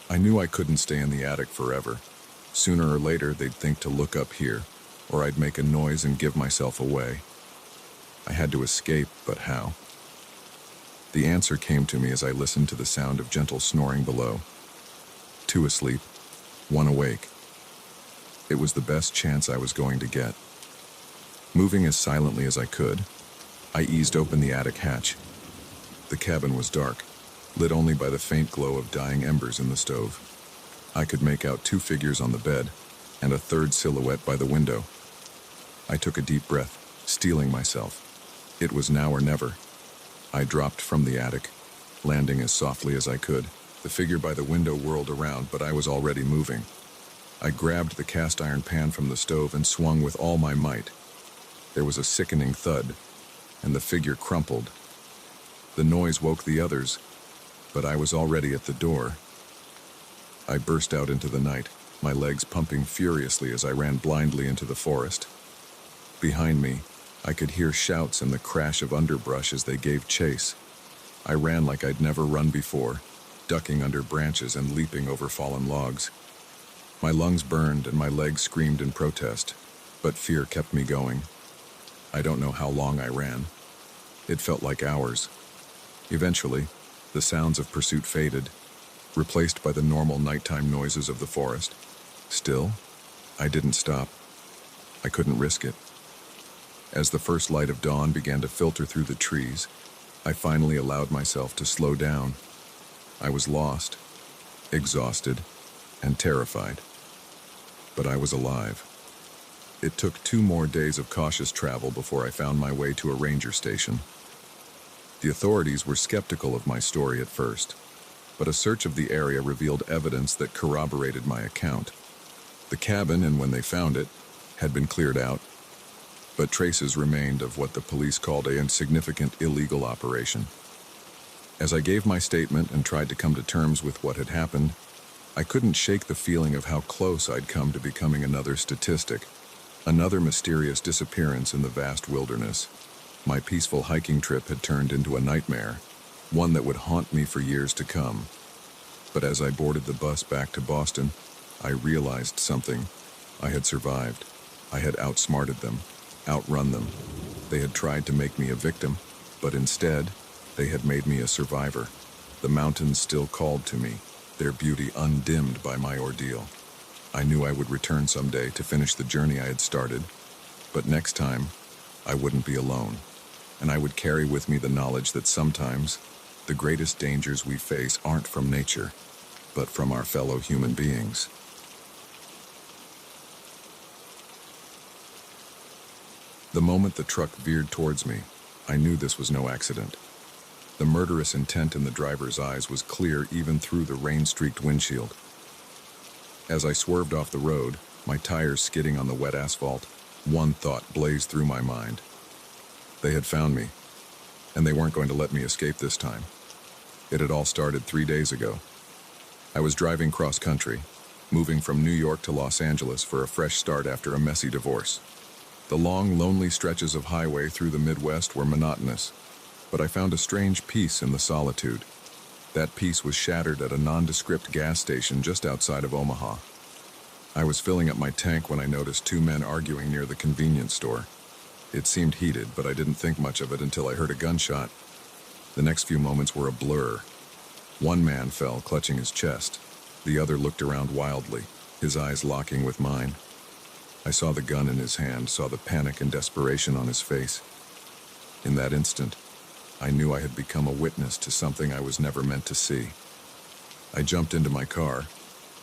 I knew I couldn't stay in the attic forever. Sooner or later, they'd think to look up here, or I'd make a noise and give myself away. I had to escape, but how? The answer came to me as I listened to the sound of gentle snoring below. 2 asleep, 1 awake. It was the best chance I was going to get. Moving as silently as I could, I eased open the attic hatch. The cabin was dark, lit only by the faint glow of dying embers in the stove. I could make out 2 figures on the bed, and a third silhouette by the window. I took a deep breath, steeling myself. It was now or never. I dropped from the attic, landing as softly as I could. The figure by the window whirled around, but I was already moving. I grabbed the cast iron pan from the stove and swung with all my might. There was a sickening thud, and the figure crumpled. The noise woke the others, but I was already at the door. I burst out into the night, my legs pumping furiously as I ran blindly into the forest. Behind me, I could hear shouts and the crash of underbrush as they gave chase. I ran like I'd never run before, ducking under branches and leaping over fallen logs. My lungs burned and my legs screamed in protest, but fear kept me going. I don't know how long I ran. It felt like hours. Eventually, the sounds of pursuit faded, replaced by the normal nighttime noises of the forest. Still, I didn't stop. I couldn't risk it. As the first light of dawn began to filter through the trees, I finally allowed myself to slow down. I was lost, exhausted, and terrified. But I was alive. It took 2 more days of cautious travel before I found my way to a ranger station. The authorities were skeptical of my story at first, but a search of the area revealed evidence that corroborated my account. The cabin, and when they found it, had been cleared out, but traces remained of what the police called a insignificant illegal operation. As I gave my statement and tried to come to terms with what had happened, I couldn't shake the feeling of how close I'd come to becoming another statistic, another mysterious disappearance in the vast wilderness. My peaceful hiking trip had turned into a nightmare, one that would haunt me for years to come. But as I boarded the bus back to Boston, I realized something. I had survived. I had outsmarted them, outrun them. They had tried to make me a victim, but instead, they had made me a survivor. The mountains still called to me, their beauty undimmed by my ordeal. I knew I would return someday to finish the journey I had started, but next time, I wouldn't be alone, and I would carry with me the knowledge that sometimes the greatest dangers we face aren't from nature, but from our fellow human beings. The moment the truck veered towards me, I knew this was no accident. The murderous intent in the driver's eyes was clear even through the rain-streaked windshield. As I swerved off the road, my tires skidding on the wet asphalt, one thought blazed through my mind. They had found me, and they weren't going to let me escape this time. It had all started 3 days ago. I was driving cross-country, moving from New York to Los Angeles for a fresh start after a messy divorce. The long, lonely stretches of highway through the Midwest were monotonous, but I found a strange peace in the solitude. That peace was shattered at a nondescript gas station just outside of Omaha. I was filling up my tank when I noticed two men arguing near the convenience store. It seemed heated, but I didn't think much of it until I heard a gunshot. The next few moments were a blur. One man fell, clutching his chest. The other looked around wildly, his eyes locking with mine. I saw the gun in his hand, saw the panic and desperation on his face. In that instant, I knew I had become a witness to something I was never meant to see. I jumped into my car,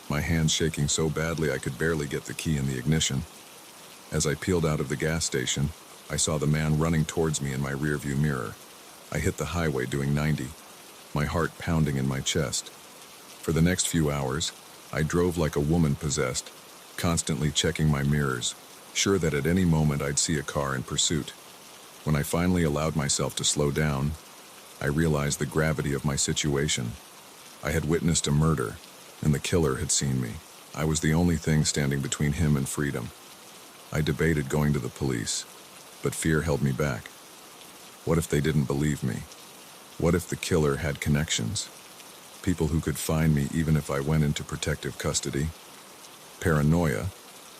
my hands shaking so badly I could barely get the key in the ignition. As I peeled out of the gas station, I saw the man running towards me in my rearview mirror. I hit the highway doing 90, my heart pounding in my chest. For the next few hours, I drove like a woman possessed, constantly checking my mirrors, sure that at any moment I'd see a car in pursuit. When I finally allowed myself to slow down, I realized the gravity of my situation. I had witnessed a murder, and the killer had seen me. I was the only thing standing between him and freedom. I debated going to the police, but fear held me back. What if they didn't believe me? What if the killer had connections? People who could find me even if I went into protective custody? Paranoia,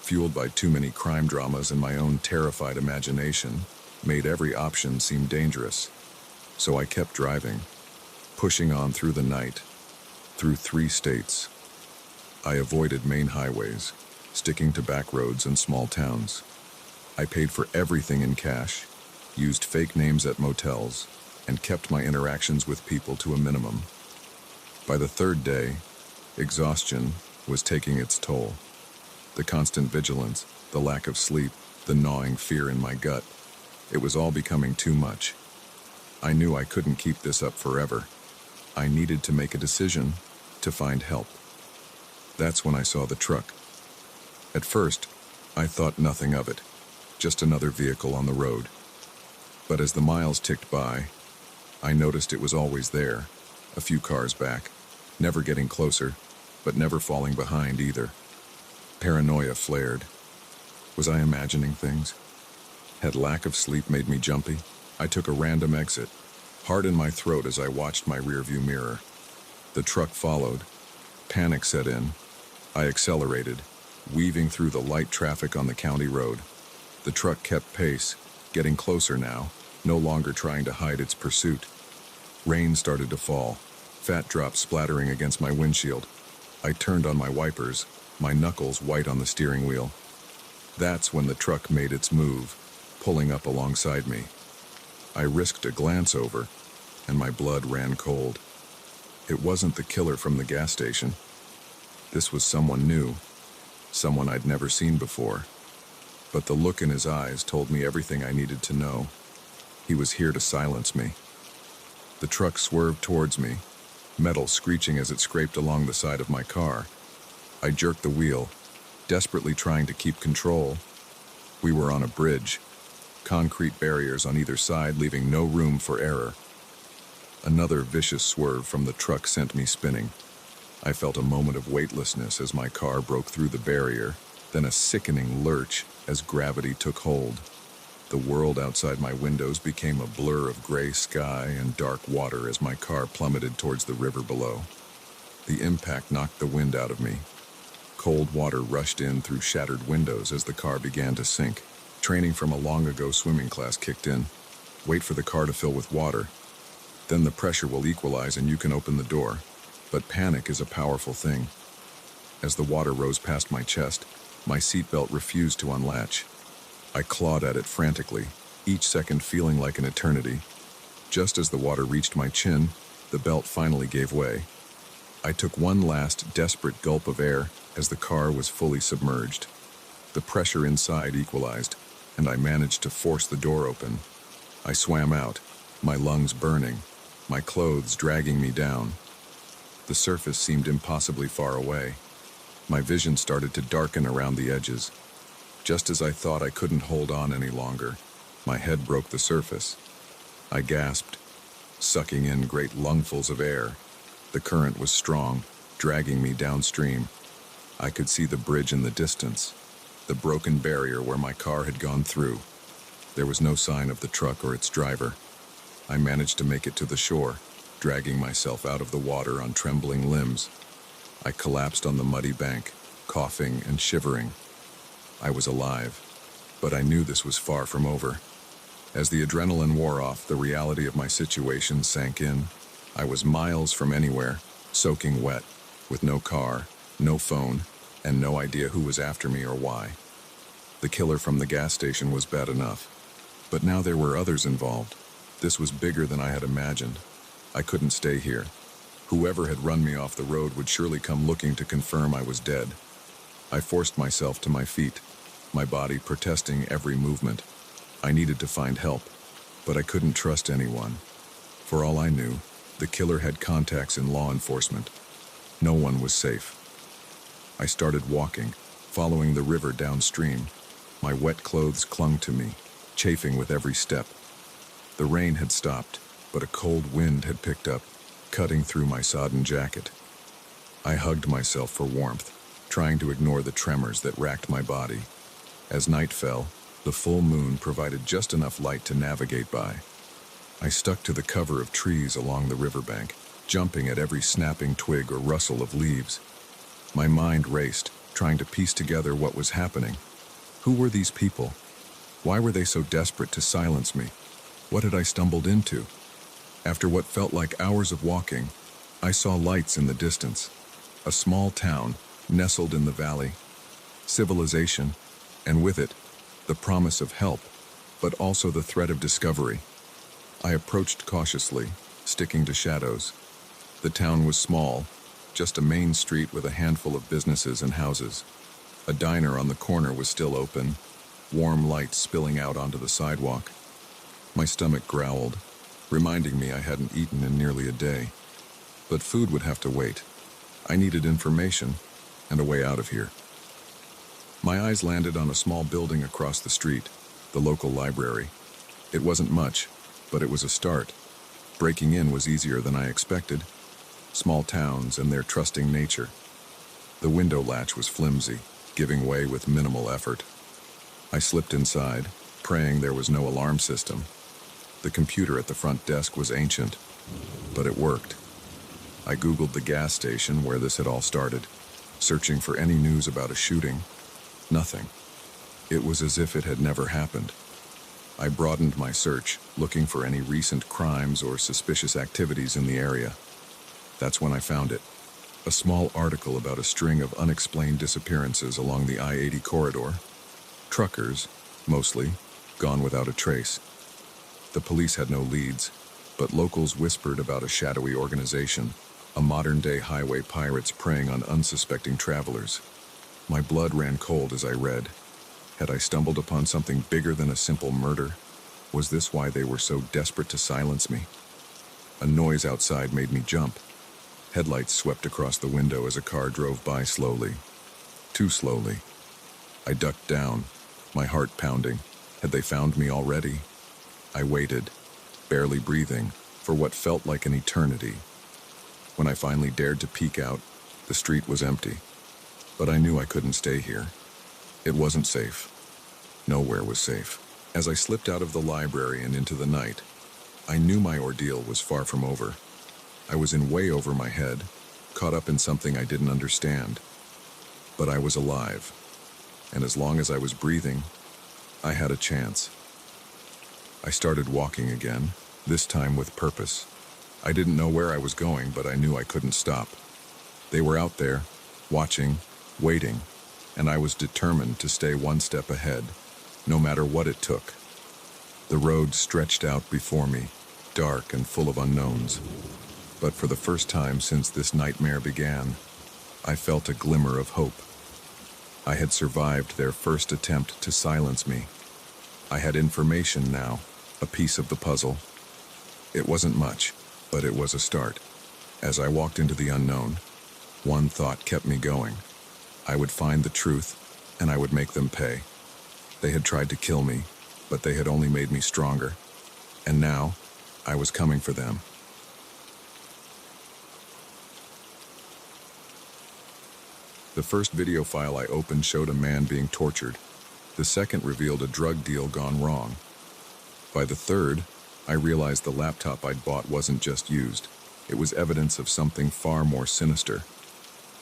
fueled by too many crime dramas and my own terrified imagination, made every option seem dangerous. So I kept driving, pushing on through the night, through 3 states. I avoided main highways, sticking to back roads and small towns. I paid for everything in cash, used fake names at motels, and kept my interactions with people to a minimum. By the 3rd day, exhaustion was taking its toll. The constant vigilance, the lack of sleep, the gnawing fear in my gut, it was all becoming too much. I knew I couldn't keep this up forever. I needed to make a decision, to find help. That's when I saw the truck. At first, I thought nothing of it, just another vehicle on the road. But as the miles ticked by, I noticed it was always there, a few cars back, never getting closer, but never falling behind either. Paranoia flared. Was I imagining things? Had lack of sleep made me jumpy? I took a random exit, heart in my throat as I watched my rearview mirror. The truck followed. Panic set in. I accelerated, weaving through the light traffic on the county road. The truck kept pace, getting closer now, no longer trying to hide its pursuit. Rain started to fall, fat drops splattering against my windshield. I turned on my wipers, my knuckles white on the steering wheel. That's when the truck made its move, pulling up alongside me. I risked a glance over, and my blood ran cold. It wasn't the killer from the gas station. This was someone new, someone I'd never seen before. But the look in his eyes told me everything I needed to know. He was here to silence me. The truck swerved towards me, metal screeching as it scraped along the side of my car. I jerked the wheel, desperately trying to keep control. We were on a bridge, concrete barriers on either side leaving no room for error. Another vicious swerve from the truck sent me spinning. I felt a moment of weightlessness as my car broke through the barrier, then a sickening lurch as gravity took hold. The world outside my windows became a blur of gray sky and dark water as my car plummeted towards the river below. The impact knocked the wind out of me. Cold water rushed in through shattered windows as the car began to sink. Training from a long-ago swimming class kicked in. Wait for the car to fill with water. Then the pressure will equalize and you can open the door. But panic is a powerful thing. As the water rose past my chest, my seatbelt refused to unlatch. I clawed at it frantically, each second feeling like an eternity. Just as the water reached my chin, the belt finally gave way. I took one last, desperate gulp of air as the car was fully submerged. The pressure inside equalized, and I managed to force the door open. I swam out, my lungs burning, my clothes dragging me down. The surface seemed impossibly far away. My vision started to darken around the edges. Just as I thought I couldn't hold on any longer, my head broke the surface. I gasped, sucking in great lungfuls of air. The current was strong, dragging me downstream. I could see the bridge in the distance, the broken barrier where my car had gone through. There was no sign of the truck or its driver. I managed to make it to the shore, dragging myself out of the water on trembling limbs. I collapsed on the muddy bank, coughing and shivering. I was alive, but I knew this was far from over. As the adrenaline wore off, the reality of my situation sank in. I was miles from anywhere, soaking wet, with no car, no phone, and no idea who was after me or why. The killer from the gas station was bad enough, but now there were others involved. This was bigger than I had imagined. I couldn't stay here. Whoever had run me off the road would surely come looking to confirm I was dead. I forced myself to my feet, my body protesting every movement. I needed to find help, but I couldn't trust anyone. For all I knew, the killer had contacts in law enforcement. No one was safe. I started walking, following the river downstream. My wet clothes clung to me, chafing with every step. The rain had stopped, but a cold wind had picked up, cutting through my sodden jacket. I hugged myself for warmth, trying to ignore the tremors that racked my body. As night fell, the full moon provided just enough light to navigate by. I stuck to the cover of trees along the riverbank, jumping at every snapping twig or rustle of leaves. My mind raced, trying to piece together what was happening. Who were these people? Why were they so desperate to silence me? What had I stumbled into? After what felt like hours of walking, I saw lights in the distance. A small town, nestled in the valley. Civilization, and with it, the promise of help, but also the threat of discovery. I approached cautiously, sticking to shadows. The town was small, just a main street with a handful of businesses and houses. A diner on the corner was still open, warm light spilling out onto the sidewalk. My stomach growled, reminding me I hadn't eaten in nearly a day. But food would have to wait. I needed information and a way out of here. My eyes landed on a small building across the street, the local library. It wasn't much, but it was a start. Breaking in was easier than I expected. Small towns and their trusting nature. The window latch was flimsy, giving way with minimal effort. I slipped inside, praying there was no alarm system. The computer at the front desk was ancient, but it worked. I Googled the gas station where this had all started, searching for any news about a shooting. Nothing. It was as if it had never happened. I broadened my search, looking for any recent crimes or suspicious activities in the area. That's when I found it. A small article about a string of unexplained disappearances along the I-80 corridor. Truckers, mostly, gone without a trace. The police had no leads, but locals whispered about a shadowy organization, a modern-day highway pirates preying on unsuspecting travelers. My blood ran cold as I read. Had I stumbled upon something bigger than a simple murder? Was this why they were so desperate to silence me? A noise outside made me jump. Headlights swept across the window as a car drove by slowly. Too slowly. I ducked down, my heart pounding. Had they found me already? I waited, barely breathing, for what felt like an eternity. When I finally dared to peek out, the street was empty. But I knew I couldn't stay here. It wasn't safe. Nowhere was safe. As I slipped out of the library and into the night, I knew my ordeal was far from over. I was in way over my head, caught up in something I didn't understand. But I was alive, and as long as I was breathing, I had a chance. I started walking again, this time with purpose. I didn't know where I was going, but I knew I couldn't stop. They were out there, watching, waiting, and I was determined to stay one step ahead, no matter what it took. The road stretched out before me, dark and full of unknowns. But for the first time since this nightmare began, I felt a glimmer of hope. I had survived their first attempt to silence me. I had information now, a piece of the puzzle. It wasn't much, but it was a start. As I walked into the unknown, one thought kept me going. I would find the truth, and I would make them pay. They had tried to kill me, but they had only made me stronger. And now, I was coming for them. The first video file I opened showed a man being tortured. The second revealed a drug deal gone wrong. By the third, I realized the laptop I'd bought wasn't just used. It was evidence of something far more sinister.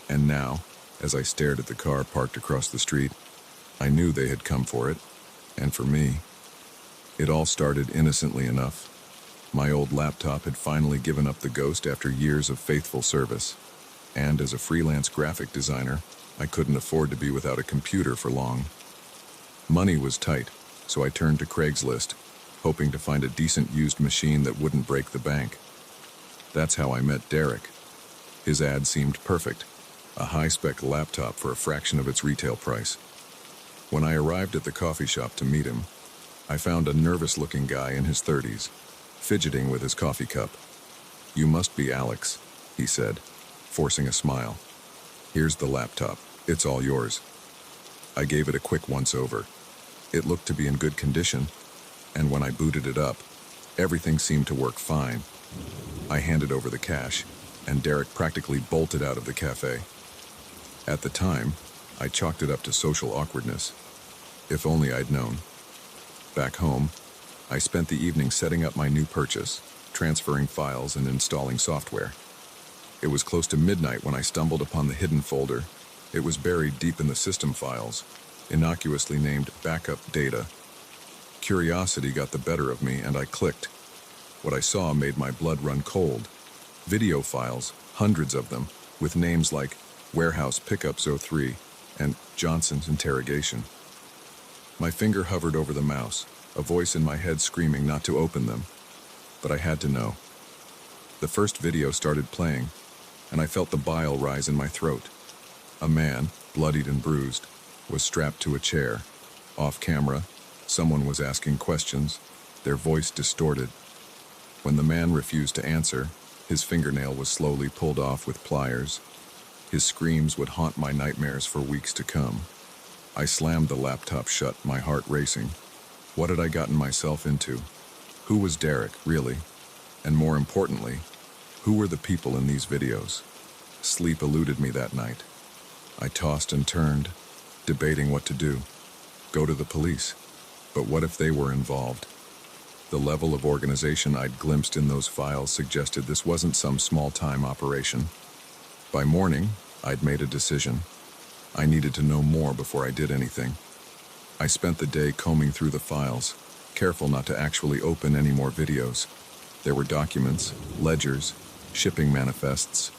And now, as I stared at the car parked across the street, I knew they had come for it, and for me. It all started innocently enough. My old laptop had finally given up the ghost after years of faithful service. And as a freelance graphic designer, I couldn't afford to be without a computer for long. Money was tight, so I turned to Craigslist, hoping to find a decent used machine that wouldn't break the bank. That's how I met Derek. His ad seemed perfect, a high-spec laptop for a fraction of its retail price. When I arrived at the coffee shop to meet him, I found a nervous-looking guy in his 30s, fidgeting with his coffee cup. "You must be Alex," he said, forcing a smile. "Here's the laptop. It's all yours." I gave it a quick once-over. It looked to be in good condition, and when I booted it up, everything seemed to work fine. I handed over the cash, and Derek practically bolted out of the cafe. At the time, I chalked it up to social awkwardness. If only I'd known. Back home, I spent the evening setting up my new purchase, transferring files and installing software. It was close to midnight when I stumbled upon the hidden folder. It was buried deep in the system files, innocuously named Backup Data. Curiosity got the better of me, and I clicked. What I saw made my blood run cold. Video files, hundreds of them, with names like Warehouse Pickups 03 and Johnson's Interrogation. My finger hovered over the mouse, a voice in my head screaming not to open them. But I had to know. The first video started playing, and I felt the bile rise in my throat. A man, bloodied and bruised, was strapped to a chair. Off camera, someone was asking questions, their voice distorted. When the man refused to answer, his fingernail was slowly pulled off with pliers. His screams would haunt my nightmares for weeks to come. I slammed the laptop shut, my heart racing. What had I gotten myself into? Who was Derek, really? And more importantly, who were the people in these videos? Sleep eluded me that night. I tossed and turned, debating what to do. Go to the police. But what if they were involved? The level of organization I'd glimpsed in those files suggested this wasn't some small-time operation. By morning, I'd made a decision. I needed to know more before I did anything. I spent the day combing through the files, careful not to actually open any more videos. There were documents, ledgers, shipping manifests,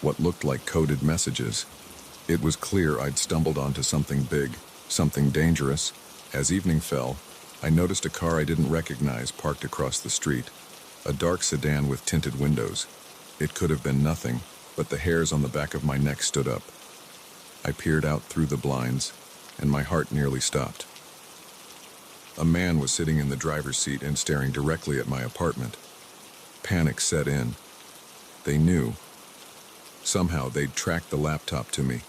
what looked like coded messages. It was clear I'd stumbled onto something big, something dangerous. As evening fell, I noticed a car I didn't recognize parked across the street, a dark sedan with tinted windows. It could have been nothing, but the hairs on the back of my neck stood up. I peered out through the blinds, and my heart nearly stopped. A man was sitting in the driver's seat and staring directly at my apartment. Panic set in. They knew. Somehow they'd tracked the laptop to me.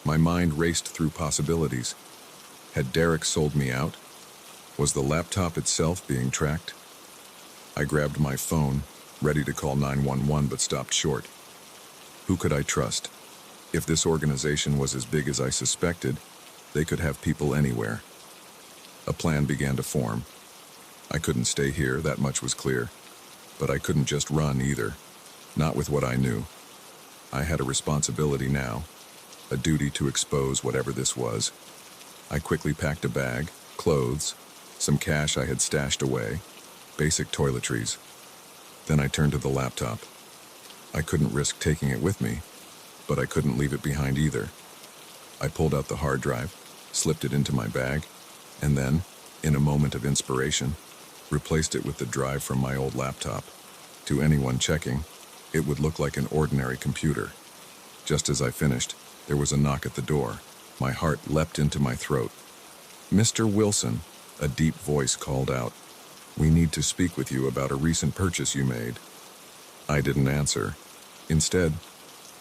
My mind raced through possibilities. Had Derek sold me out? Was the laptop itself being tracked? I grabbed my phone, ready to call 911, but stopped short. Who could I trust? If this organization was as big as I suspected, they could have people anywhere. A plan began to form. I couldn't stay here, that much was clear. But I couldn't just run either. Not with what I knew. I had a responsibility now, a duty to expose whatever this was. I quickly packed a bag, clothes, some cash I had stashed away, basic toiletries. Then I turned to the laptop. I couldn't risk taking it with me. but I couldn't leave it behind either. I pulled out the hard drive, slipped it into my bag, and then, in a moment of inspiration, replaced it with the drive from my old laptop. To anyone checking, it would look like an ordinary computer. Just as I finished, there was a knock at the door. My heart leapt into my throat. "Mr. Wilson," a deep voice called out. "We need to speak with you about a recent purchase you made." I didn't answer. Instead,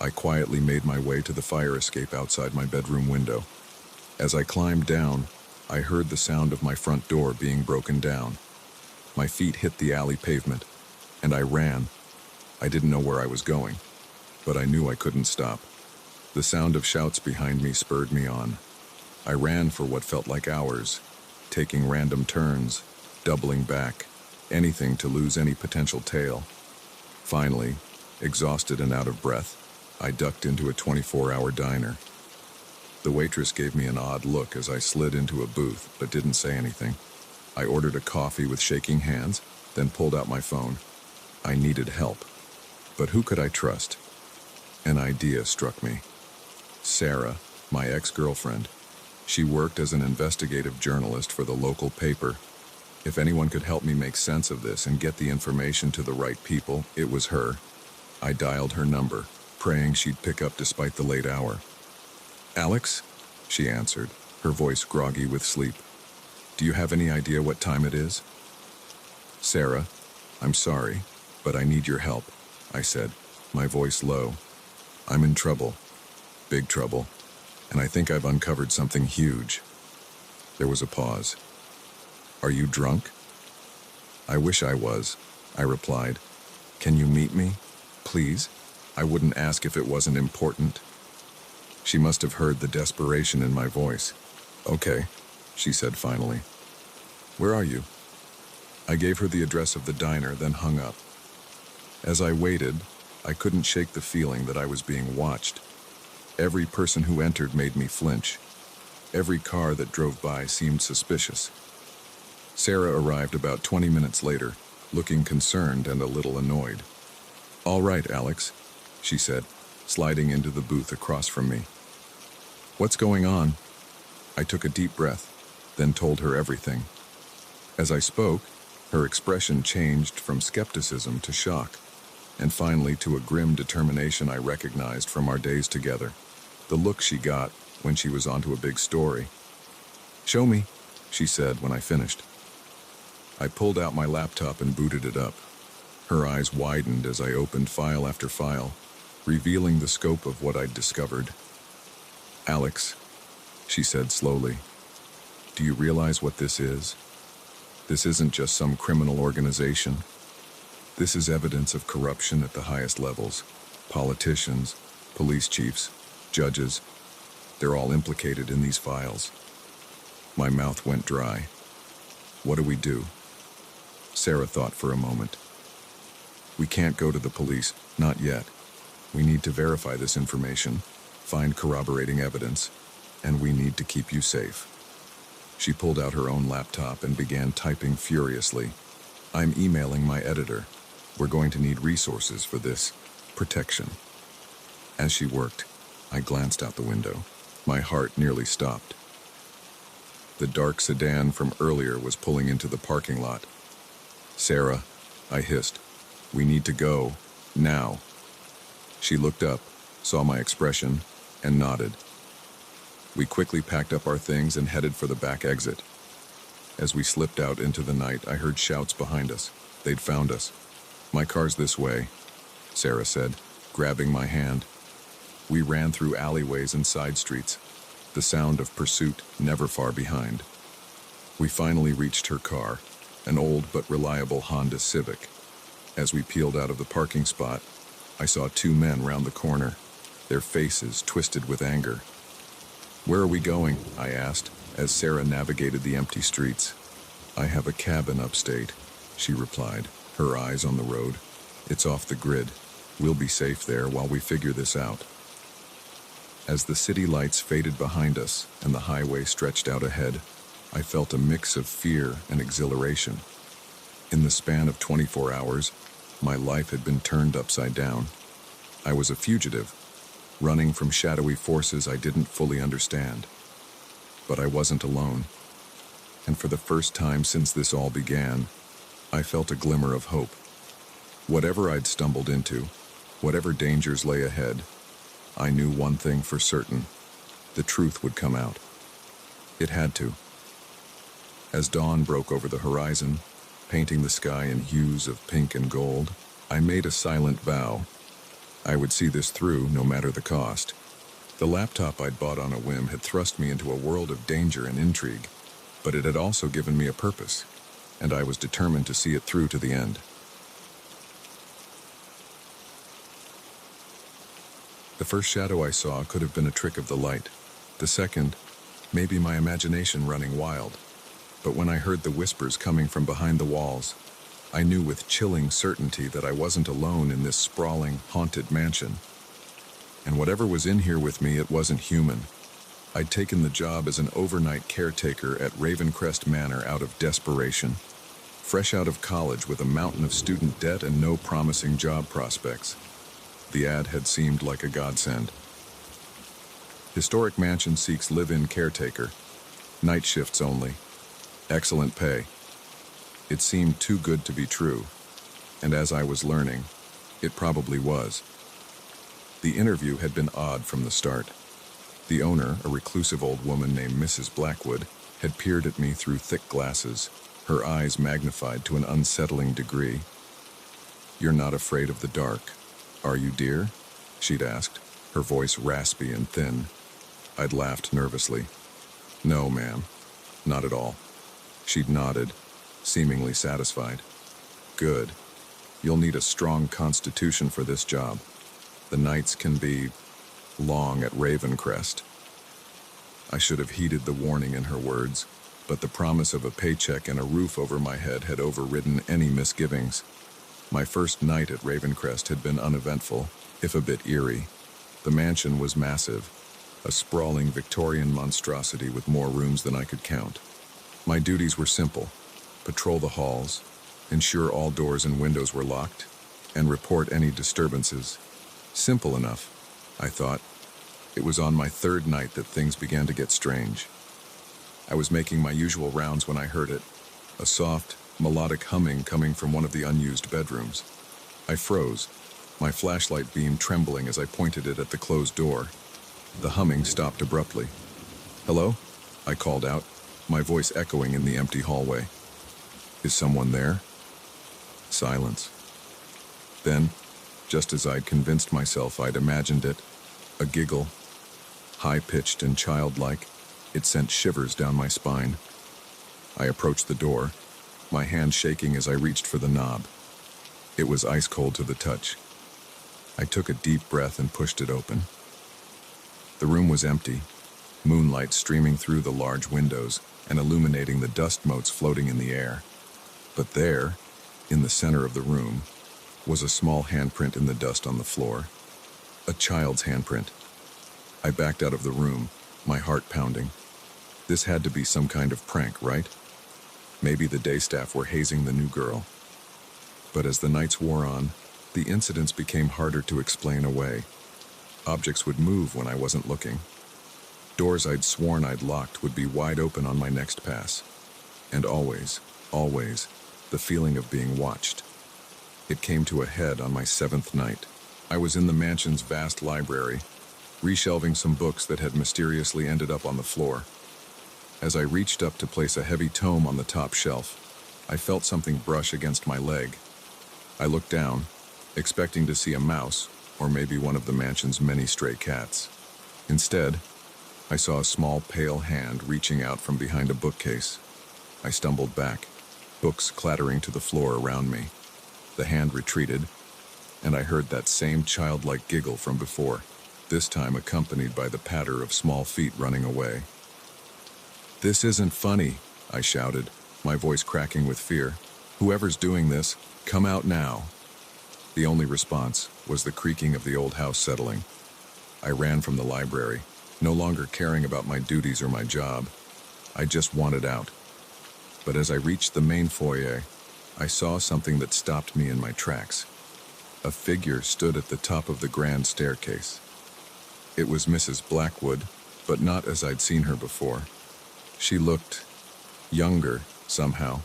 I quietly made my way to the fire escape outside my bedroom window. As I climbed down, I heard the sound of my front door being broken down. My feet hit the alley pavement, and I ran. I didn't know where I was going, but I knew I couldn't stop. The sound of shouts behind me spurred me on. I ran for what felt like hours, taking random turns, doubling back, anything to lose any potential tail. Finally, exhausted and out of breath, I ducked into a 24-hour diner. The waitress gave me an odd look as I slid into a booth, but didn't say anything. I ordered a coffee with shaking hands, then pulled out my phone. I needed help. But who could I trust? An idea struck me. Sarah, my ex-girlfriend. She worked as an investigative journalist for the local paper. If anyone could help me make sense of this and get the information to the right people, it was her. I dialed her number, praying she'd pick up despite the late hour. "Alex?" she answered, her voice groggy with sleep. "Do you have any idea what time it is?" "Sarah, I'm sorry, but I need your help," I said, my voice low. "I'm in trouble, big trouble, and I think I've uncovered something huge." There was a pause. "Are you drunk?" "I wish I was," I replied. "Can you meet me, please? I wouldn't ask if it wasn't important." She must have heard the desperation in my voice. "Okay," she said finally. "Where are you?" I gave her the address of the diner, then hung up. As I waited, I couldn't shake the feeling that I was being watched. Every person who entered made me flinch. Every car that drove by seemed suspicious. Sarah arrived about 20 minutes later, looking concerned and a little annoyed. "All right, Alex," she said, sliding into the booth across from me. "What's going on?" I took a deep breath, then told her everything. As I spoke, her expression changed from skepticism to shock, and finally to a grim determination I recognized from our days together. The look she got when she was onto a big story. "Show me," she said when I finished. I pulled out my laptop and booted it up. Her eyes widened as I opened file after file, revealing the scope of what I'd discovered. "Alex," she said slowly, "do you realize what this is? This isn't just some criminal organization. This is evidence of corruption at the highest levels. Politicians, police chiefs, judges, they're all implicated in these files." My mouth went dry. "What do we do?" Sarah thought for a moment. "We can't go to the police, not yet. We need to verify this information, find corroborating evidence, and we need to keep you safe." She pulled out her own laptop and began typing furiously. "I'm emailing my editor. We're going to need resources for this protection." As she worked, I glanced out the window. My heart nearly stopped. The dark sedan from earlier was pulling into the parking lot. "Sarah," I hissed, "we need to go, now." She looked up, saw my expression, and nodded. We quickly packed up our things and headed for the back exit. As we slipped out into the night, I heard shouts behind us. They'd found us. "My car's this way," Sarah said, grabbing my hand. We ran through alleyways and side streets, the sound of pursuit never far behind. We finally reached her car, an old but reliable Honda Civic. As we peeled out of the parking spot, I saw two men round the corner, their faces twisted with anger. "Where are we going?" I asked, as Sarah navigated the empty streets. "I have a cabin upstate," she replied, her eyes on the road. "It's off the grid. We'll be safe there while we figure this out." As the city lights faded behind us and the highway stretched out ahead, I felt a mix of fear and exhilaration. In the span of 24 hours, my life had been turned upside down. I was a fugitive, running from shadowy forces I didn't fully understand. But I wasn't alone, and for the first time since this all began, I felt a glimmer of hope. Whatever I'd stumbled into, whatever dangers lay ahead, I knew one thing for certain: the truth would come out. It had to. As dawn broke over the horizon, painting the sky in hues of pink and gold, I made a silent vow. I would see this through, no matter the cost. The laptop I'd bought on a whim had thrust me into a world of danger and intrigue, but it had also given me a purpose, and I was determined to see it through to the end. The first shadow I saw could have been a trick of the light. The second, maybe my imagination running wild. But when I heard the whispers coming from behind the walls, I knew with chilling certainty that I wasn't alone in this sprawling, haunted mansion. And whatever was in here with me, it wasn't human. I'd taken the job as an overnight caretaker at Ravencrest Manor out of desperation. Fresh out of college with a mountain of student debt and no promising job prospects. The ad had seemed like a godsend. Historic mansion seeks live-in caretaker. Night shifts only. Excellent pay. It seemed too good to be true, and as I was learning, it probably was. The interview had been odd from the start. The owner, a reclusive old woman named Mrs. Blackwood, had peered at me through thick glasses, her eyes magnified to an unsettling degree. "You're not afraid of the dark, are you, dear?" she'd asked, her voice raspy and thin. I'd laughed nervously. "No, ma'am, not at all." She'd nodded, seemingly satisfied. "Good. You'll need a strong constitution for this job. The nights can be long at Ravencrest." I should have heeded the warning in her words, but the promise of a paycheck and a roof over my head had overridden any misgivings. My first night at Ravencrest had been uneventful, if a bit eerie. The mansion was massive, a sprawling Victorian monstrosity with more rooms than I could count. My duties were simple: patrol the halls, ensure all doors and windows were locked, and report any disturbances. Simple enough, I thought. It was on my third night that things began to get strange. I was making my usual rounds when I heard it, a soft, melodic humming coming from one of the unused bedrooms. I froze, my flashlight beam trembling as I pointed it at the closed door. The humming stopped abruptly. "Hello?" I called out, my voice echoing in the empty hallway. "Is someone there?" Silence. Then, just as I'd convinced myself I'd imagined it, a giggle. High-pitched and childlike, it sent shivers down my spine. I approached the door, my hand shaking as I reached for the knob. It was ice-cold to the touch. I took a deep breath and pushed it open. The room was empty, moonlight streaming through the large windows and illuminating the dust motes floating in the air. But there, in the center of the room, was a small handprint in the dust on the floor. A child's handprint. I backed out of the room, my heart pounding. This had to be some kind of prank, right? Maybe the day staff were hazing the new girl. But as the nights wore on, the incidents became harder to explain away. Objects would move when I wasn't looking. Doors I'd sworn I'd locked would be wide open on my next pass. And always, the feeling of being watched. It came to a head on my 7th night. I was in the mansion's vast library, reshelving some books that had mysteriously ended up on the floor. As I reached up to place a heavy tome on the top shelf, I felt something brush against my leg. I looked down, expecting to see a mouse, or maybe one of the mansion's many stray cats. Instead, I saw a small, pale hand reaching out from behind a bookcase. I stumbled back, books clattering to the floor around me. The hand retreated, and I heard that same childlike giggle from before, this time accompanied by the patter of small feet running away. "This isn't funny," I shouted, my voice cracking with fear. "Whoever's doing this, come out now." The only response was the creaking of the old house settling. I ran from the library, no longer caring about my duties or my job. I just wanted out. But as I reached the main foyer, I saw something that stopped me in my tracks. A figure stood at the top of the grand staircase. It was Mrs. Blackwood, but not as I'd seen her before. She looked younger, somehow.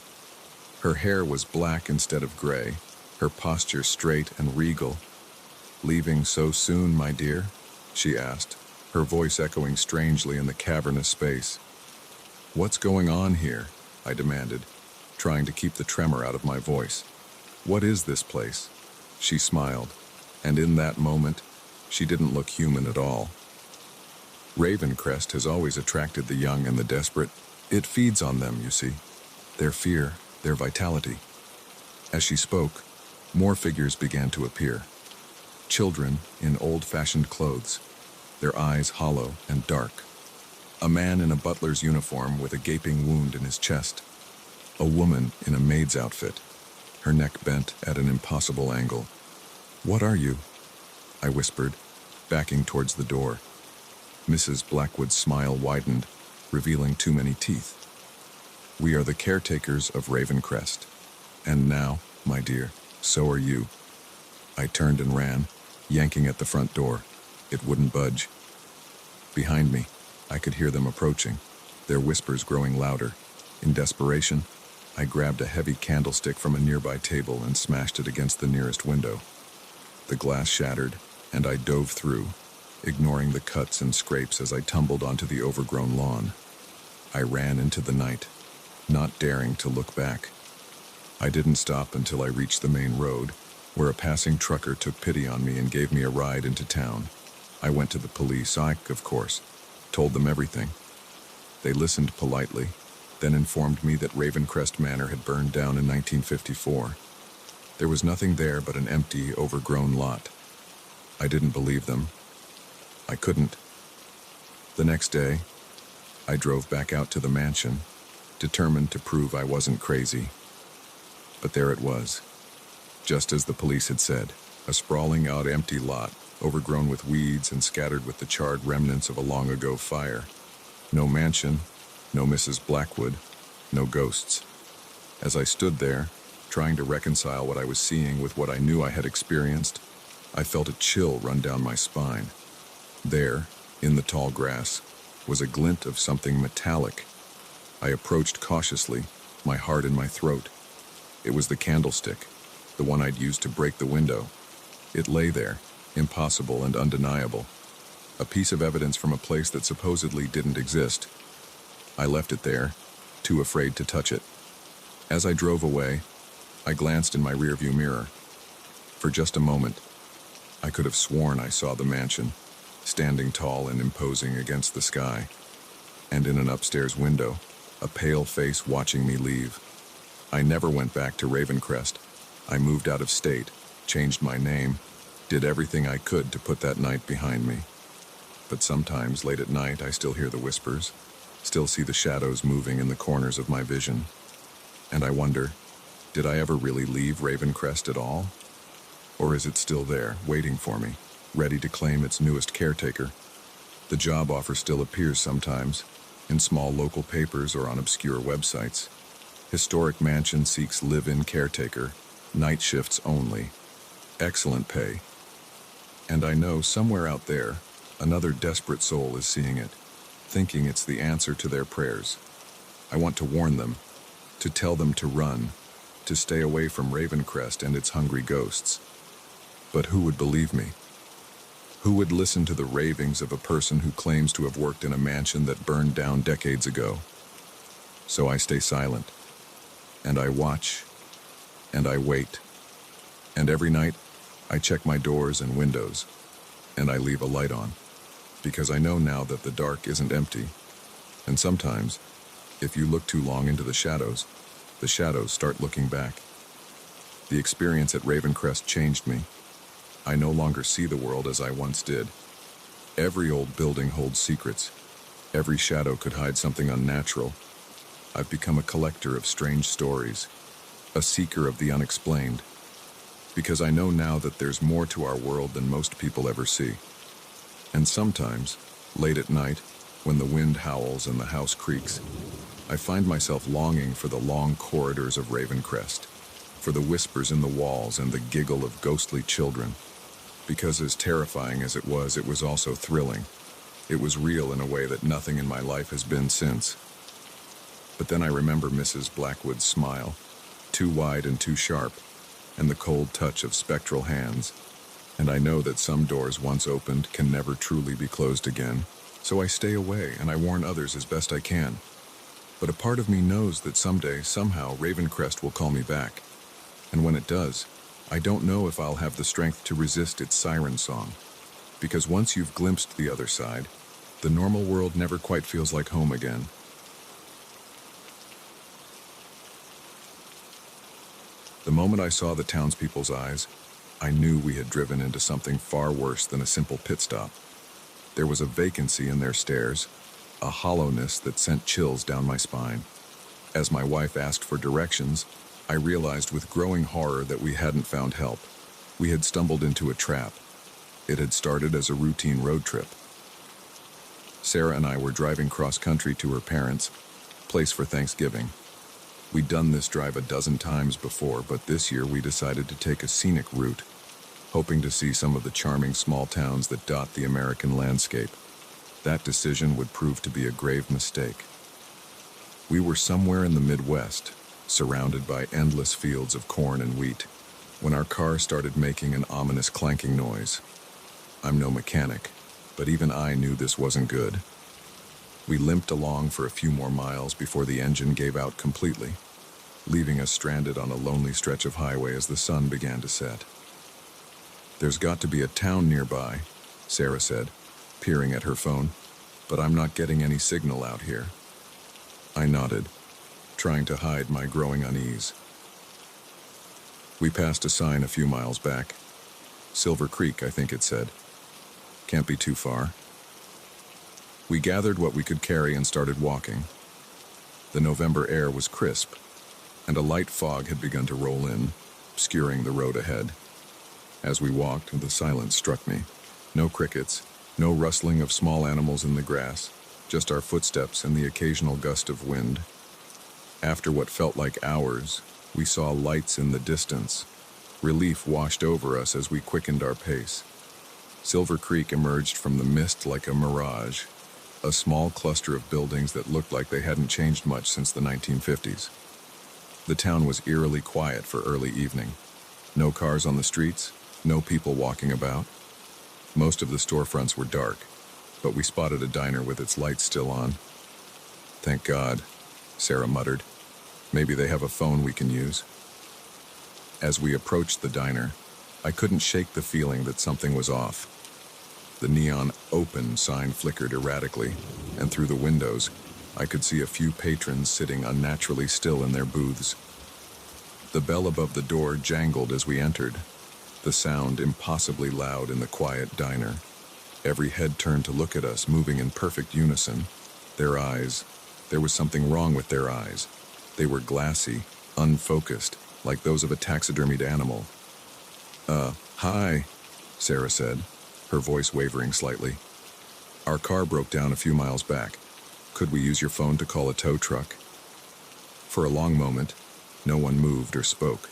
Her hair was black instead of gray, her posture straight and regal. "Leaving so soon, my dear?" she asked, her voice echoing strangely in the cavernous space. "What's going on here?" I demanded, trying to keep the tremor out of my voice. "What is this place?" She smiled, and in that moment, she didn't look human at all. Ravencrest has always attracted the young and the desperate. It feeds on them, you see. Their fear, their vitality. As she spoke, more figures began to appear. Children in old-fashioned clothes, their eyes hollow and dark. A man in a butler's uniform with a gaping wound in his chest. A woman in a maid's outfit, her neck bent at an impossible angle. "What are you?" I whispered, backing towards the door. Mrs. Blackwood's smile widened, revealing too many teeth. "We are the caretakers of Ravencrest. And now, my dear, so are you." I turned and ran, yanking at the front door. It wouldn't budge. Behind me, I could hear them approaching, their whispers growing louder. In desperation, I grabbed a heavy candlestick from a nearby table and smashed it against the nearest window. The glass shattered, and I dove through, ignoring the cuts and scrapes as I tumbled onto the overgrown lawn. I ran into the night, not daring to look back. I didn't stop until I reached the main road, where a passing trucker took pity on me and gave me a ride into town. I went to the police. I, of course, told them everything. They listened politely, then informed me that Ravencrest Manor had burned down in 1954. There was nothing there but an empty, overgrown lot. I didn't believe them. I couldn't. The next day, I drove back out to the mansion, determined to prove I wasn't crazy. But there it was, just as the police had said, a sprawling out empty lot, overgrown with weeds and scattered with the charred remnants of a long-ago fire. No mansion, no Mrs. Blackwood, no ghosts. As I stood there, trying to reconcile what I was seeing with what I knew I had experienced, I felt a chill run down my spine. There, in the tall grass, was a glint of something metallic. I approached cautiously, my heart in my throat. It was the candlestick, the one I'd used to break the window. It lay there, impossible and undeniable. A piece of evidence from a place that supposedly didn't exist. I left it there, too afraid to touch it. As I drove away, I glanced in my rearview mirror. For just a moment, I could have sworn I saw the mansion, standing tall and imposing against the sky, and in an upstairs window, a pale face watching me leave. I never went back to Ravencrest. I moved out of state, changed my name, did everything I could to put that night behind me. But sometimes, late at night, I still hear the whispers, still see the shadows moving in the corners of my vision. And I wonder, did I ever really leave Ravencrest at all? Or is it still there, waiting for me, ready to claim its newest caretaker? The job offer still appears sometimes, in small local papers or on obscure websites. Historic mansion seeks live-in caretaker, night shifts only. Excellent pay. And I know somewhere out there, another desperate soul is seeing it, thinking it's the answer to their prayers. I want to warn them, to tell them to run, to stay away from Ravencrest and its hungry ghosts. But who would believe me? Who would listen to the ravings of a person who claims to have worked in a mansion that burned down decades ago? So I stay silent, and I watch, and I wait. And every night, I check my doors and windows, and I leave a light on, because I know now that the dark isn't empty. And sometimes, if you look too long into the shadows start looking back. The experience at Ravencrest changed me. I no longer see the world as I once did. Every old building holds secrets. Every shadow could hide something unnatural. I've become a collector of strange stories, a seeker of the unexplained, because I know now that there's more to our world than most people ever see. And sometimes, late at night, when the wind howls and the house creaks, I find myself longing for the long corridors of Ravencrest, for the whispers in the walls and the giggle of ghostly children. because as terrifying as it was also thrilling. It was real in a way that nothing in my life has been since. But then I remember Mrs. Blackwood's smile, too wide and too sharp, and the cold touch of spectral hands. And I know that some doors once opened can never truly be closed again, so I stay away and I warn others as best I can. But a part of me knows that someday, somehow, Ravencrest will call me back. And when it does, I don't know if I'll have the strength to resist its siren song. Because once you've glimpsed the other side, the normal world never quite feels like home again. The moment I saw the townspeople's eyes, I knew we had driven into something far worse than a simple pit stop. There was a vacancy in their stares, a hollowness that sent chills down my spine. As my wife asked for directions, I realized with growing horror that we hadn't found help. We had stumbled into a trap. It had started as a routine road trip. Sarah and I were driving cross-country to her parents' place for Thanksgiving. We'd done this drive a dozen times before, but this year we decided to take a scenic route, hoping to see some of the charming small towns that dot the American landscape. That decision would prove to be a grave mistake. We were somewhere in the Midwest, surrounded by endless fields of corn and wheat, when our car started making an ominous clanking noise. I'm no mechanic, but even I knew this wasn't good. We limped along for a few more miles before the engine gave out completely, leaving us stranded on a lonely stretch of highway as the sun began to set. "There's got to be a town nearby," Sarah said, peering at her phone, "but I'm not getting any signal out here." I nodded, trying to hide my growing unease. We passed a sign a few miles back. Silver Creek, I think it said. Can't be too far. We gathered what we could carry and started walking. The November air was crisp, and a light fog had begun to roll in, obscuring the road ahead. As we walked, the silence struck me. No crickets, no rustling of small animals in the grass, just our footsteps and the occasional gust of wind. After what felt like hours, we saw lights in the distance. Relief washed over us as we quickened our pace. Silver Creek emerged from the mist like a mirage, a small cluster of buildings that looked like they hadn't changed much since the 1950s. The town was eerily quiet for early evening. No cars on the streets, no people walking about. Most of the storefronts were dark, but we spotted a diner with its lights still on. "Thank God," Sarah muttered. "Maybe they have a phone we can use." As we approached the diner, I couldn't shake the feeling that something was off. The neon "open" sign flickered erratically, and through the windows, I could see a few patrons sitting unnaturally still in their booths. The bell above the door jangled as we entered, the sound impossibly loud in the quiet diner. Every head turned to look at us, moving in perfect unison. Their eyes, there was something wrong with their eyes. They were glassy, unfocused, like those of a taxidermied animal. Hi," Sarah said, her voice wavering slightly. "Our car broke down a few miles back. Could we use your phone to call a tow truck?" For a long moment, no one moved or spoke.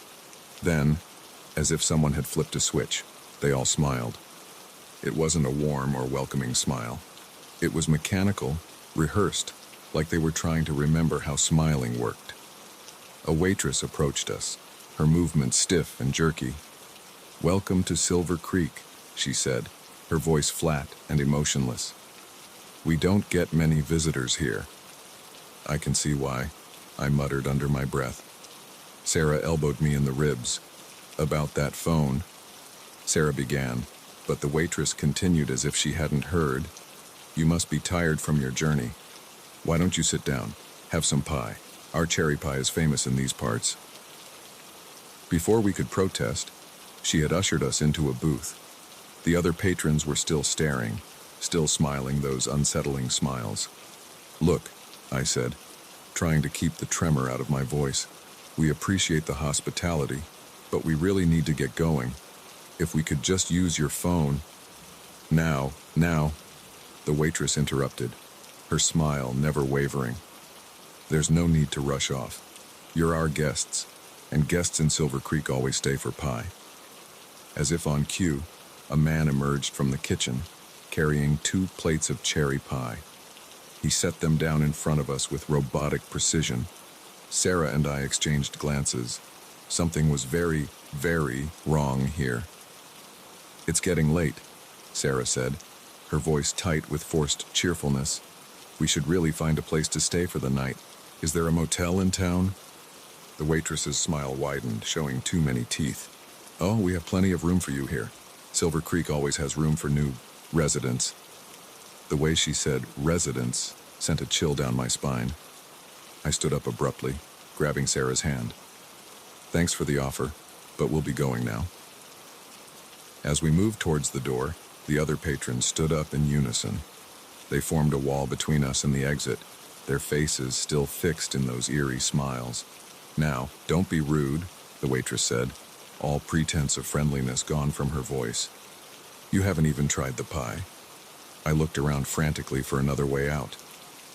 Then, as if someone had flipped a switch, they all smiled. It wasn't a warm or welcoming smile. It was mechanical, rehearsed, like they were trying to remember how smiling worked. A waitress approached us, her movements stiff and jerky. "Welcome to Silver Creek," she said, her voice flat and emotionless. "We don't get many visitors here." "I can see why," I muttered under my breath. Sarah elbowed me in the ribs. "About that phone," Sarah began, but the waitress continued as if she hadn't heard. "You must be tired from your journey. Why don't you sit down? Have some pie. Our cherry pie is famous in these parts." Before we could protest, she had ushered us into a booth. The other patrons were still staring, still smiling those unsettling smiles. "Look," I said, trying to keep the tremor out of my voice. "We appreciate the hospitality, but we really need to get going. If we could just use your phone." Now, the waitress interrupted, her smile never wavering. "There's no need to rush off. You're our guests, and guests in Silver Creek always stay for pie." As if on cue, a man emerged from the kitchen, carrying 2 plates of cherry pie. He set them down in front of us with robotic precision. Sarah and I exchanged glances. Something was very, very wrong here. "It's getting late," Sarah said, her voice tight with forced cheerfulness. "We should really find a place to stay for the night. Is there a motel in town?" The waitress's smile widened, showing too many teeth. "Oh, we have plenty of room for you here. Silver Creek always has room for new residents." The way she said residents sent a chill down my spine. I stood up abruptly, grabbing Sarah's hand. "Thanks for the offer, but we'll be going now." As we moved towards the door, the other patrons stood up in unison. They formed a wall between us and the exit, their faces still fixed in those eerie smiles. "Now, don't be rude," the waitress said, all pretense of friendliness gone from her voice. "You haven't even tried the pie." I looked around frantically for another way out.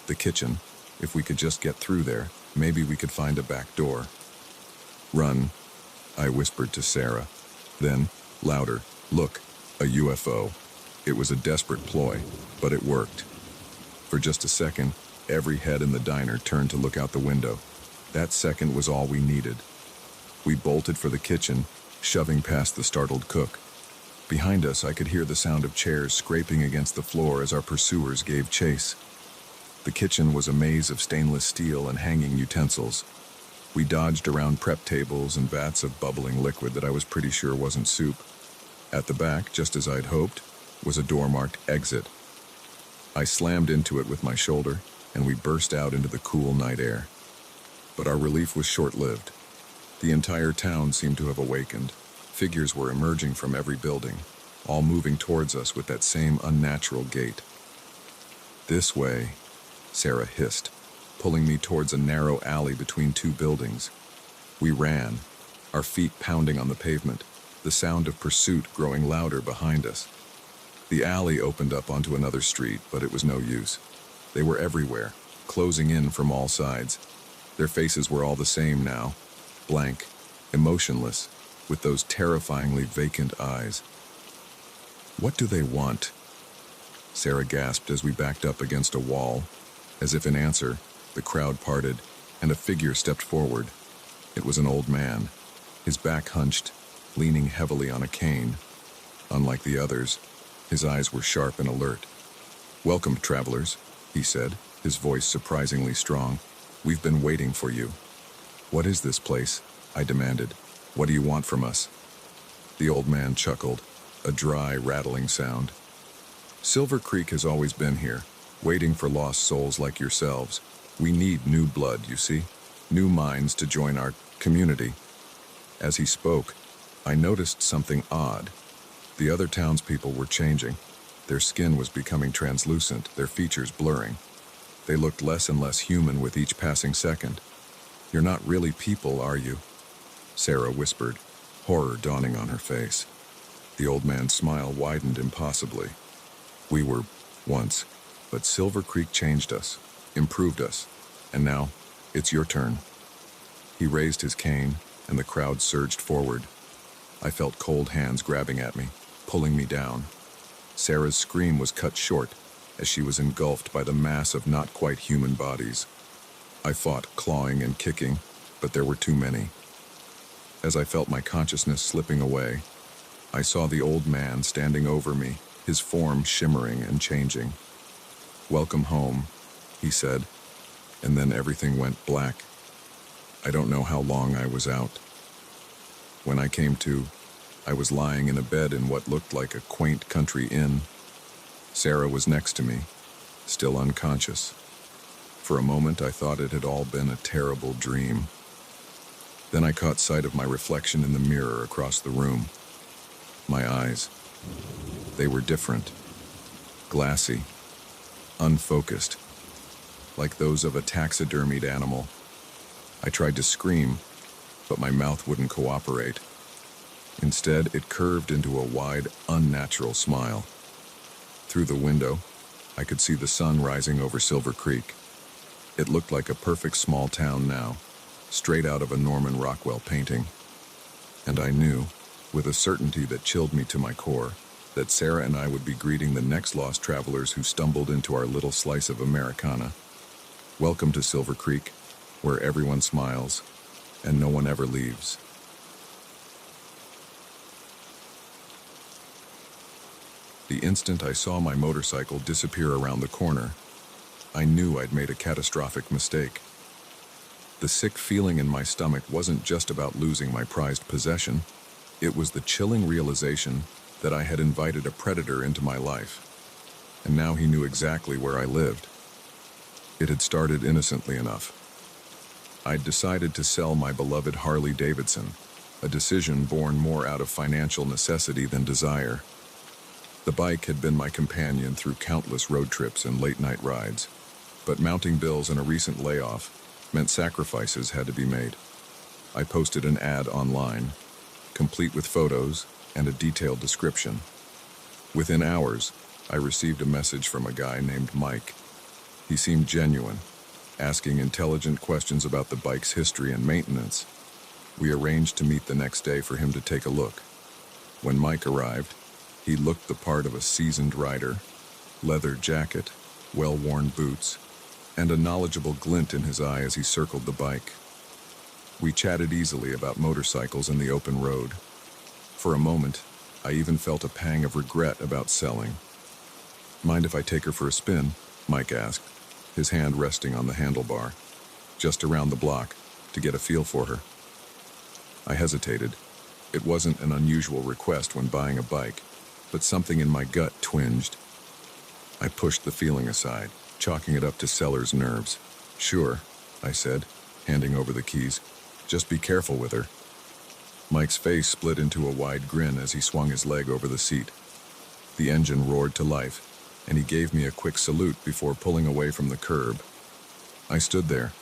The kitchen, if we could just get through there, maybe we could find a back door. "Run," I whispered to Sarah. Then, louder, "Look, a UFO." It was a desperate ploy, but it worked. For just a second, every head in the diner turned to look out the window. That second was all we needed. We bolted for the kitchen, shoving past the startled cook. Behind us, I could hear the sound of chairs scraping against the floor as our pursuers gave chase. The kitchen was a maze of stainless steel and hanging utensils. We dodged around prep tables and vats of bubbling liquid that I was pretty sure wasn't soup. At the back, just as I'd hoped, was a door marked exit. I slammed into it with my shoulder, and we burst out into the cool night air. But our relief was short-lived. The entire town seemed to have awakened. Figures were emerging from every building, all moving towards us with that same unnatural gait. "This way," Sarah hissed, pulling me towards a narrow alley between 2 buildings. We ran, our feet pounding on the pavement, the sound of pursuit growing louder behind us. The alley opened up onto another street, but it was no use. They were everywhere, closing in from all sides. Their faces were all the same now, blank, emotionless, with those terrifyingly vacant eyes. "What do they want?" Sarah gasped as we backed up against a wall. As if in answer, the crowd parted, and a figure stepped forward. It was an old man, his back hunched, leaning heavily on a cane. Unlike the others, his eyes were sharp and alert. "Welcome, travelers," he said, his voice surprisingly strong. "We've been waiting for you." "What is this place?" I demanded. "What do you want from us?" The old man chuckled, a dry, rattling sound. "Silver Creek has always been here, waiting for lost souls like yourselves. We need new blood, you see, new minds to join our community." As he spoke, I noticed something odd. The other townspeople were changing. Their skin was becoming translucent, their features blurring. They looked less and less human with each passing second. "You're not really people, are you?" Sarah whispered, horror dawning on her face. The old man's smile widened impossibly. "We were once, but Silver Creek changed us, improved us, and now it's your turn." He raised his cane, and the crowd surged forward. I felt cold hands grabbing at me, pulling me down. Sarah's scream was cut short as she was engulfed by the mass of not quite human bodies. I fought, clawing and kicking, but there were too many. As I felt my consciousness slipping away, I saw the old man standing over me, his form shimmering and changing. "Welcome home," he said, and then everything went black. I don't know how long I was out. When I came to, I was lying in a bed in what looked like a quaint country inn. Sarah was next to me, still unconscious. For a moment, I thought it had all been a terrible dream. Then I caught sight of my reflection in the mirror across the room. My eyes. They were different. Glassy. Unfocused. Like those of a taxidermied animal. I tried to scream, but my mouth wouldn't cooperate. Instead, it curved into a wide, unnatural smile. Through the window, I could see the sun rising over Silver Creek. It looked like a perfect small town now, straight out of a Norman Rockwell painting. And I knew, with a certainty that chilled me to my core, that Sarah and I would be greeting the next lost travelers who stumbled into our little slice of Americana. Welcome to Silver Creek, where everyone smiles and no one ever leaves. The instant I saw my motorcycle disappear around the corner, I knew I'd made a catastrophic mistake. The sick feeling in my stomach wasn't just about losing my prized possession. It was the chilling realization that I had invited a predator into my life, and now he knew exactly where I lived. It had started innocently enough. I'd decided to sell my beloved Harley Davidson, a decision born more out of financial necessity than desire. The bike had been my companion through countless road trips and late-night rides, but mounting bills and a recent layoff meant sacrifices had to be made. I posted an ad online, complete with photos and a detailed description. Within hours, I received a message from a guy named Mike. He seemed genuine, asking intelligent questions about the bike's history and maintenance. We arranged to meet the next day for him to take a look. When Mike arrived, he looked the part of a seasoned rider, leather jacket, well-worn boots, and a knowledgeable glint in his eye as he circled the bike. We chatted easily about motorcycles and the open road. For a moment, I even felt a pang of regret about selling. "Mind if I take her for a spin?" Mike asked, his hand resting on the handlebar, just around the block, to get a feel for her. I hesitated. It wasn't an unusual request when buying a bike, but something in my gut twinged. I pushed the feeling aside, chalking it up to seller's nerves. "Sure," I said, handing over the keys. "Just be careful with her." Mike's face split into a wide grin as he swung his leg over the seat. The engine roared to life, and he gave me a quick salute before pulling away from the curb. I stood there,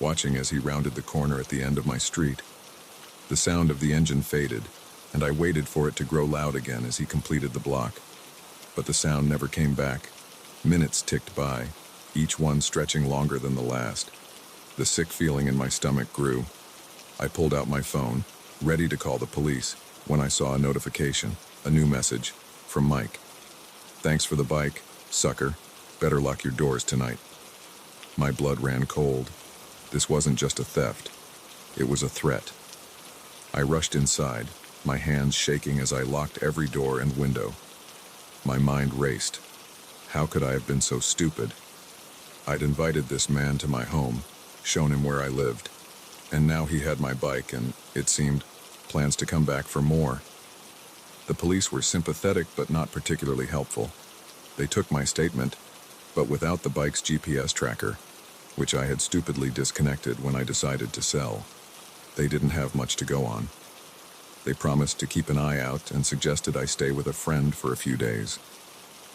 watching as he rounded the corner at the end of my street. The sound of the engine faded, and I waited for it to grow loud again as he completed the block. But the sound never came back. Minutes ticked by, each one stretching longer than the last. The sick feeling in my stomach grew. I pulled out my phone, ready to call the police, when I saw a notification, a new message, from Mike. "Thanks for the bike, sucker. Better lock your doors tonight." My blood ran cold. This wasn't just a theft. It was a threat. I rushed inside, my hands shaking as I locked every door and window. My mind raced. How could I have been so stupid? I'd invited this man to my home, shown him where I lived, and now he had my bike and, it seemed, plans to come back for more. The police were sympathetic but not particularly helpful. They took my statement, but without the bike's GPS tracker, which I had stupidly disconnected when I decided to sell. They didn't have much to go on. They promised to keep an eye out and suggested I stay with a friend for a few days.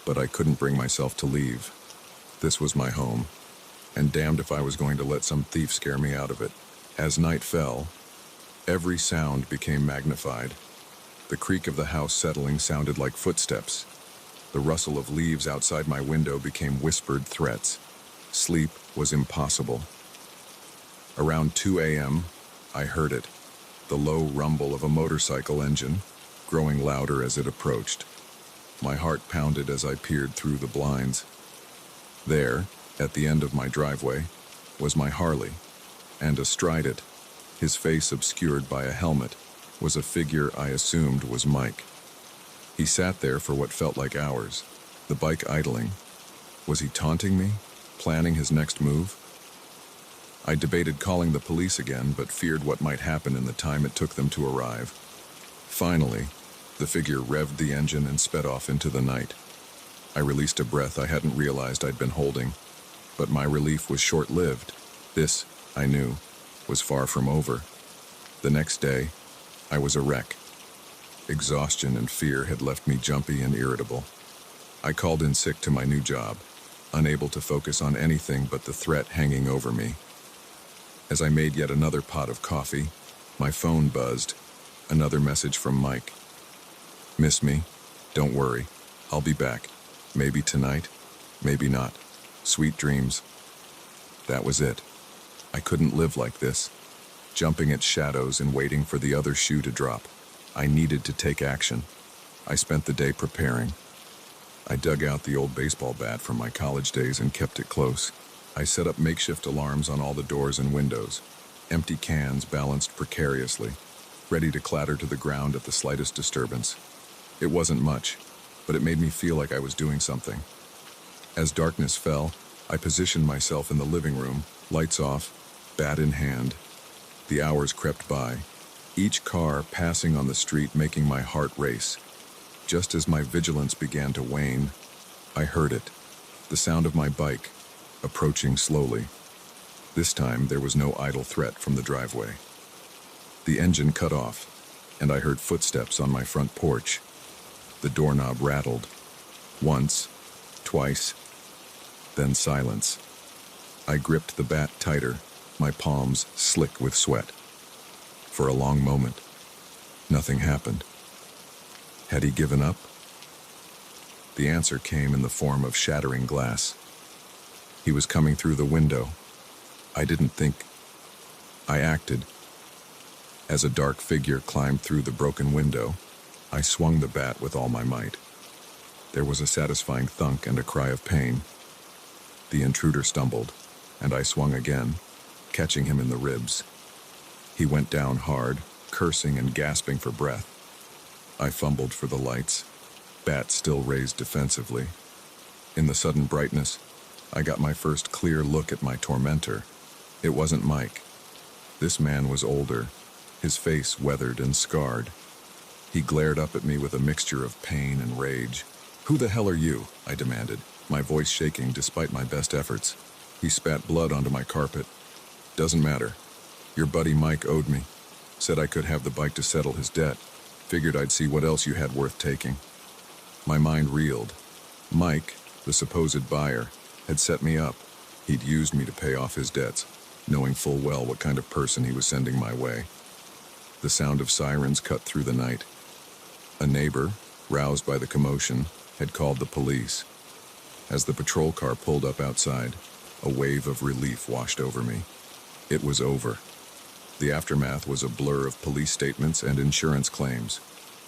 But I couldn't bring myself to leave. This was my home, and damned if I was going to let some thief scare me out of it. As night fell, every sound became magnified. The creak of the house settling sounded like footsteps. The rustle of leaves outside my window became whispered threats. Sleep was impossible. Around 2 a.m., I heard it, the low rumble of a motorcycle engine, growing louder as it approached. My heart pounded as I peered through the blinds. There, at the end of my driveway, was my Harley, and astride it, his face obscured by a helmet, was a figure I assumed was Mike. He sat there for what felt like hours, the bike idling. Was he taunting me, planning his next move? I debated calling the police again, but feared what might happen in the time it took them to arrive. Finally, the figure revved the engine and sped off into the night. I released a breath I hadn't realized I'd been holding, but my relief was short-lived. This, I knew, was far from over. The next day, I was a wreck. Exhaustion and fear had left me jumpy and irritable. I called in sick to my new job, unable to focus on anything but the threat hanging over me. As I made yet another pot of coffee, my phone buzzed. Another message from Mike. "Miss me? Don't worry. I'll be back. Maybe tonight, maybe not. Sweet dreams." That was it. I couldn't live like this, jumping at shadows and waiting for the other shoe to drop. I needed to take action. I spent the day preparing. I dug out the old baseball bat from my college days and kept it close. I set up makeshift alarms on all the doors and windows, empty cans balanced precariously, ready to clatter to the ground at the slightest disturbance. It wasn't much, but it made me feel like I was doing something. As darkness fell, I positioned myself in the living room, lights off, bat in hand. The hours crept by, each car passing on the street making my heart race. Just as my vigilance began to wane, I heard it, the sound of my bike, approaching slowly. This time there was no idle threat from the driveway. The engine cut off, and I heard footsteps on my front porch. The doorknob rattled. Once, twice, then silence. I gripped the bat tighter, my palms slick with sweat. For a long moment, nothing happened. Had he given up? The answer came in the form of shattering glass. He was coming through the window. I didn't think. I acted. As a dark figure climbed through the broken window, I swung the bat with all my might. There was a satisfying thunk and a cry of pain. The intruder stumbled, and I swung again, catching him in the ribs. He went down hard, cursing and gasping for breath. I fumbled for the lights, bat still raised defensively. In the sudden brightness, I got my first clear look at my tormentor. It wasn't Mike. This man was older, his face weathered and scarred. He glared up at me with a mixture of pain and rage. "Who the hell are you?" I demanded, my voice shaking despite my best efforts. He spat blood onto my carpet. "Doesn't matter. Your buddy Mike owed me. Said I could have the bike to settle his debt. Figured I'd see what else you had worth taking." My mind reeled. Mike, the supposed buyer, had set me up. He'd used me to pay off his debts, knowing full well what kind of person he was sending my way. The sound of sirens cut through the night. A neighbor, roused by the commotion, had called the police. As the patrol car pulled up outside, a wave of relief washed over me. It was over. The aftermath was a blur of police statements and insurance claims.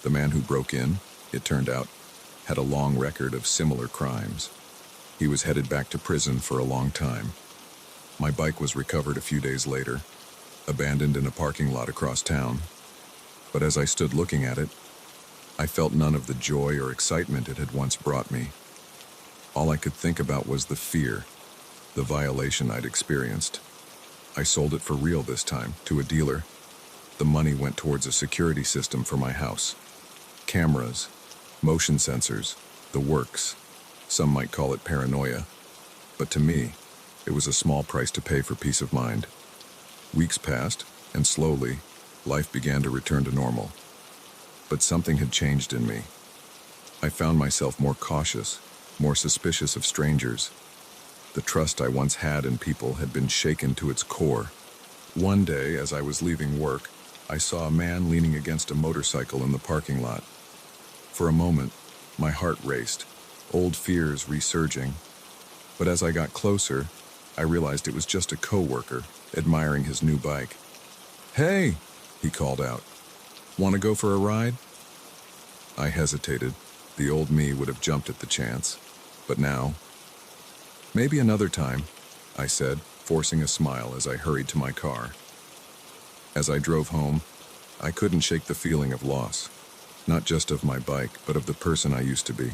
The man who broke in, it turned out, had a long record of similar crimes. He was headed back to prison for a long time. My bike was recovered a few days later, abandoned in a parking lot across town. But as I stood looking at it, I felt none of the joy or excitement it had once brought me. All I could think about was the fear, the violation I'd experienced. I sold it for real this time, to a dealer. The money went towards a security system for my house. Cameras, motion sensors, the works. Some might call it paranoia. But to me, it was a small price to pay for peace of mind. Weeks passed, and slowly, life began to return to normal. But something had changed in me. I found myself more cautious, more suspicious of strangers. The trust I once had in people had been shaken to its core. One day, as I was leaving work, I saw a man leaning against a motorcycle in the parking lot. For a moment, my heart raced, old fears resurging. But as I got closer, I realized it was just a coworker, admiring his new bike. "Hey," he called out. "Want to go for a ride?" I hesitated. The old me would have jumped at the chance. But now, "Maybe another time," I said, forcing a smile as I hurried to my car. As I drove home, I couldn't shake the feeling of loss. Not just of my bike, but of the person I used to be.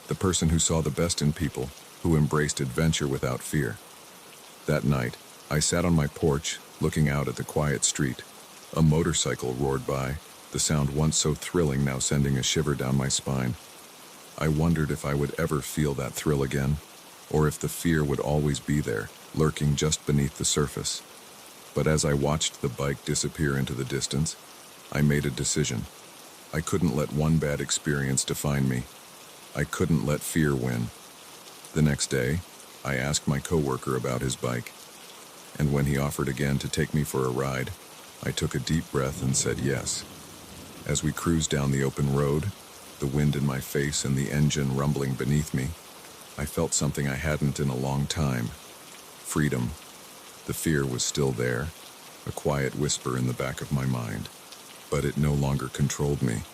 The person who saw the best in people, who embraced adventure without fear. That night, I sat on my porch, looking out at the quiet street. A motorcycle roared by, the sound once so thrilling now sending a shiver down my spine. I wondered if I would ever feel that thrill again, or if the fear would always be there, lurking just beneath the surface. But as I watched the bike disappear into the distance, I made a decision. I couldn't let one bad experience define me. I couldn't let fear win. The next day, I asked my coworker about his bike, and when he offered again to take me for a ride, I took a deep breath and said yes. As we cruised down the open road, the wind in my face and the engine rumbling beneath me, I felt something I hadn't in a long time. Freedom. The fear was still there, a quiet whisper in the back of my mind, but it no longer controlled me.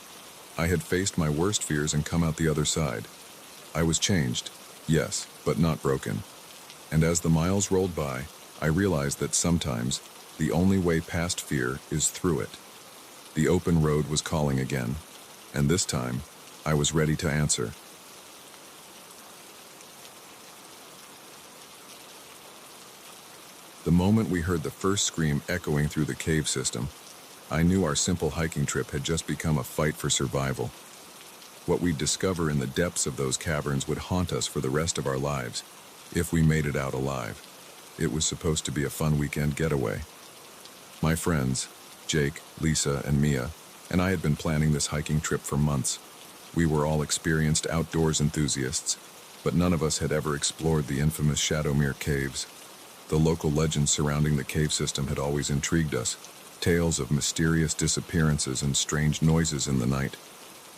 I had faced my worst fears and come out the other side. I was changed, yes, but not broken. And as the miles rolled by, I realized that sometimes the only way past fear is through it. The open road was calling again, and this time, I was ready to answer. The moment we heard the first scream echoing through the cave system, I knew our simple hiking trip had just become a fight for survival. What we'd discover in the depths of those caverns would haunt us for the rest of our lives, if we made it out alive. It was supposed to be a fun weekend getaway. My friends, Jake, Lisa, and Mia, and I had been planning this hiking trip for months. We were all experienced outdoors enthusiasts, but none of us had ever explored the infamous Shadowmere Caves. The local legends surrounding the cave system had always intrigued us, tales of mysterious disappearances and strange noises in the night.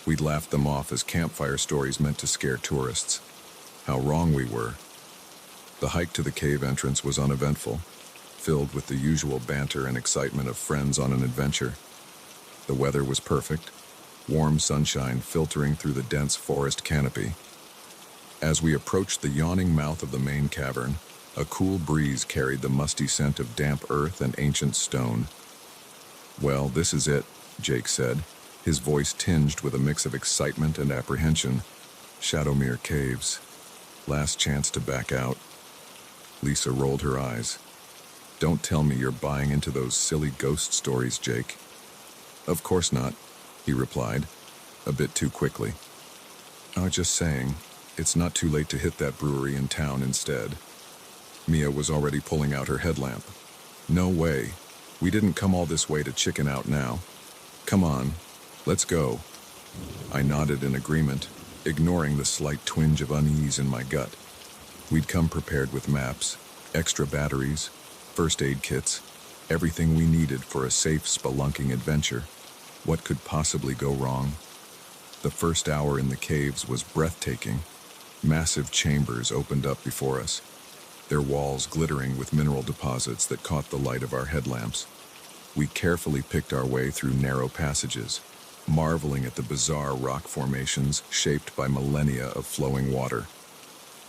We'd laughed them off as campfire stories meant to scare tourists. How wrong we were. The hike to the cave entrance was uneventful, filled with the usual banter and excitement of friends on an adventure. The weather was perfect, warm sunshine filtering through the dense forest canopy. As we approached the yawning mouth of the main cavern, a cool breeze carried the musty scent of damp earth and ancient stone. "Well, this is it," Jake said, his voice tinged with a mix of excitement and apprehension. "Shadowmere Caves. Last chance to back out." Lisa rolled her eyes. "Don't tell me you're buying into those silly ghost stories, Jake." "Of course not," he replied, a bit too quickly. "I was just saying, it's not too late to hit that brewery in town instead." Mia was already pulling out her headlamp. "No way. We didn't come all this way to chicken out now. Come on, let's go." I nodded in agreement, ignoring the slight twinge of unease in my gut. We'd come prepared with maps, extra batteries, first aid kits, everything we needed for a safe spelunking adventure. What could possibly go wrong? The first hour in the caves was breathtaking. Massive chambers opened up before us, their walls glittering with mineral deposits that caught the light of our headlamps. We carefully picked our way through narrow passages, marveling at the bizarre rock formations shaped by millennia of flowing water.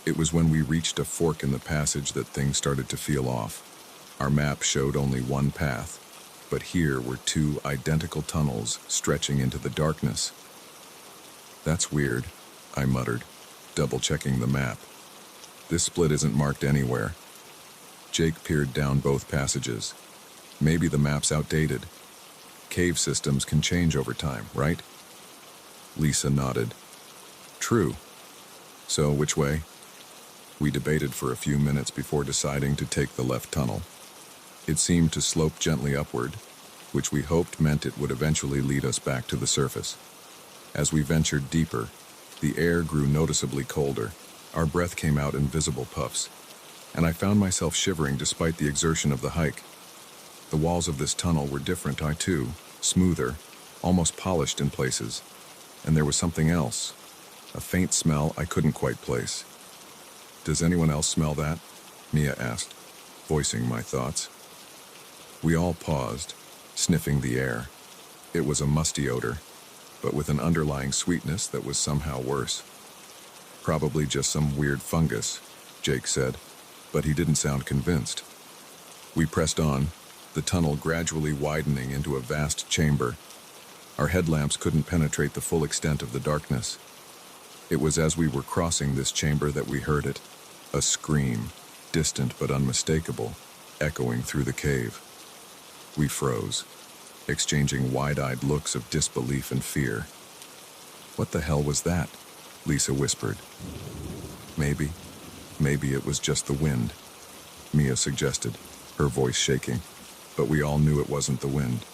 It was when we reached a fork in the passage that things started to feel off. Our map showed only one path, but here were two identical tunnels stretching into the darkness. "That's weird," I muttered, double-checking the map. "This split isn't marked anywhere." Jake peered down both passages. "Maybe the map's outdated. Cave systems can change over time, right?" Lisa nodded. "True. So, which way?" We debated for a few minutes before deciding to take the left tunnel. It seemed to slope gently upward, which we hoped meant it would eventually lead us back to the surface. As we ventured deeper, the air grew noticeably colder. Our breath came out in visible puffs, and I found myself shivering despite the exertion of the hike. The walls of this tunnel were different, too, smoother, almost polished in places. And there was something else, a faint smell I couldn't quite place. "Does anyone else smell that?" Mia asked, voicing my thoughts. We all paused, sniffing the air. It was a musty odor, but with an underlying sweetness that was somehow worse. "Probably just some weird fungus," Jake said, but he didn't sound convinced. We pressed on, the tunnel gradually widening into a vast chamber. Our headlamps couldn't penetrate the full extent of the darkness. It was as we were crossing this chamber that we heard it, a scream, distant but unmistakable, echoing through the cave. We froze, exchanging wide-eyed looks of disbelief and fear. "What the hell was that?" Lisa whispered. Maybe it was just the wind," Mia suggested, her voice shaking. But we all knew it wasn't the wind.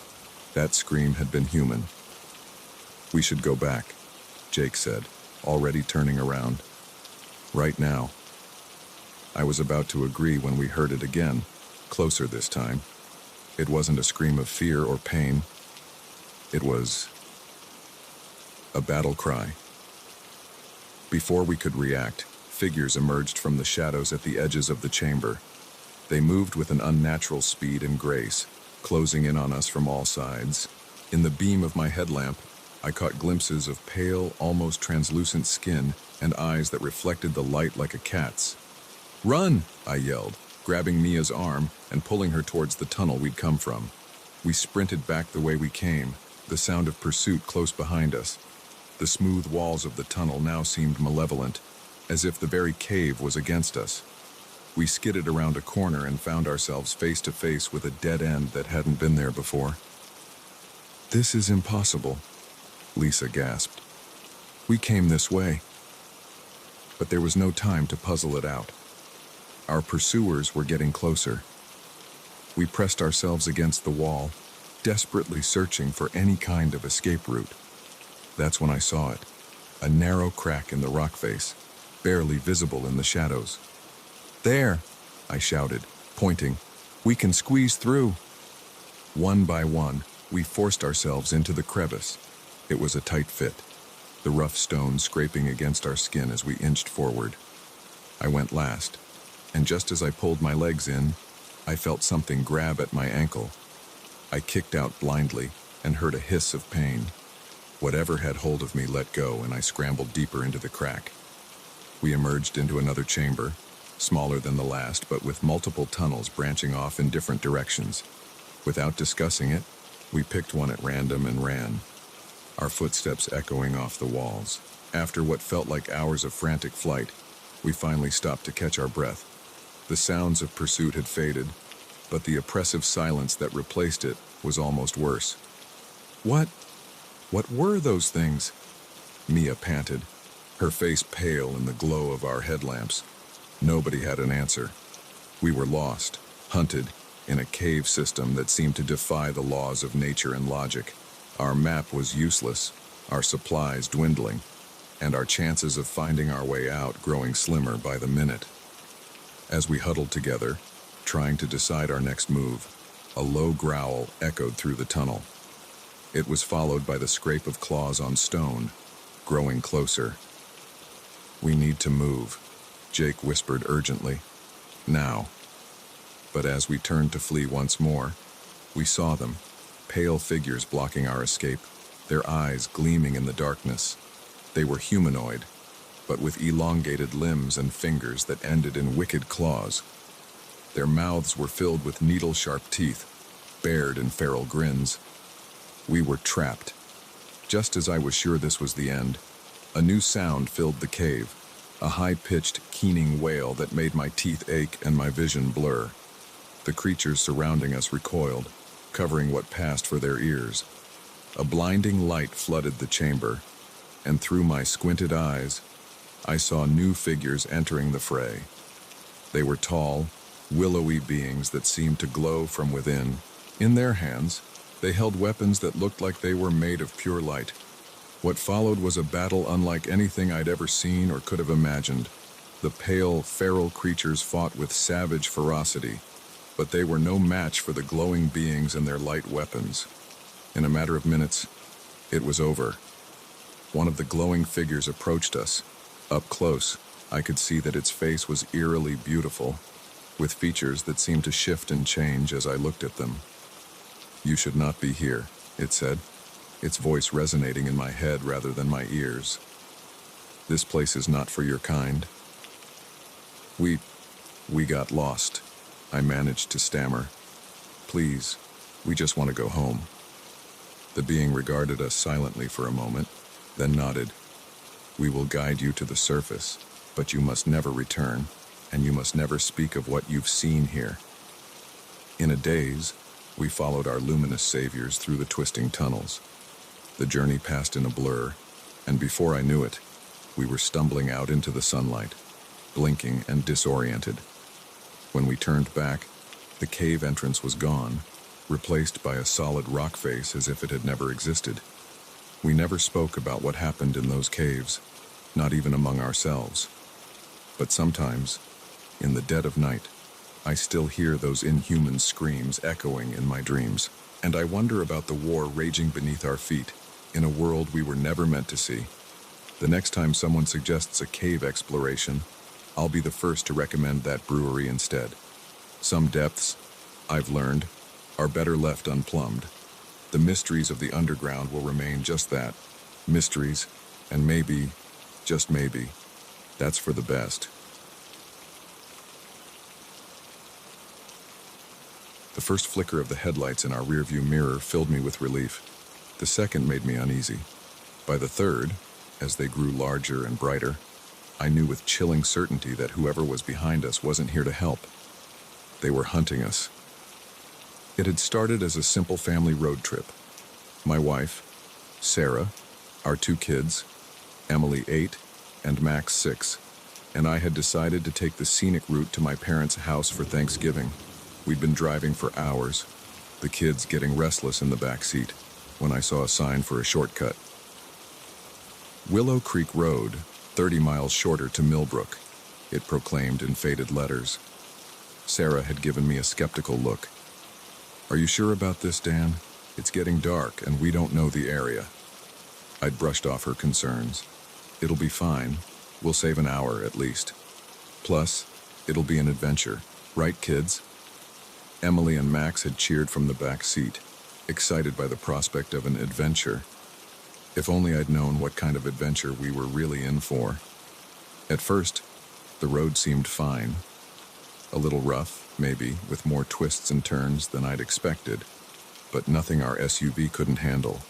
That scream had been human. "We should go back," Jake said, already turning around. "Right now." I was about to agree when we heard it again, closer this time. It wasn't a scream of fear or pain. It was a battle cry. Before we could react, figures emerged from the shadows at the edges of the chamber. They moved with an unnatural speed and grace, closing in on us from all sides. In the beam of my headlamp, I caught glimpses of pale, almost translucent skin and eyes that reflected the light like a cat's. "Run!" I yelled, grabbing Mia's arm and pulling her towards the tunnel we'd come from. We sprinted back the way we came, the sound of pursuit close behind us. The smooth walls of the tunnel now seemed malevolent, as if the very cave was against us. We skidded around a corner and found ourselves face to face with a dead end that hadn't been there before. "This is impossible," Lisa gasped. "We came this way." But there was no time to puzzle it out. Our pursuers were getting closer. We pressed ourselves against the wall, desperately searching for any kind of escape route. That's when I saw it, a narrow crack in the rock face, barely visible in the shadows. "There!" I shouted, pointing. "We can squeeze through." One by one, we forced ourselves into the crevice. It was a tight fit, the rough stone scraping against our skin as we inched forward. I went last, and just as I pulled my legs in, I felt something grab at my ankle. I kicked out blindly and heard a hiss of pain. Whatever had hold of me let go, and I scrambled deeper into the crack. We emerged into another chamber, smaller than the last, but with multiple tunnels branching off in different directions. Without discussing it, we picked one at random and ran, our footsteps echoing off the walls. After what felt like hours of frantic flight, we finally stopped to catch our breath. The sounds of pursuit had faded, but the oppressive silence that replaced it was almost worse. What were those things?" Mia panted, her face pale in the glow of our headlamps. Nobody had an answer. We were lost, hunted, in a cave system that seemed to defy the laws of nature and logic. Our map was useless, our supplies dwindling, and our chances of finding our way out growing slimmer by the minute. As we huddled together, trying to decide our next move, a low growl echoed through the tunnel. It was followed by the scrape of claws on stone, growing closer. "We need to move," Jake whispered urgently. "Now." But as we turned to flee once more, we saw them, pale figures blocking our escape, their eyes gleaming in the darkness. They were humanoid, but with elongated limbs and fingers that ended in wicked claws. Their mouths were filled with needle-sharp teeth, bared in feral grins. We were trapped. Just as I was sure this was the end, a new sound filled the cave, a high-pitched, keening wail that made my teeth ache and my vision blur. The creatures surrounding us recoiled, covering what passed for their ears. A blinding light flooded the chamber, and through my squinted eyes, I saw new figures entering the fray. They were tall, willowy beings that seemed to glow from within. In their hands, they held weapons that looked like they were made of pure light. What followed was a battle unlike anything I'd ever seen or could have imagined. The pale, feral creatures fought with savage ferocity, but they were no match for the glowing beings and their light weapons. In a matter of minutes, it was over. One of the glowing figures approached us. Up close, I could see that its face was eerily beautiful, with features that seemed to shift and change as I looked at them. "You should not be here," it said, its voice resonating in my head rather than my ears. "This place is not for your kind." We got lost," I managed to stammer. "Please, we just want to go home." The being regarded us silently for a moment, then nodded. "We will guide you to the surface, but you must never return, and you must never speak of what you've seen here." In a daze, we followed our luminous saviors through the twisting tunnels. The journey passed in a blur, and before I knew it, we were stumbling out into the sunlight, blinking and disoriented. When we turned back, the cave entrance was gone, replaced by a solid rock face as if it had never existed. We never spoke about what happened in those caves, not even among ourselves. But sometimes, in the dead of night, I still hear those inhuman screams echoing in my dreams, and I wonder about the war raging beneath our feet, in a world we were never meant to see. The next time someone suggests a cave exploration, I'll be the first to recommend that brewery instead. Some depths, I've learned, are better left unplumbed. The mysteries of the underground will remain just that, mysteries, and maybe, just maybe, that's for the best. The first flicker of the headlights in our rearview mirror filled me with relief. The second made me uneasy. By the third, as they grew larger and brighter, I knew with chilling certainty that whoever was behind us wasn't here to help. They were hunting us. It had started as a simple family road trip. My wife, Sarah, our 2 kids, Emily 8 and Max 6, and I had decided to take the scenic route to my parents' house for Thanksgiving. We'd been driving for hours, the kids getting restless in the back seat, when I saw a sign for a shortcut. Willow Creek Road, 30 miles shorter to Millbrook, it proclaimed in faded letters. Sarah had given me a skeptical look. "Are you sure about this, Dan? It's getting dark and we don't know the area." I'd brushed off her concerns. "It'll be fine. We'll save an hour at least. Plus, it'll be an adventure. Right, kids?" Emily and Max had cheered from the back seat, excited by the prospect of an adventure. If only I'd known what kind of adventure we were really in for. At first, the road seemed fine. A little rough, maybe, with more twists and turns than I'd expected, but nothing our SUV couldn't handle.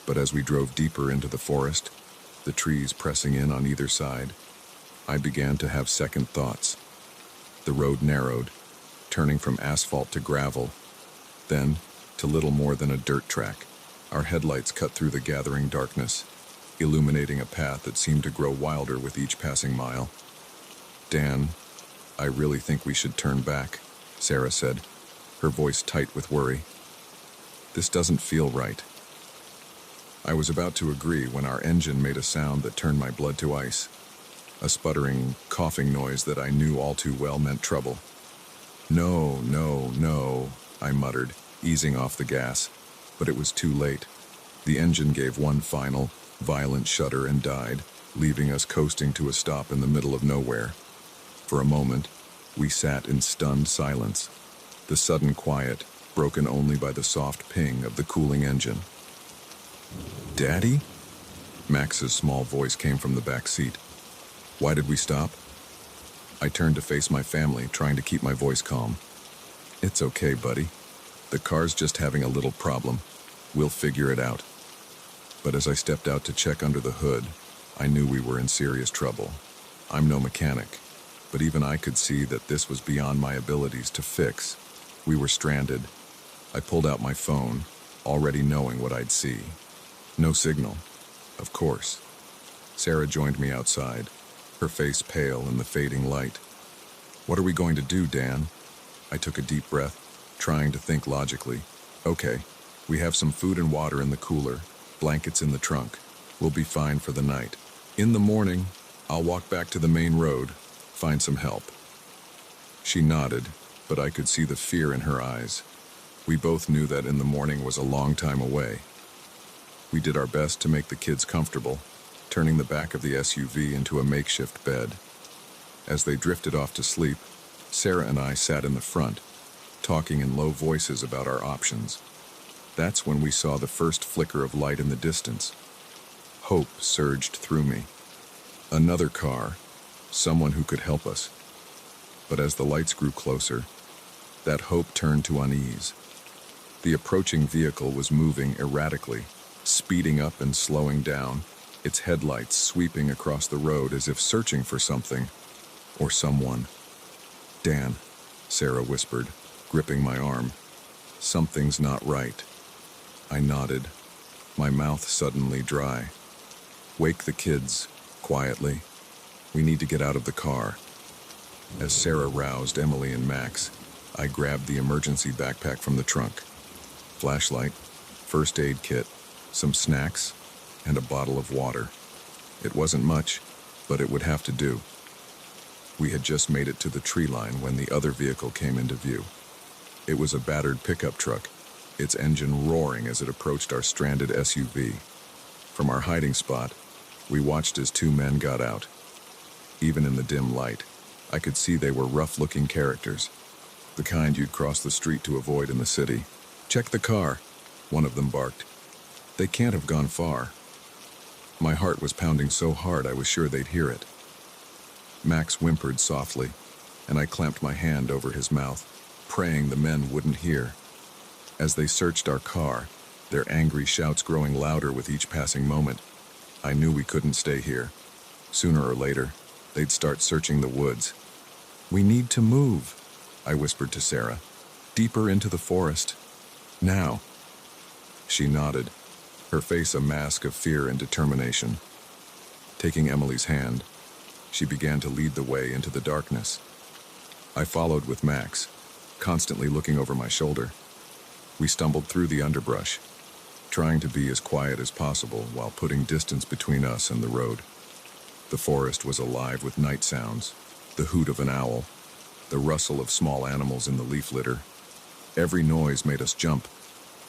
But as we drove deeper into the forest, the trees pressing in on either side, I began to have second thoughts. The road narrowed, turning from asphalt to gravel, then to little more than a dirt track. Our headlights cut through the gathering darkness, illuminating a path that seemed to grow wilder with each passing mile. "Dan, I really think we should turn back," Sarah said, her voice tight with worry. "This doesn't feel right." I was about to agree when our engine made a sound that turned my blood to ice, a sputtering, coughing noise that I knew all too well meant trouble. "No, no, no," I muttered, easing off the gas, but it was too late. The engine gave one final, violent shudder and died, leaving us coasting to a stop in the middle of nowhere. For a moment, we sat in stunned silence, the sudden quiet broken only by the soft ping of the cooling engine. "Daddy?" Max's small voice came from the back seat. "Why did we stop?" I turned to face my family, trying to keep my voice calm. "It's okay, buddy. The car's just having a little problem. We'll figure it out." But as I stepped out to check under the hood, I knew we were in serious trouble. I'm no mechanic, but even I could see that this was beyond my abilities to fix. We were stranded. I pulled out my phone, already knowing what I'd see. No signal, of course. Sarah joined me outside, her face pale in the fading light. "What are we going to do, Dan?" I took a deep breath, trying to think logically. "Okay, we have some food and water in the cooler, blankets in the trunk. We'll be fine for the night. In the morning, I'll walk back to the main road, find some help." She nodded, but I could see the fear in her eyes. We both knew that in the morning was a long time away. We did our best to make the kids comfortable, turning the back of the SUV into a makeshift bed. As they drifted off to sleep, Sarah and I sat in the front, talking in low voices about our options. That's when we saw the first flicker of light in the distance. Hope surged through me. Another car, someone who could help us. But as the lights grew closer, that hope turned to unease. The approaching vehicle was moving erratically, speeding up and slowing down, its headlights sweeping across the road as if searching for something or someone. "Dan," Sarah whispered, gripping my arm. "Something's not right." I nodded, my mouth suddenly dry. "Wake the kids, quietly. We need to get out of the car." As Sarah roused Emily and Max, I grabbed the emergency backpack from the trunk. Flashlight, first aid kit, some snacks, and a bottle of water. It wasn't much, but it would have to do. We had just made it to the tree line when the other vehicle came into view. It was a battered pickup truck, its engine roaring as it approached our stranded SUV. From our hiding spot, we watched as 2 men got out. Even in the dim light, I could see they were rough-looking characters, the kind you'd cross the street to avoid in the city. "Check the car," one of them barked. "They can't have gone far." My heart was pounding so hard I was sure they'd hear it. Max whimpered softly, and I clamped my hand over his mouth, praying the men wouldn't hear. As they searched our car, their angry shouts growing louder with each passing moment, I knew we couldn't stay here. Sooner or later, they'd start searching the woods. "We need to move," I whispered to Sarah. "Deeper into the forest. Now." She nodded, her face a mask of fear and determination. Taking Emily's hand, she began to lead the way into the darkness. I followed with Max, constantly looking over my shoulder. We stumbled through the underbrush, trying to be as quiet as possible while putting distance between us and the road. The forest was alive with night sounds, the hoot of an owl, the rustle of small animals in the leaf litter. Every noise made us jump,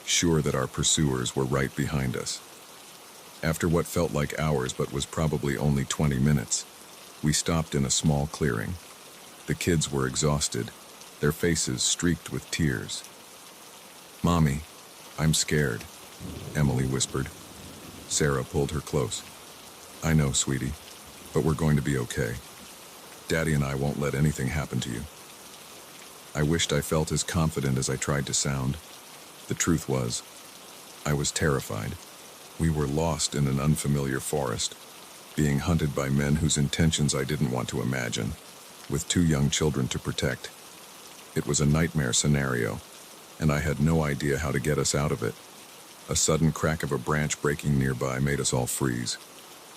sure that our pursuers were right behind us. After what felt like hours but was probably only 20 minutes, we stopped in a small clearing. The kids were exhausted, their faces streaked with tears. "Mommy, I'm scared," Emily whispered. Sarah pulled her close. "I know, sweetie, but we're going to be okay. Daddy and I won't let anything happen to you." I wished I felt as confident as I tried to sound. The truth was, I was terrified. We were lost in an unfamiliar forest, being hunted by men whose intentions I didn't want to imagine, with 2 young children to protect. It was a nightmare scenario, and I had no idea how to get us out of it. A sudden crack of a branch breaking nearby made us all freeze.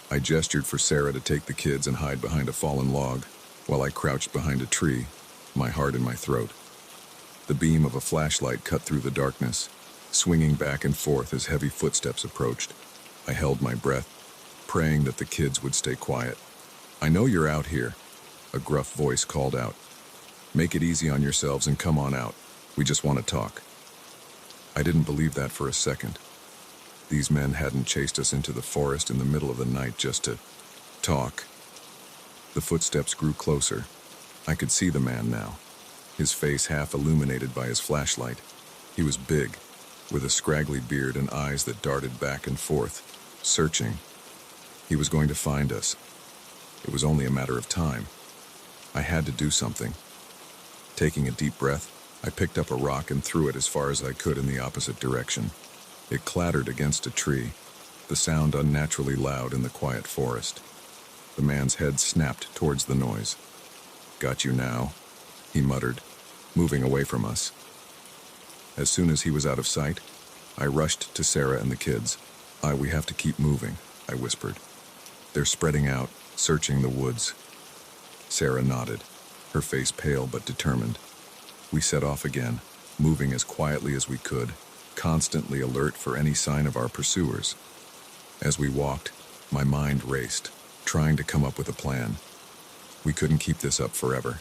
I gestured for Sarah to take the kids and hide behind a fallen log, while I crouched behind a tree, my heart in my throat. The beam of a flashlight cut through the darkness, swinging back and forth as heavy footsteps approached. I held my breath, praying that the kids would stay quiet. "I know you're out here," a gruff voice called out. "Make it easy on yourselves and come on out. We just want to talk." I didn't believe that for a second. These men hadn't chased us into the forest in the middle of the night just to talk. The footsteps grew closer. I could see the man now, his face half illuminated by his flashlight. He was big, with a scraggly beard and eyes that darted back and forth, searching. He was going to find us. It was only a matter of time. I had to do something. Taking a deep breath, I picked up a rock and threw it as far as I could in the opposite direction. It clattered against a tree, the sound unnaturally loud in the quiet forest. The man's head snapped towards the noise. "Got you now," he muttered, moving away from us. As soon as he was out of sight, I rushed to Sarah and the kids. "We have to keep moving," I whispered. "They're spreading out, searching the woods." Sarah nodded, her face pale but determined. We set off again, moving as quietly as we could, constantly alert for any sign of our pursuers. As we walked, my mind raced, trying to come up with a plan. We couldn't keep this up forever.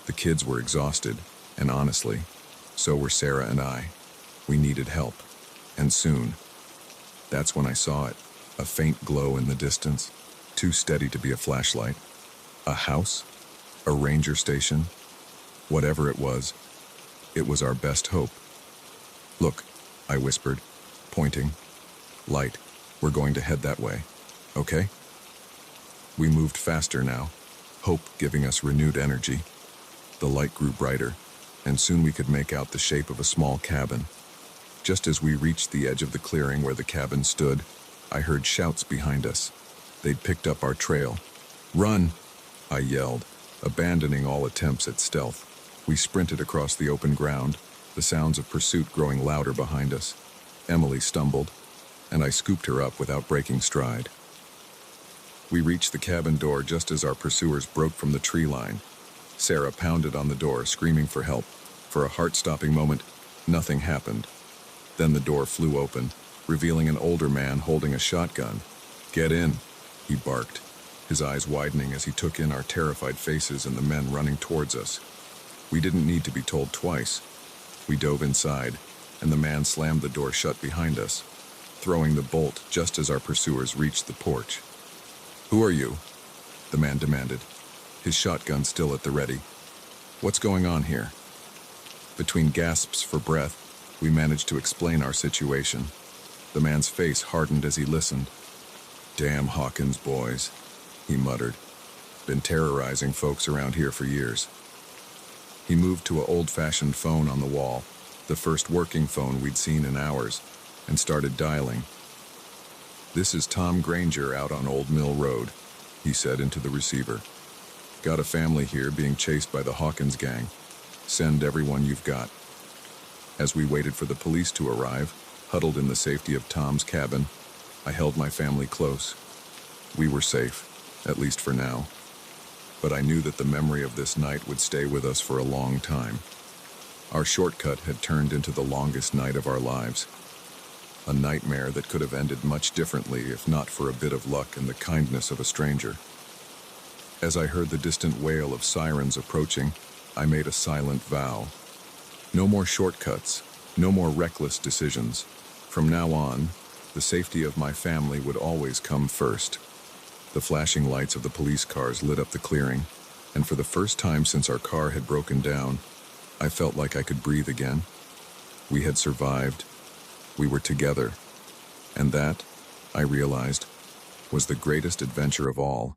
The kids were exhausted, and honestly, so were Sarah and I. We needed help, and soon. That's when I saw it, a faint glow in the distance, too steady to be a flashlight. A house? A ranger station? Whatever it was our best hope. "Look," I whispered, pointing. "Light, we're going to head that way, okay?" We moved faster now, hope giving us renewed energy. The light grew brighter, and soon we could make out the shape of a small cabin. Just as we reached the edge of the clearing where the cabin stood, I heard shouts behind us. They'd picked up our trail. "Run!" I yelled, abandoning all attempts at stealth. We sprinted across the open ground, the sounds of pursuit growing louder behind us. Emily stumbled, and I scooped her up without breaking stride. We reached the cabin door just as our pursuers broke from the tree line. Sarah pounded on the door, screaming for help. For a heart-stopping moment, nothing happened. Then the door flew open, revealing an older man holding a shotgun. "Get in," he barked, his eyes widening as he took in our terrified faces and the men running towards us. We didn't need to be told twice. We dove inside, and the man slammed the door shut behind us, throwing the bolt just as our pursuers reached the porch. "Who are you?" the man demanded, his shotgun still at the ready. "What's going on here?" Between gasps for breath, we managed to explain our situation. The man's face hardened as he listened. Damn Hawkins boys, he muttered. Been terrorizing folks around here for years. He moved to an old-fashioned phone on the wall, the first working phone we'd seen in hours, and started dialing. "This is Tom Granger out on Old Mill Road," he said into the receiver. "Got a family here being chased by the Hawkins gang. Send everyone you've got." As we waited for the police to arrive, huddled in the safety of Tom's cabin, I held my family close. We were safe, at least for now. But I knew that the memory of this night would stay with us for a long time. Our shortcut had turned into the longest night of our lives. A nightmare that could have ended much differently if not for a bit of luck and the kindness of a stranger. As I heard the distant wail of sirens approaching, I made a silent vow. No more shortcuts, no more reckless decisions. From now on, the safety of my family would always come first. The flashing lights of the police cars lit up the clearing, and for the first time since our car had broken down, I felt like I could breathe again. We had survived. We were together. And that, I realized, was the greatest adventure of all.